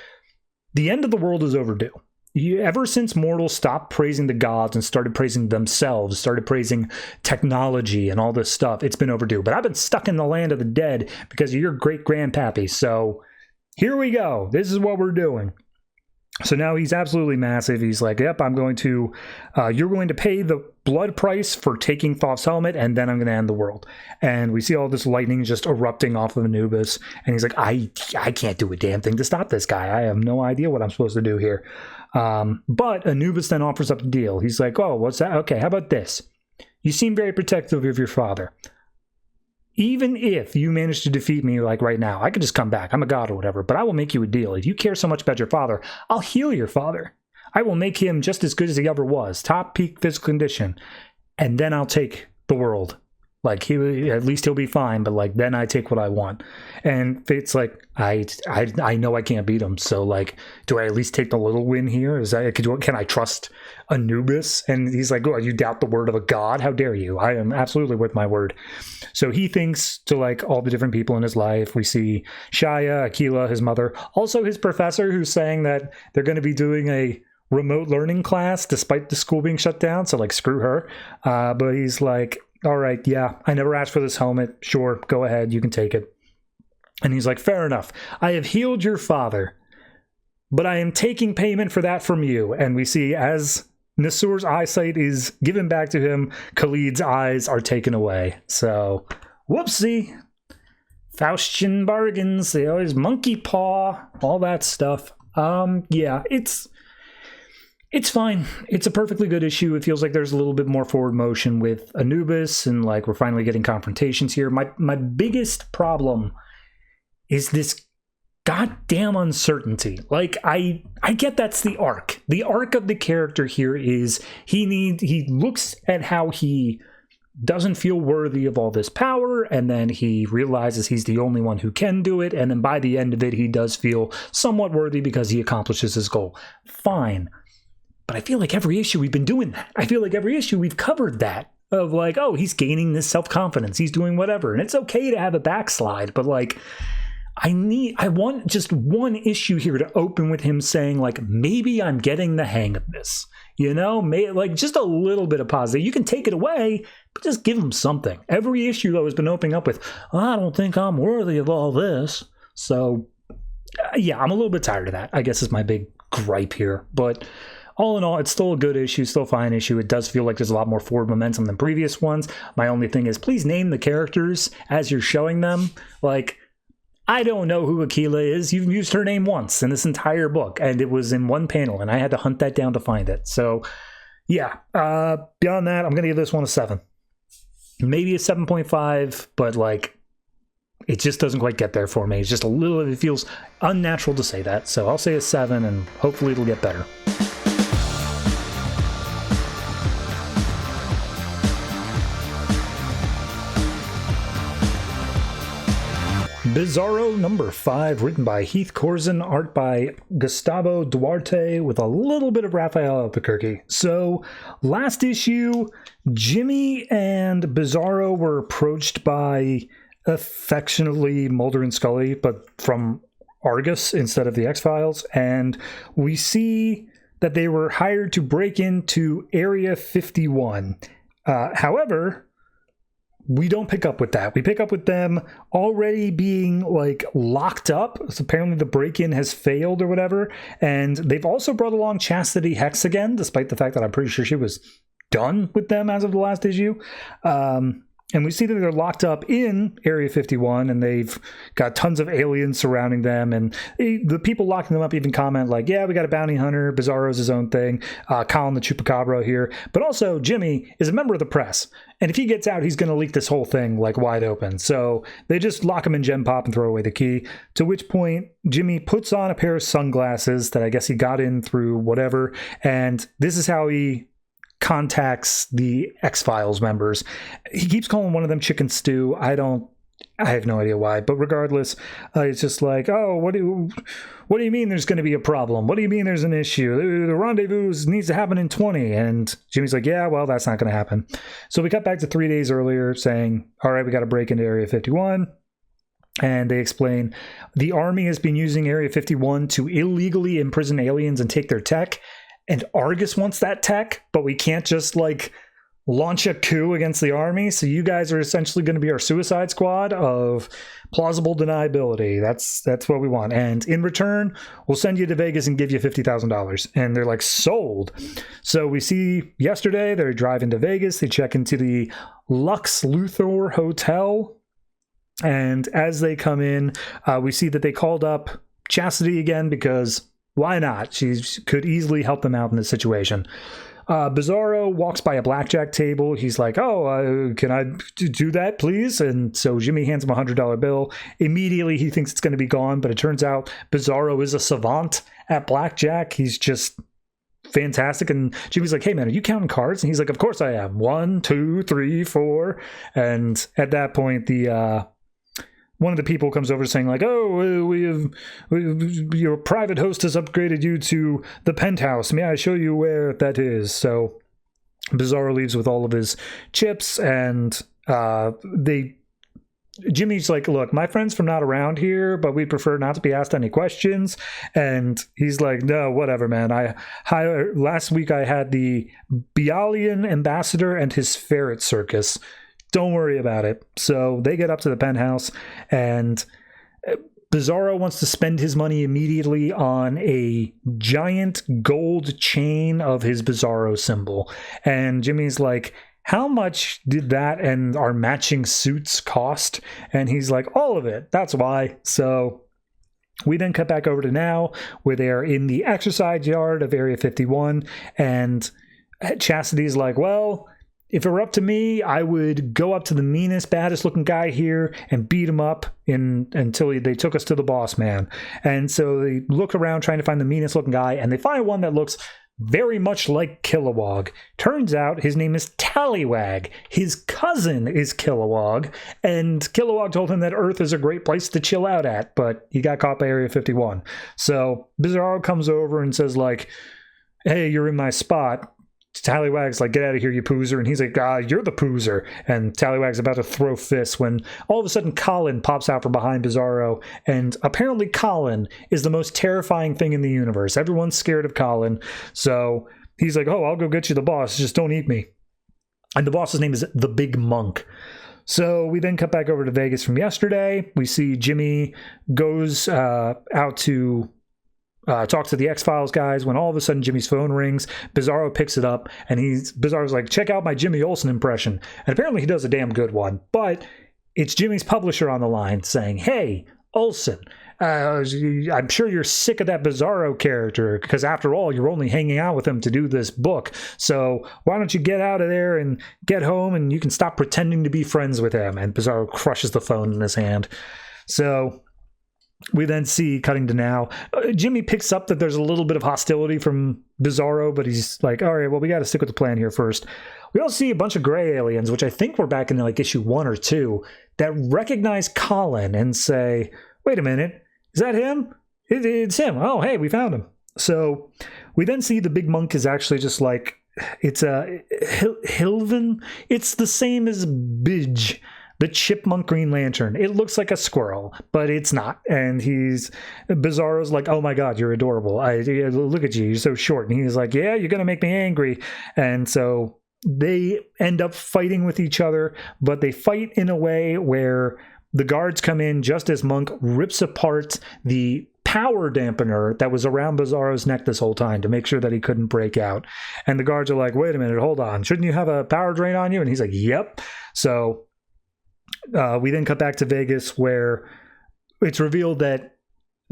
the end of the world is overdue. Ever since mortals stopped praising the gods and started praising themselves, started praising technology and all this stuff, it's been overdue. But I've been stuck in the land of the dead because of your great-grandpappy. So here we go. This is what we're doing. So now he's absolutely massive. He's like, yep, I'm going to, you're going to pay the blood price for taking Thoth's helmet, and then I'm going to end the world. And we see all this lightning just erupting off of Anubis. And he's like, I can't do a damn thing to stop this guy. I have no idea what I'm supposed to do here. But Anubis then offers up a deal. He's like, oh, what's that? Okay, how about this? You seem very protective of your father. Even if you manage to defeat me like right now, I could just come back. I'm a god or whatever, but I will make you a deal. If you care so much about your father, I'll heal your father. I will make him just as good as he ever was, top peak physical condition, and then I'll take the world. Like, at least he'll be fine, but like then I take what I want. And Fate's like, I know I can't beat him, so like, do I at least take the little win here? Can I trust Anubis? And he's like, oh, you doubt the word of a god? How dare you? I am absolutely worth my word. So he thinks to like all the different people in his life. We see Shia, Aquila, his mother, also his professor, who's saying that they're going to be doing a remote learning class despite the school being shut down. So like, screw her. But he's like, all right, yeah, I never asked for this helmet. Sure, go ahead, you can take it. And he's like, fair enough. I have healed your father, but I am taking payment for that from you. And we see as Nasur's eyesight is given back to him, Khalid's eyes are taken away. So, whoopsie. Faustian bargains, they always monkey paw, all that stuff. Yeah, it's fine. It's a perfectly good issue. It feels like there's a little bit more forward motion with Anubis, and like we're finally getting confrontations here. My biggest problem is this goddamn uncertainty. Like I get that's the arc. The arc of the character here is he looks at how he doesn't feel worthy of all this power, and then he realizes he's the only one who can do it, and then by the end of it he does feel somewhat worthy because he accomplishes his goal. Fine. But I feel like every issue we've been doing that. I feel like every issue we've covered that. Of like, oh, he's gaining this self-confidence. He's doing whatever. And it's okay to have a backslide. But like, I want just one issue here to open with him saying like, maybe I'm getting the hang of this. You know, like just a little bit of positive. You can take it away, but just give him something. Every issue though has been opening up with, I don't think I'm worthy of all this. So yeah, I'm a little bit tired of that, I guess is my big gripe here. But all in all, it's still a good issue, still a fine issue. It does feel like there's a lot more forward momentum than previous ones. My only thing is, please name the characters as you're showing them. Like, I don't know who Aquila is. You've used her name once in this entire book, and it was in one panel, and I had to hunt that down to find it. So, yeah. Beyond that, I'm going to give this one a 7. Maybe a 7.5, but, like, it just doesn't quite get there for me. It's just a little, it feels unnatural to say that. So I'll say a 7, and hopefully it'll get better. Bizarro number 5, written by Heath Corzin, art by Gustavo Duarte, with a little bit of Raphael Albuquerque. So, last issue, Jimmy and Bizarro were approached by, affectionately, Mulder and Scully, but from Argus instead of the X-Files, and we see that they were hired to break into Area 51. However, we don't pick up with that. We pick up with them already being like locked up. So apparently the break-in has failed or whatever. And they've also brought along Chastity Hex again, despite the fact that I'm pretty sure she was done with them as of the last issue. And we see that they're locked up in Area 51, and they've got tons of aliens surrounding them. And the people locking them up even comment like, yeah, we got a bounty hunter. Bizarro's his own thing. Cullen the Chupacabra here. But also, Jimmy is a member of the press. And if he gets out, he's going to leak this whole thing like wide open. So they just lock him in Gem Pop and throw away the key. To which point, Jimmy puts on a pair of sunglasses that I guess he got in through whatever. And this is how he contacts the X-Files members. He keeps calling one of them Chicken Stew. I have no idea why, but regardless, it's just like, oh, what do you mean there's going to be a problem? What do you mean there's an issue? The rendezvous needs to happen in 20. And Jimmy's like, yeah, well, that's not going to happen. So we cut back to 3 days earlier saying, all right, we got to break into Area 51. And they explain the army has been using Area 51 to illegally imprison aliens and take their tech. And Argus wants that tech, but we can't just like launch a coup against the army. So you guys are essentially going to be our Suicide Squad of plausible deniability. That's what we want. And in return, we'll send you to Vegas and give you $50,000. And they're like, sold. So we see yesterday they're driving to Vegas. They check into the Lux Luthor Hotel. And as they come in, we see that they called up Chastity again because why not? She could easily help them out in this situation. Bizarro walks by a blackjack table. He's like, oh, can I do that, please? And so Jimmy hands him a $100 bill. Immediately, he thinks it's going to be gone, but it turns out Bizarro is a savant at blackjack. He's just fantastic. And Jimmy's like, hey, man, are you counting cards? And he's like, of course I am. 1, 2, 3, 4. And at that point, one of the people comes over saying like, oh, your private host has upgraded you to the penthouse. May I show you where that is? So Bizarro leaves with all of his chips, and Jimmy's like, look, my friend's from not around here, but we prefer not to be asked any questions. And he's like, no, whatever, man. Last week I had the Bialian ambassador and his ferret circus. Don't worry about it. So they get up to the penthouse, and Bizarro wants to spend his money immediately on a giant gold chain of his Bizarro symbol. And Jimmy's like, how much did that and our matching suits cost? And he's like, all of it. That's why. So we then cut back over to now, where they are in the exercise yard of Area 51, and Chastity's like, well, if it were up to me, I would go up to the meanest, baddest looking guy here and beat him up until they took us to the boss man. And so they look around trying to find the meanest looking guy, and they find one that looks very much like Kilowog. Turns out his name is Tallywag. His cousin is Kilowog, and Kilowog told him that Earth is a great place to chill out at, but he got caught by Area 51. So Bizarro comes over and says, like, hey, you're in my spot. Tallywag's like, get out of here, you poozer. And he's like, you're the poozer. And Tallywag's about to throw fists when all of a sudden Cullen pops out from behind Bizarro. And apparently Cullen is the most terrifying thing in the universe. Everyone's scared of Cullen. So he's like, oh, I'll go get you the boss. Just don't eat me. And the boss's name is the Big Monk. So we then cut back over to Vegas from yesterday. We see Jimmy goes out to talk to the X-Files guys when all of a sudden Jimmy's phone rings. Bizarro picks it up, and Bizarro's like, check out my Jimmy Olsen impression. And apparently he does a damn good one. But it's Jimmy's publisher on the line saying, hey, Olsen, I'm sure you're sick of that Bizarro character, because after all, you're only hanging out with him to do this book. So why don't you get out of there and get home, and you can stop pretending to be friends with him. And Bizarro crushes the phone in his hand. So we then see, cutting to now, Jimmy picks up that there's a little bit of hostility from Bizarro, but he's like, all right, well, we got to stick with the plan here first. We also see a bunch of gray aliens, which I think were back in like issue 1 or 2, that recognize Cullen and say, wait a minute, is that him? It's him. Oh, hey, we found him. So we then see the Big Monk is actually just like, it's a Hilvin. It's the same as Bidge, the chipmunk Green Lantern. It looks like a squirrel, but it's not. And Bizarro's like, oh my God, you're adorable. Look at you, you're so short. And he's like, yeah, you're going to make me angry. And so they end up fighting with each other, but they fight in a way where the guards come in just as Monk rips apart the power dampener that was around Bizarro's neck this whole time to make sure that he couldn't break out. And the guards are like, wait a minute, hold on. Shouldn't you have a power drain on you? And he's like, yep. So we then cut back to Vegas, where it's revealed that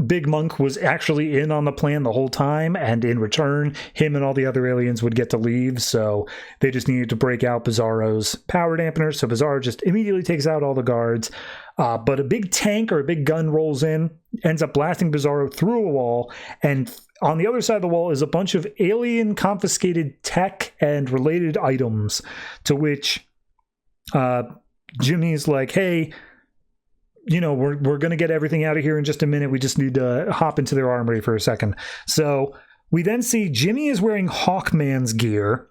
Big Monk was actually in on the plan the whole time, and in return, him and all the other aliens would get to leave, so they just needed to break out Bizarro's power dampener, so Bizarro just immediately takes out all the guards, but a big tank or a big gun rolls in, ends up blasting Bizarro through a wall, and on the other side of the wall is a bunch of alien-confiscated tech and related items, to which Jimmy's like, hey, you know, we're going to get everything out of here in just a minute. We just need to hop into their armory for a second. So we then see Jimmy is wearing Hawkman's gear.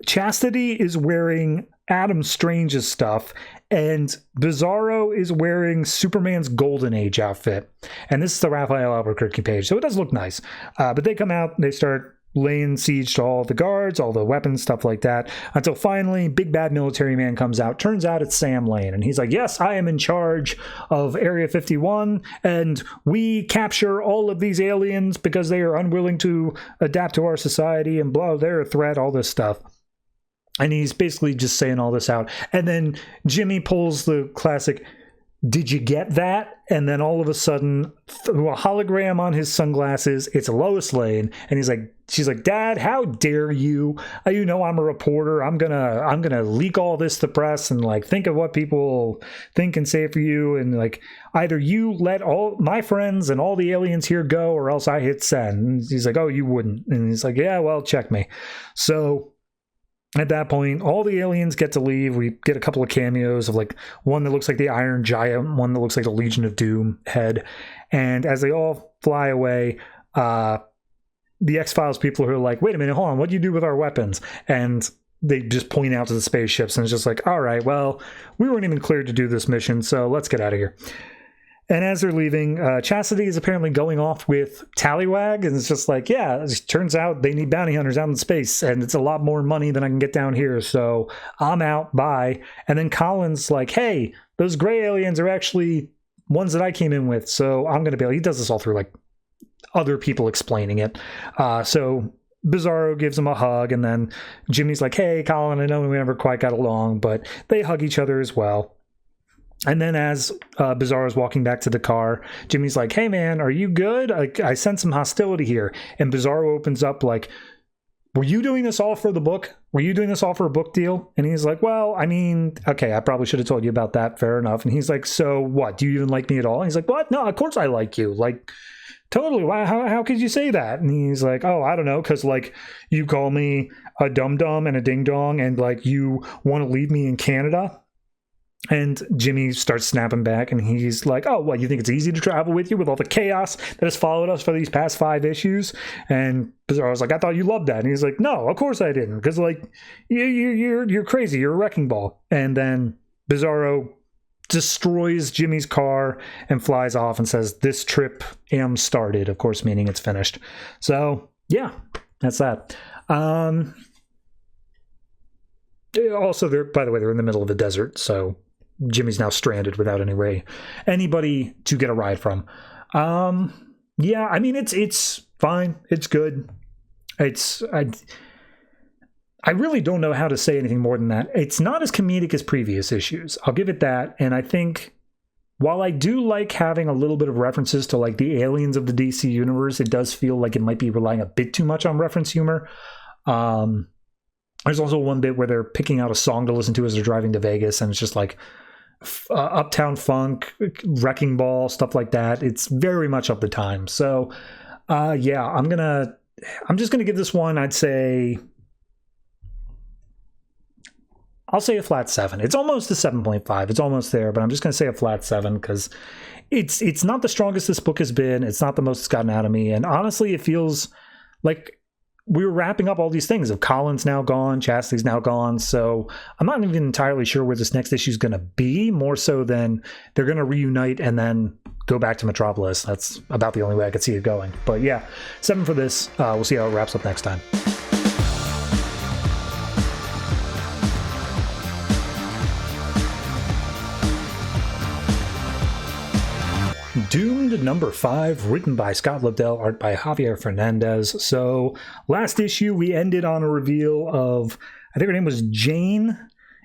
Chastity is wearing Adam Strange's stuff. And Bizarro is wearing Superman's Golden Age outfit. And this is the Raphael Albuquerque page. So it does look nice. But they come out, they start laying siege to all the guards, all the weapons, stuff like that, until finally big bad military man comes out. Turns out it's Sam Lane, and he's like, yes, I am in charge of Area 51, and we capture all of these aliens because they are unwilling to adapt to our society, and blah, they're a threat, all this stuff. And he's basically just saying all this out. And then Jimmy pulls the classic, did you get that? And then all of a sudden, through a hologram on his sunglasses, it's Lois Lane, and she's like, Dad, how dare you? You know I'm a reporter. I'm gonna leak all this to the press and like think of what people think and say for you, and like either you let all my friends and all the aliens here go, or else I hit send. And he's like, oh, you wouldn't. And he's like, yeah, well, check me. So at that point, all the aliens get to leave. We get a couple of cameos of like one that looks like the Iron Giant, one that looks like the Legion of Doom head. And as they all fly away, the X-Files people are like, wait a minute, hold on, what do you do with our weapons? And they just point out to the spaceships, and it's just like, all right, well, we weren't even cleared to do this mission, so let's get out of here. And as they're leaving, Chastity is apparently going off with Tallywag, and it's just like, yeah, it turns out they need bounty hunters out in space, and it's a lot more money than I can get down here, so I'm out, bye. And then Colin's like, hey, those gray aliens are actually ones that I came in with, so I'm going to be able, he does this all through like other people explaining it. So Bizarro gives him a hug, and then Jimmy's like, hey, Cullen, I know we never quite got along, but they hug each other as well. And then as Bizarro's walking back to the car, Jimmy's like, hey, man, are you good? I sense some hostility here. And Bizarro opens up like, were you doing this all for the book? Were you doing this all for a book deal? And he's like, well, I mean, okay, I probably should have told you about that. Fair enough. And he's like, so what? Do you even like me at all? And he's like, what? No, of course I like you. Like, totally. Why? How could you say that? And he's like, oh, I don't know. Because, like, you call me a dum-dum and a ding-dong, and, like, you want to leave me in Canada? And Jimmy starts snapping back, and he's like, oh, what, you think it's easy to travel with you with all the chaos that has followed us for these past 5 issues? And Bizarro's like, I thought you loved that. And he's like, no, of course I didn't, because, like, you're crazy. You're a wrecking ball. And then Bizarro destroys Jimmy's car and flies off and says, this trip am started, of course, meaning it's finished. So, yeah, that's that. Also, by the way, they're in the middle of the desert, so Jimmy's now stranded without anybody to get a ride from. Yeah, I mean, it's fine. It's good. I really don't know how to say anything more than that. It's not as comedic as previous issues. I'll give it that. And I think while I do like having a little bit of references to, like, the aliens of the DC universe, it does feel like it might be relying a bit too much on reference humor. There's also one bit where they're picking out a song to listen to as they're driving to Vegas, and it's just like Uptown Funk, Wrecking Ball, stuff like that. It's very much of the time. So, yeah, I'm just gonna give this one, I'll say a flat 7. It's almost a 7.5. It's almost there, but I'm just gonna say a flat 7 because it's not the strongest this book has been. It's not the most it's gotten out of me, and honestly, it feels like we were wrapping up all these things. If Cullen's now gone, Chastity's now gone, so I'm not even entirely sure where this next issue is going to be, more so than they're going to reunite and then go back to Metropolis. That's about the only way I could see it going. But yeah, 7 for this. We'll see how it wraps up next time. Doomed number 5, written by Scott Lobdell, art by Javier Fernandez. So last issue, we ended on a reveal of, I think her name was Jane,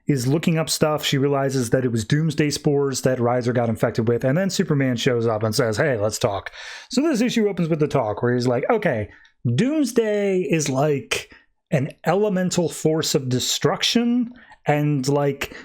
is looking up stuff. She realizes that it was doomsday spores that Reiser got infected with. And then Superman shows up and says, hey, let's talk. So this issue opens with the talk where he's like, okay, doomsday is like an elemental force of destruction, and like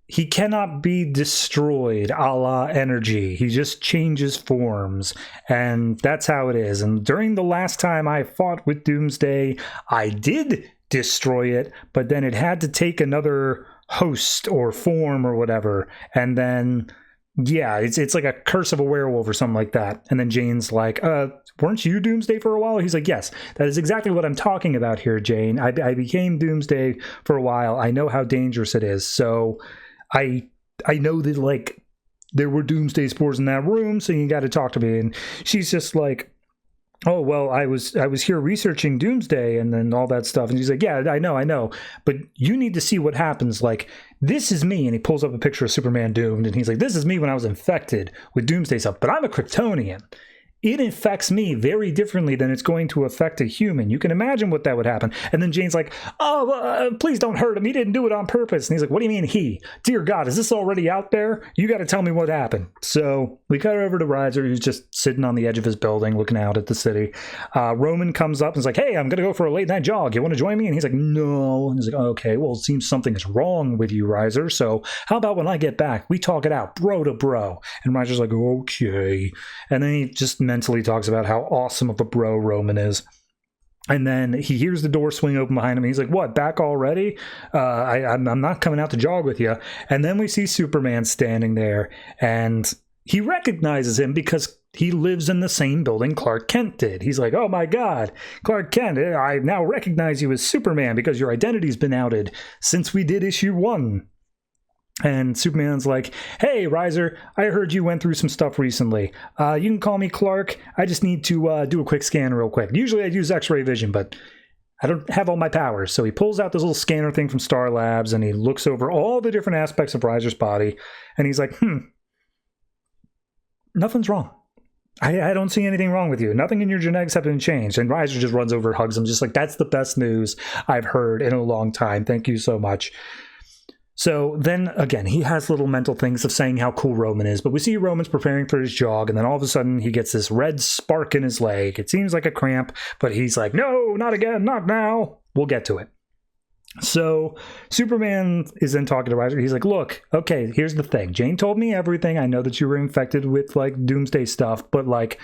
he cannot be destroyed a la energy. He just changes forms, and that's how it is. And during the last time I fought with Doomsday, I did destroy it, but then it had to take another host or form or whatever. And then, yeah, it's like a curse of a werewolf or something like that. And then Jane's like, weren't you Doomsday for a while? He's like, yes, that is exactly what I'm talking about here, Jane. I became Doomsday for a while. I know how dangerous it is. So I know that, like, there were doomsday spores in that room, so you got to talk to me. And she's just like, oh, well, I was here researching doomsday and then all that stuff. And she's like, yeah, I know, but you need to see what happens. Like, this is me. And he pulls up a picture of Superman doomed, and he's like, this is me when I was infected with doomsday stuff, but I'm a Kryptonian. It affects me very differently than it's going to affect a human. You can imagine what that would happen. And then Jane's like, please don't hurt him. He didn't do it on purpose. And he's like, what do you mean he? Dear God, is this already out there? You got to tell me what happened. So we cut over to Reiser, who's just sitting on the edge of his building looking out at the city. Roman comes up and is like, hey, I'm going to go for a late night jog. You want to join me? And he's like, no. And he's like, okay, well, it seems something is wrong with you, Reiser. So how about when I get back, we talk it out, bro to bro. And Reiser's like, okay. And then he just mentally talks about how awesome of a bro Roman is. And then he hears the door swing open behind him. He's like, what, back already? I'm not coming out to jog with you. And then we see Superman standing there, and he recognizes him because he lives in the same building Clark Kent did. He's like, oh my God, Clark Kent, I now recognize you as Superman because your identity's been outed since we did issue 1. And Superman's like, hey, Reiser, I heard you went through some stuff recently. You can call me Clark. I just need to do a quick scan real quick. Usually I'd use X-ray vision, but I don't have all my powers. So he pulls out this little scanner thing from Star Labs, and he looks over all the different aspects of Reiser's body, and he's like, nothing's wrong. I don't see anything wrong with you. Nothing in your genetics have been changed. And Reiser just runs over, hugs him, just like, that's the best news I've heard in a long time. Thank you so much. So then, again, he has little mental things of saying how cool Roman is, but we see Roman's preparing for his jog, and then all of a sudden he gets this red spark in his leg. It seems like a cramp, but he's like, no, not again, not now. We'll get to it. So Superman is then talking to Reiser. He's like, look, okay, here's the thing. Jane told me everything. I know that you were infected with, like, doomsday stuff, but, like,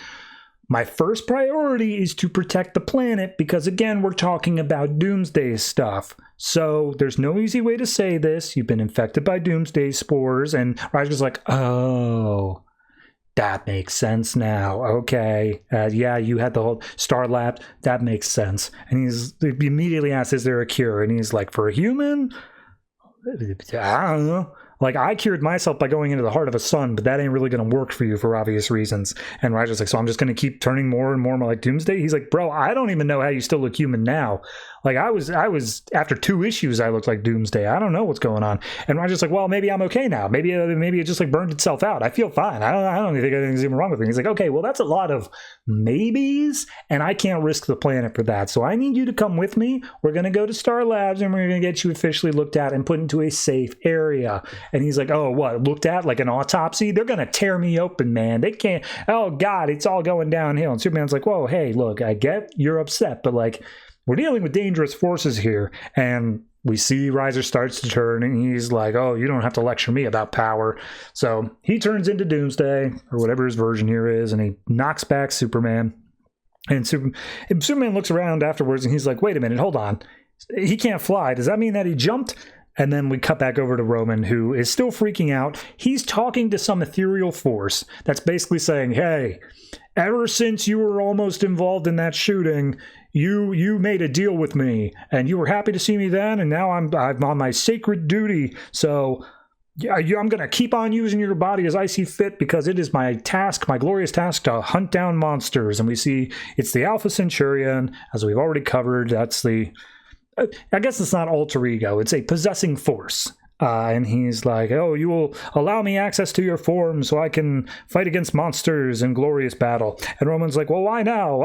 my first priority is to protect the planet because, again, we're talking about doomsday stuff. So there's no easy way to say this. You've been infected by doomsday spores. And Reiser's like, oh, that makes sense now. Okay. Yeah, you had the whole Star Lab. That makes sense. And he immediately asks, is there a cure? And he's like, for a human? I don't know. Like, I cured myself by going into the heart of a sun, but that ain't really going to work for you for obvious reasons. And Reiser's like, so I'm just going to keep turning more and more like Doomsday? He's like, bro, I don't even know how you still look human now. Like, I was after 2 issues, I looked like Doomsday. I don't know what's going on. And Reiser's like, well, maybe I'm okay now. Maybe it just, like, burned itself out. I feel fine. I don't think anything's even wrong with me. He's like, okay, well, that's a lot of maybes, and I can't risk the planet for that. So I need you to come with me. We're going to go to Star Labs, and we're going to get you officially looked at and put into a safe area. And he's like, oh, what, looked at like an autopsy? They're going to tear me open, man. They can't. Oh, God, it's all going downhill. And Superman's like, whoa, hey, look, I get you're upset, but, like, we're dealing with dangerous forces here. And we see Reiser starts to turn, and he's like, oh, you don't have to lecture me about power. So he turns into Doomsday, or whatever his version here is, and he knocks back Superman. And Superman looks around afterwards, and he's like, wait a minute, hold on. He can't fly. Does that mean that he jumped? And then we cut back over to Roman, who is still freaking out. He's talking to some ethereal force that's basically saying, hey, ever since you were almost involved in that shooting, you made a deal with me, and you were happy to see me then, and now I'm on my sacred duty. So yeah, I'm going to keep on using your body as I see fit because it is my task, my glorious task, to hunt down monsters. And we see it's the Alpha Centurion, as we've already covered. That's the... I guess it's not alter ego. It's a possessing force. And he's like, oh, you will allow me access to your form so I can fight against monsters in glorious battle. And Roman's like, well, why now?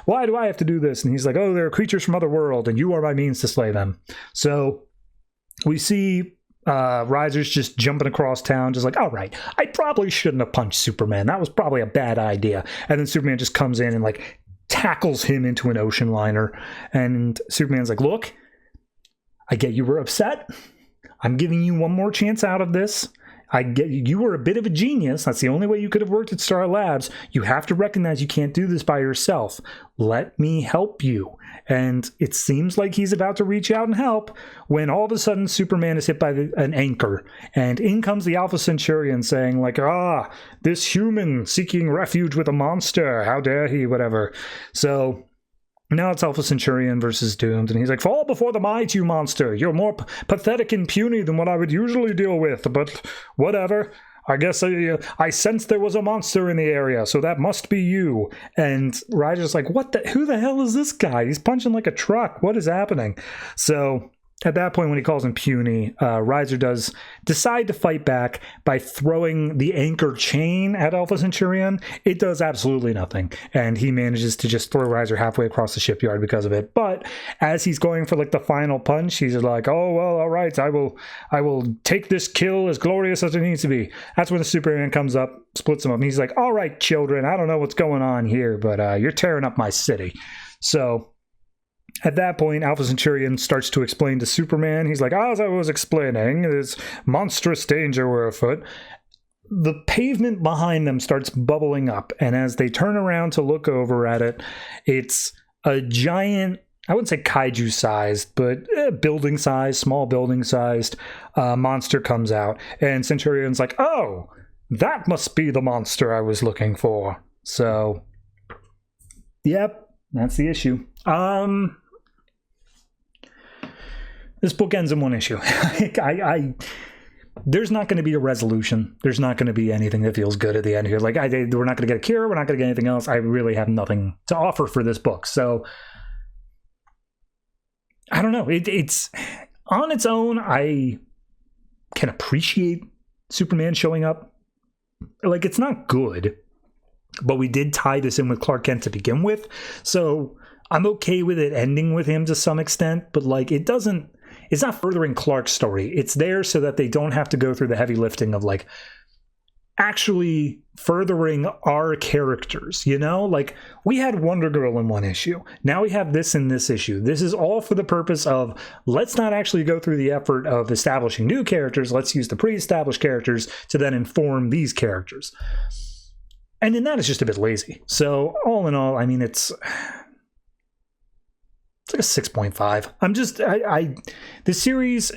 Why do I have to do this? And he's like, oh, they're creatures from other world, and you are my means to slay them. So we see Reiser's just jumping across town, just like, all right, I probably shouldn't have punched Superman. That was probably a bad idea. And then Superman just comes in and, like, tackles him into an ocean liner. And Superman's like, look, I get you were upset. I'm giving you one more chance out of this. I get you were a bit of a genius. That's the only way you could have worked at Star Labs. You have to recognize you can't do this by yourself. Let me help you. And it seems like he's about to reach out and help when all of a sudden Superman is hit by an anchor. And in comes the Alpha Centurion saying, like, this human seeking refuge with a monster. How dare he, whatever. So now it's Alpha Centurion versus Doomed, and he's like, fall before the might, you monster. You're more pathetic and puny than what I would usually deal with, but whatever. I guess I sensed there was a monster in the area, so that must be you. And Reiser's like, who the hell is this guy? He's punching like a truck. What is happening? So at that point, when he calls him puny, Reiser does decide to fight back by throwing the anchor chain at Alpha Centurion. It does absolutely nothing, and he manages to just throw Reiser halfway across the shipyard because of it. But as he's going for, like, the final punch, he's like, oh, well, all right, I will take this kill as glorious as it needs to be. That's when the Superman comes up, splits him up, and he's like, all right, children, I don't know what's going on here, but you're tearing up my city. So at that point, Alpha Centurion starts to explain to Superman. He's like, as I was explaining, this monstrous danger were afoot. The pavement behind them starts bubbling up, and as they turn around to look over at it, it's a giant, I wouldn't say kaiju-sized, but building-sized, small building-sized monster comes out. And Centurion's like, oh, that must be the monster I was looking for. So, yep, that's the issue. This book ends in one issue. There's not going to be a resolution. There's not going to be anything that feels good at the end here. Like, we're not going to get a cure. We're not going to get anything else. I really have nothing to offer for this book. So, I don't know. It's on its own. I can appreciate Superman showing up. Like, it's not good. but we did tie this in with Clark Kent to begin with, so I'm okay with it ending with him to some extent, but like it's not furthering Clark's story. It's there so that they don't have to go through the heavy lifting of like actually furthering our characters, you know? Like, we had Wonder Girl in one issue. Now we have this in this issue. This is all for the purpose of, let's not actually go through the effort of establishing new characters. Let's use the pre-established characters to then inform these characters. And in that, it's just a bit lazy. So, all in all, I mean, it's like a 6.5. This series,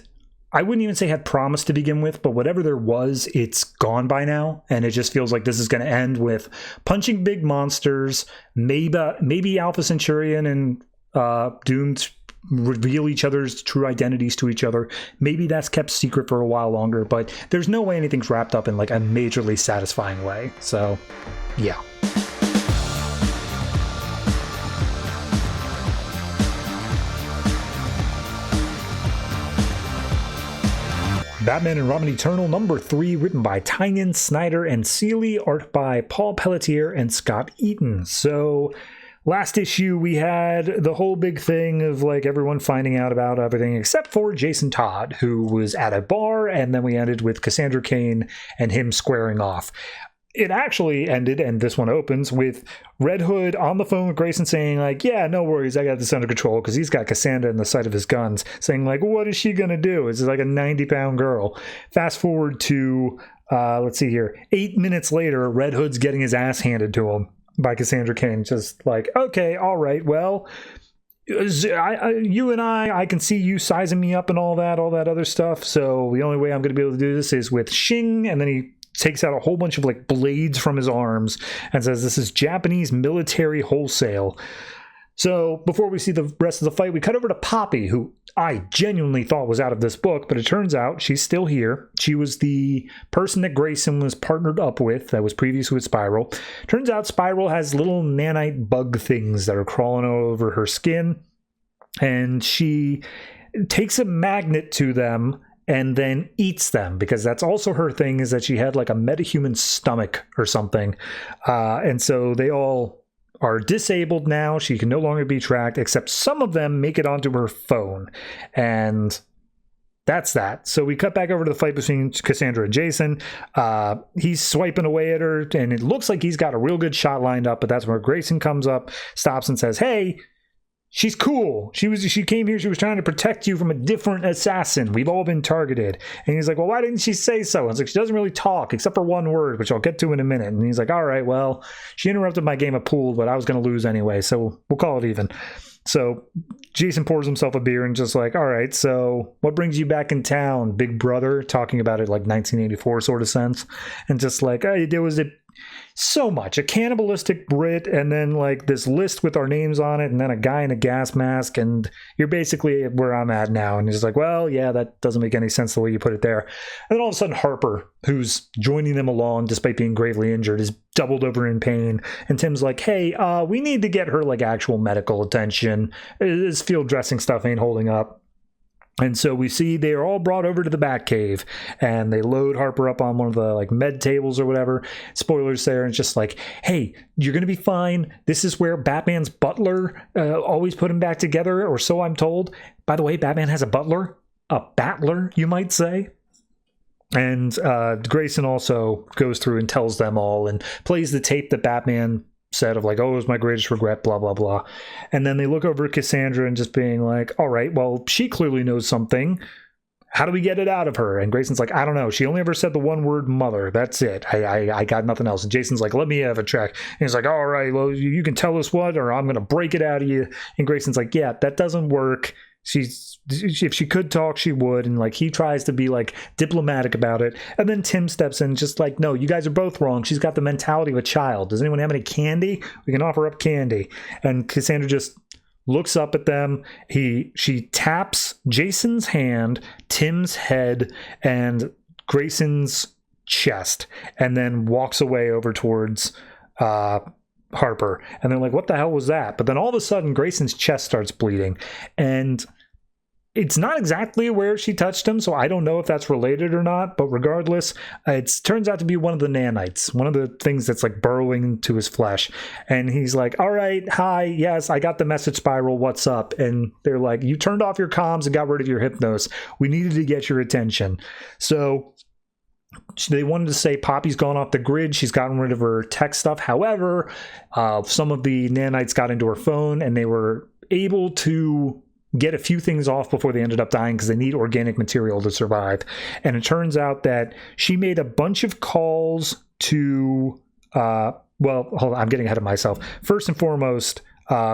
I wouldn't even say had promise to begin with, but whatever there was, it's gone by now. And it just feels like this is going to end with punching big monsters. Maybe Alpha Centurion and Doomed reveal each other's true identities to each other. Maybe that's kept secret for a while longer, but there's no way anything's wrapped up in like a majorly satisfying way. So, yeah. Batman and Robin Eternal #3, written by Tynion, Snyder, and Seeley, art by Paul Pelletier and Scott Eaton. So, last issue we had the whole big thing of like everyone finding out about everything except for Jason Todd, who was at a bar, and then we ended with Cassandra Cain and him squaring off. It actually ended, and this one opens, with Red Hood on the phone with Grayson saying, like, yeah, no worries, I got this under control, because he's got Cassandra in the sight of his guns, saying, like, what is she going to do? It's like a 90-pound girl. Fast forward to, let's see here, 8 minutes later, Red Hood's getting his ass handed to him by Cassandra Cain, just like, okay, all right, well, you and I can see you sizing me up and all that other stuff, so the only way I'm going to be able to do this is with Shing, and then he takes out a whole bunch of like blades from his arms and says this is Japanese military wholesale. So before we see the rest of the fight, we cut over to Poppy, who I genuinely thought was out of this book, but it turns out she's still here. She was the person that Grayson was partnered up with that was previously with Spiral. Turns out Spiral has little nanite bug things that are crawling over her skin, and she takes a magnet to them and then eats them, because that's also her thing, is that she had like a metahuman stomach or something. And so they all are disabled now. She can no longer be tracked, except some of them make it onto her phone. And that's that. So we cut back over to the fight between Cassandra and Jason. He's swiping away at her, and it looks like he's got a real good shot lined up, but that's where Grayson comes up, stops, and says, hey, she's cool. She came here. She was trying to protect you from a different assassin. We've all been targeted. And he's like, well, why didn't she say so? And it's like, she doesn't really talk except for one word, which I'll get to in a minute. And he's like, all right, well, she interrupted my game of pool, but I was going to lose anyway, so we'll call it even. So Jason pours himself a beer and just like, all right, so what brings you back in town, big brother? Talking about it like 1984 sort of sense. And just like, hey, there was so much, a cannibalistic Brit, and then like this list with our names on it, and then a guy in a gas mask, and you're basically where I'm at now. And he's like, well, yeah, that doesn't make any sense the way you put it there. And then all of a sudden Harper, who's joining them along despite being gravely injured, is doubled over in pain, and Tim's like, hey, we need to get her like actual medical attention. This field dressing stuff ain't holding up. And so we see they are all brought over to the Batcave, and they load Harper up on one of the like med tables or whatever. Spoilers there, and it's just like, hey, you're going to be fine. This is where Batman's butler always put him back together, or so I'm told. By the way, Batman has a butler, a battler, you might say. And Grayson also goes through and tells them all and plays the tape that Batman said of like, oh, it was my greatest regret, blah, blah, blah. And then they look over at Cassandra and just being like, all right, well, she clearly knows something. How do we get it out of her? And Grayson's like, I don't know. She only ever said the one word mother. That's it. I got nothing else. And Jason's like, let me have a check. And he's like, all right, well, you can tell us what, or I'm going to break it out of you. And Grayson's like, yeah, that doesn't work. If she could talk, she would. And like, he tries to be like diplomatic about it. And then Tim steps in just like, no, you guys are both wrong. She's got the mentality of a child. Does anyone have any candy? We can offer up candy. And Cassandra just looks up at them. She taps Jason's hand, Tim's head, and Grayson's chest, and then walks away over towards Harper. And they're like, what the hell was that? But then all of a sudden Grayson's chest starts bleeding, and It's not exactly where she touched him, so I don't know if that's related or not, but regardless, it turns out to be one of the nanites, one of the things that's like burrowing into his flesh. And he's like, all right, hi, yes, I got the message spiral, what's up? And they're like, you turned off your comms and got rid of your hypnos. We needed to get your attention. So they wanted to say Poppy's gone off the grid. She's gotten rid of her tech stuff. However, some of the nanites got into her phone and they were able to get a few things off before they ended up dying because they need organic material to survive. And it turns out that she made a bunch of calls to, well, hold on, I'm getting ahead of myself. First and foremost,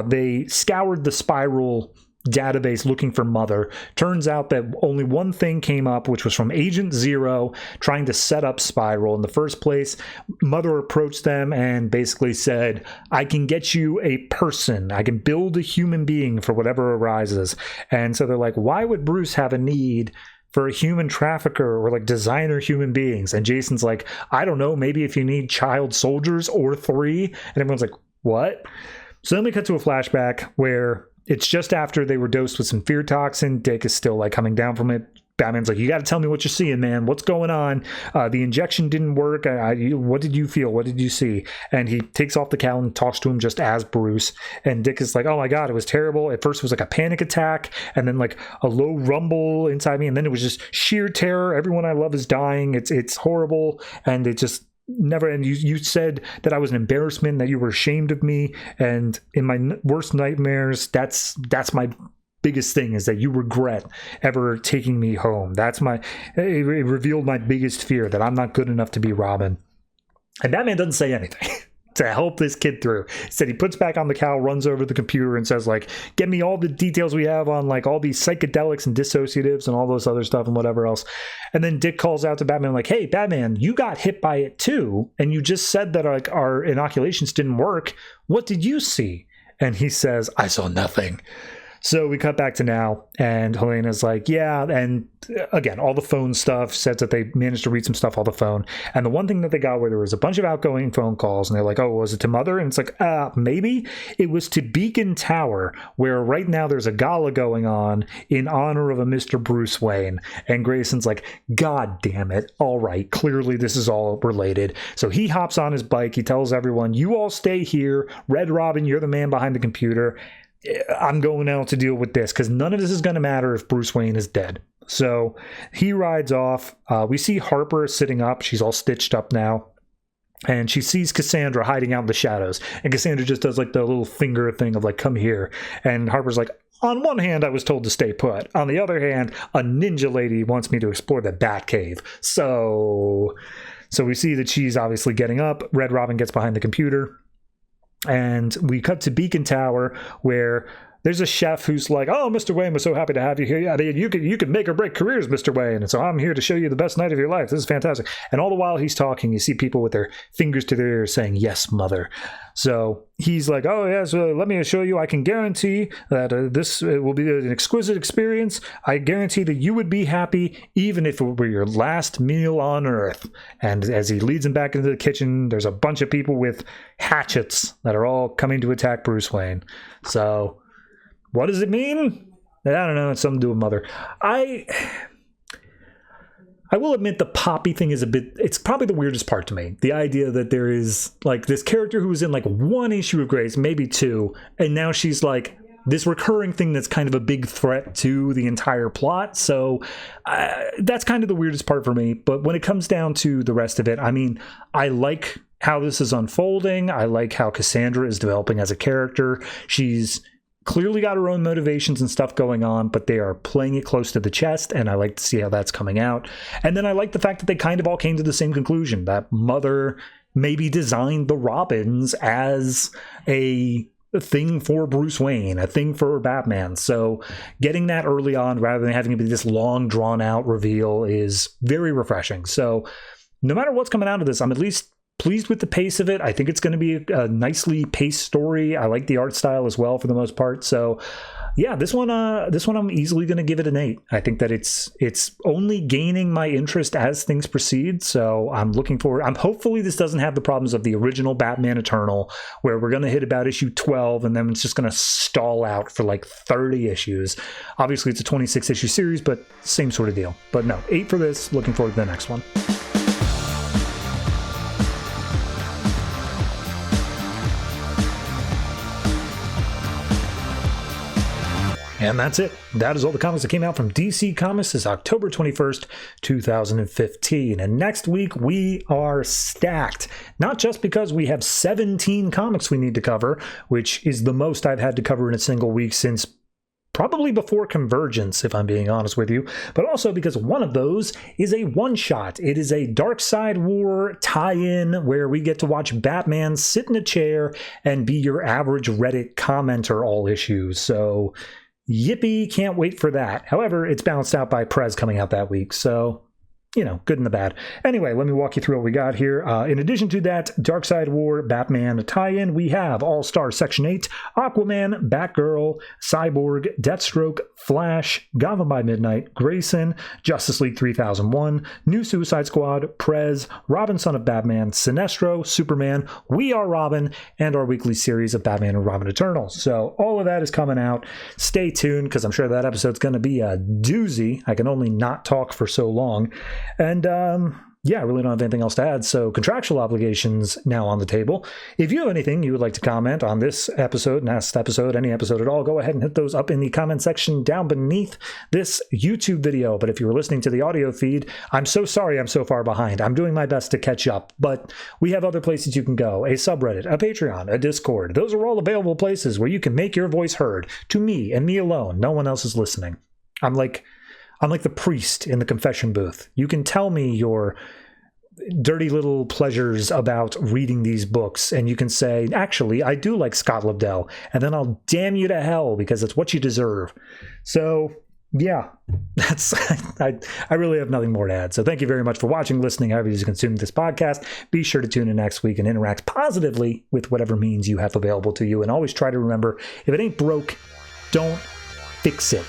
they scoured the spiral database looking for Mother. Turns out that only one thing came up, which was from Agent Zero trying to set up Spiral in the first place. Mother approached them and basically said, I can get you a person. I can build a human being for whatever arises. And so they're like, why would Bruce have a need for a human trafficker or like designer human beings? And Jason's like, I don't know, maybe if you need child soldiers or 3. And everyone's like, what? So then we cut to a flashback where it's just after they were dosed with some fear toxin. Dick is still like coming down from it. Batman's like, you got to tell me what you're seeing, man. What's going on? The injection didn't work. What did you feel? What did you see? And he takes off the cowl and talks to him just as Bruce. And Dick is like, oh my God, it was terrible. At first it was like a panic attack and then like a low rumble inside me. And then it was just sheer terror. Everyone I love is dying. It's horrible. And it just never. And you said that I was an embarrassment, that you were ashamed of me. And in my worst nightmares, that's my biggest thing, is that you regret ever taking me home. It revealed my biggest fear, that I'm not good enough to be Robin. And Batman doesn't say anything to help this kid through. Instead, he puts back on the cowl, runs over to the computer and says, like, get me all the details we have on like all these psychedelics and dissociatives and all those other stuff and whatever else. And then Dick calls out to Batman like, hey, Batman, you got hit by it too. And you just said that like our inoculations didn't work. What did you see? And he says, I saw nothing. So we cut back to now, and Helena's like, yeah, and again, all the phone stuff says that they managed to read some stuff on the phone. And the one thing that they got where there was a bunch of outgoing phone calls, and they're like, oh, was it to Mother? And it's like, maybe. It was to Beacon Tower, where right now there's a gala going on in honor of a Mr. Bruce Wayne. And Grayson's like, God damn it. All right, clearly this is all related. So he hops on his bike. He tells everyone, you all stay here. Red Robin, you're the man behind the computer. I'm going out to deal with this because none of this is going to matter if Bruce Wayne is dead. So he rides off. We see Harper sitting up. She's all stitched up now. And she sees Cassandra hiding out in the shadows. And Cassandra just does like the little finger thing of like, come here. And Harper's like, on one hand, I was told to stay put. On the other hand, a ninja lady wants me to explore the Batcave. So we see that she's obviously getting up. Red Robin gets behind the computer. And we cut to Beacon Tower, where there's a chef who's like, oh, Mr. Wayne, we're so happy to have you here. Yeah, you could make or break careers, Mr. Wayne. And so I'm here to show you the best night of your life. This is fantastic. And all the while he's talking, you see people with their fingers to their ears saying, yes, Mother. So he's like, oh, yes, let me assure you, I can guarantee that this will be an exquisite experience. I guarantee that you would be happy even if it were your last meal on Earth. And as he leads him back into the kitchen, there's a bunch of people with hatchets that are all coming to attack Bruce Wayne. So what does it mean? I don't know. It's something to do with Mother. I will admit the Poppy thing is it's probably the weirdest part to me. The idea that there is like this character who was in like one issue of Grace, maybe 2, and now she's like this recurring thing that's kind of a big threat to the entire plot. So that's kind of the weirdest part for me. But when it comes down to the rest of it, I mean, I like how this is unfolding. I like how Cassandra is developing as a character. She's clearly got her own motivations and stuff going on, but they are playing it close to the chest, and I like to see how that's coming out. And then I like the fact that they kind of all came to the same conclusion, that Mother maybe designed the Robins as a thing for Bruce Wayne, a thing for Batman. So getting that early on rather than having it be this long drawn out reveal is very refreshing. So no matter what's coming out of this, I'm at least pleased with the pace of it. I think it's going to be a nicely paced story. I like the art style as well for the most part. So Yeah, this one I'm easily going to give it an 8. I think that it's only gaining my interest as things proceed, so I'm looking forward. Hopefully this doesn't have the problems of the original Batman Eternal, where we're going to hit about issue 12 and then it's just going to stall out for like 30 issues. Obviously it's a 26 issue series, but same sort of deal. But no, 8 for this. Looking forward to the next one. And that's it. That is all the comics that came out from DC Comics this October 21st, 2015. And next week, we are stacked. Not just because we have 17 comics we need to cover, which is the most I've had to cover in a single week since probably before Convergence, if I'm being honest with you, but also because one of those is a one-shot. It is a Darkseid War tie-in where we get to watch Batman sit in a chair and be your average Reddit commenter all issues. So yippee, can't wait for that. However, it's balanced out by Prez coming out that week, so, you know, good and the bad. Anyway, let me walk you through what we got here. In addition to that Darkseid War Batman tie-in, we have All-Star Section 8, Aquaman, Batgirl, Cyborg, Deathstroke, Flash, Gotham by Midnight, Grayson, Justice League 3001, New Suicide Squad, Prez, Robin Son of Batman, Sinestro, Superman, We Are Robin, and our weekly series of Batman and Robin Eternal. So all of that is coming out. Stay tuned, because I'm sure that episode's going to be a doozy. I can only not talk for so long. And yeah, I really don't have anything else to add. So contractual obligations now on the table. If you have anything you would like to comment on this episode, next episode, any episode at all, go ahead and hit those up in the comment section down beneath this YouTube video. But if you were listening to the audio feed, I'm so sorry I'm so far behind. I'm doing my best to catch up, but we have other places you can go. A subreddit, a Patreon, a Discord. Those are all available places where you can make your voice heard to me and me alone. No one else is listening. I'm like the priest in the confession booth. You can tell me your dirty little pleasures about reading these books, and you can say, actually, I do like Scott Lobdell, and then I'll damn you to hell because it's what you deserve. So, yeah, I really have nothing more to add. So thank you very much for watching, listening, however you consume this podcast. Be sure to tune in next week and interact positively with whatever means you have available to you. And always try to remember, if it ain't broke, don't fix it.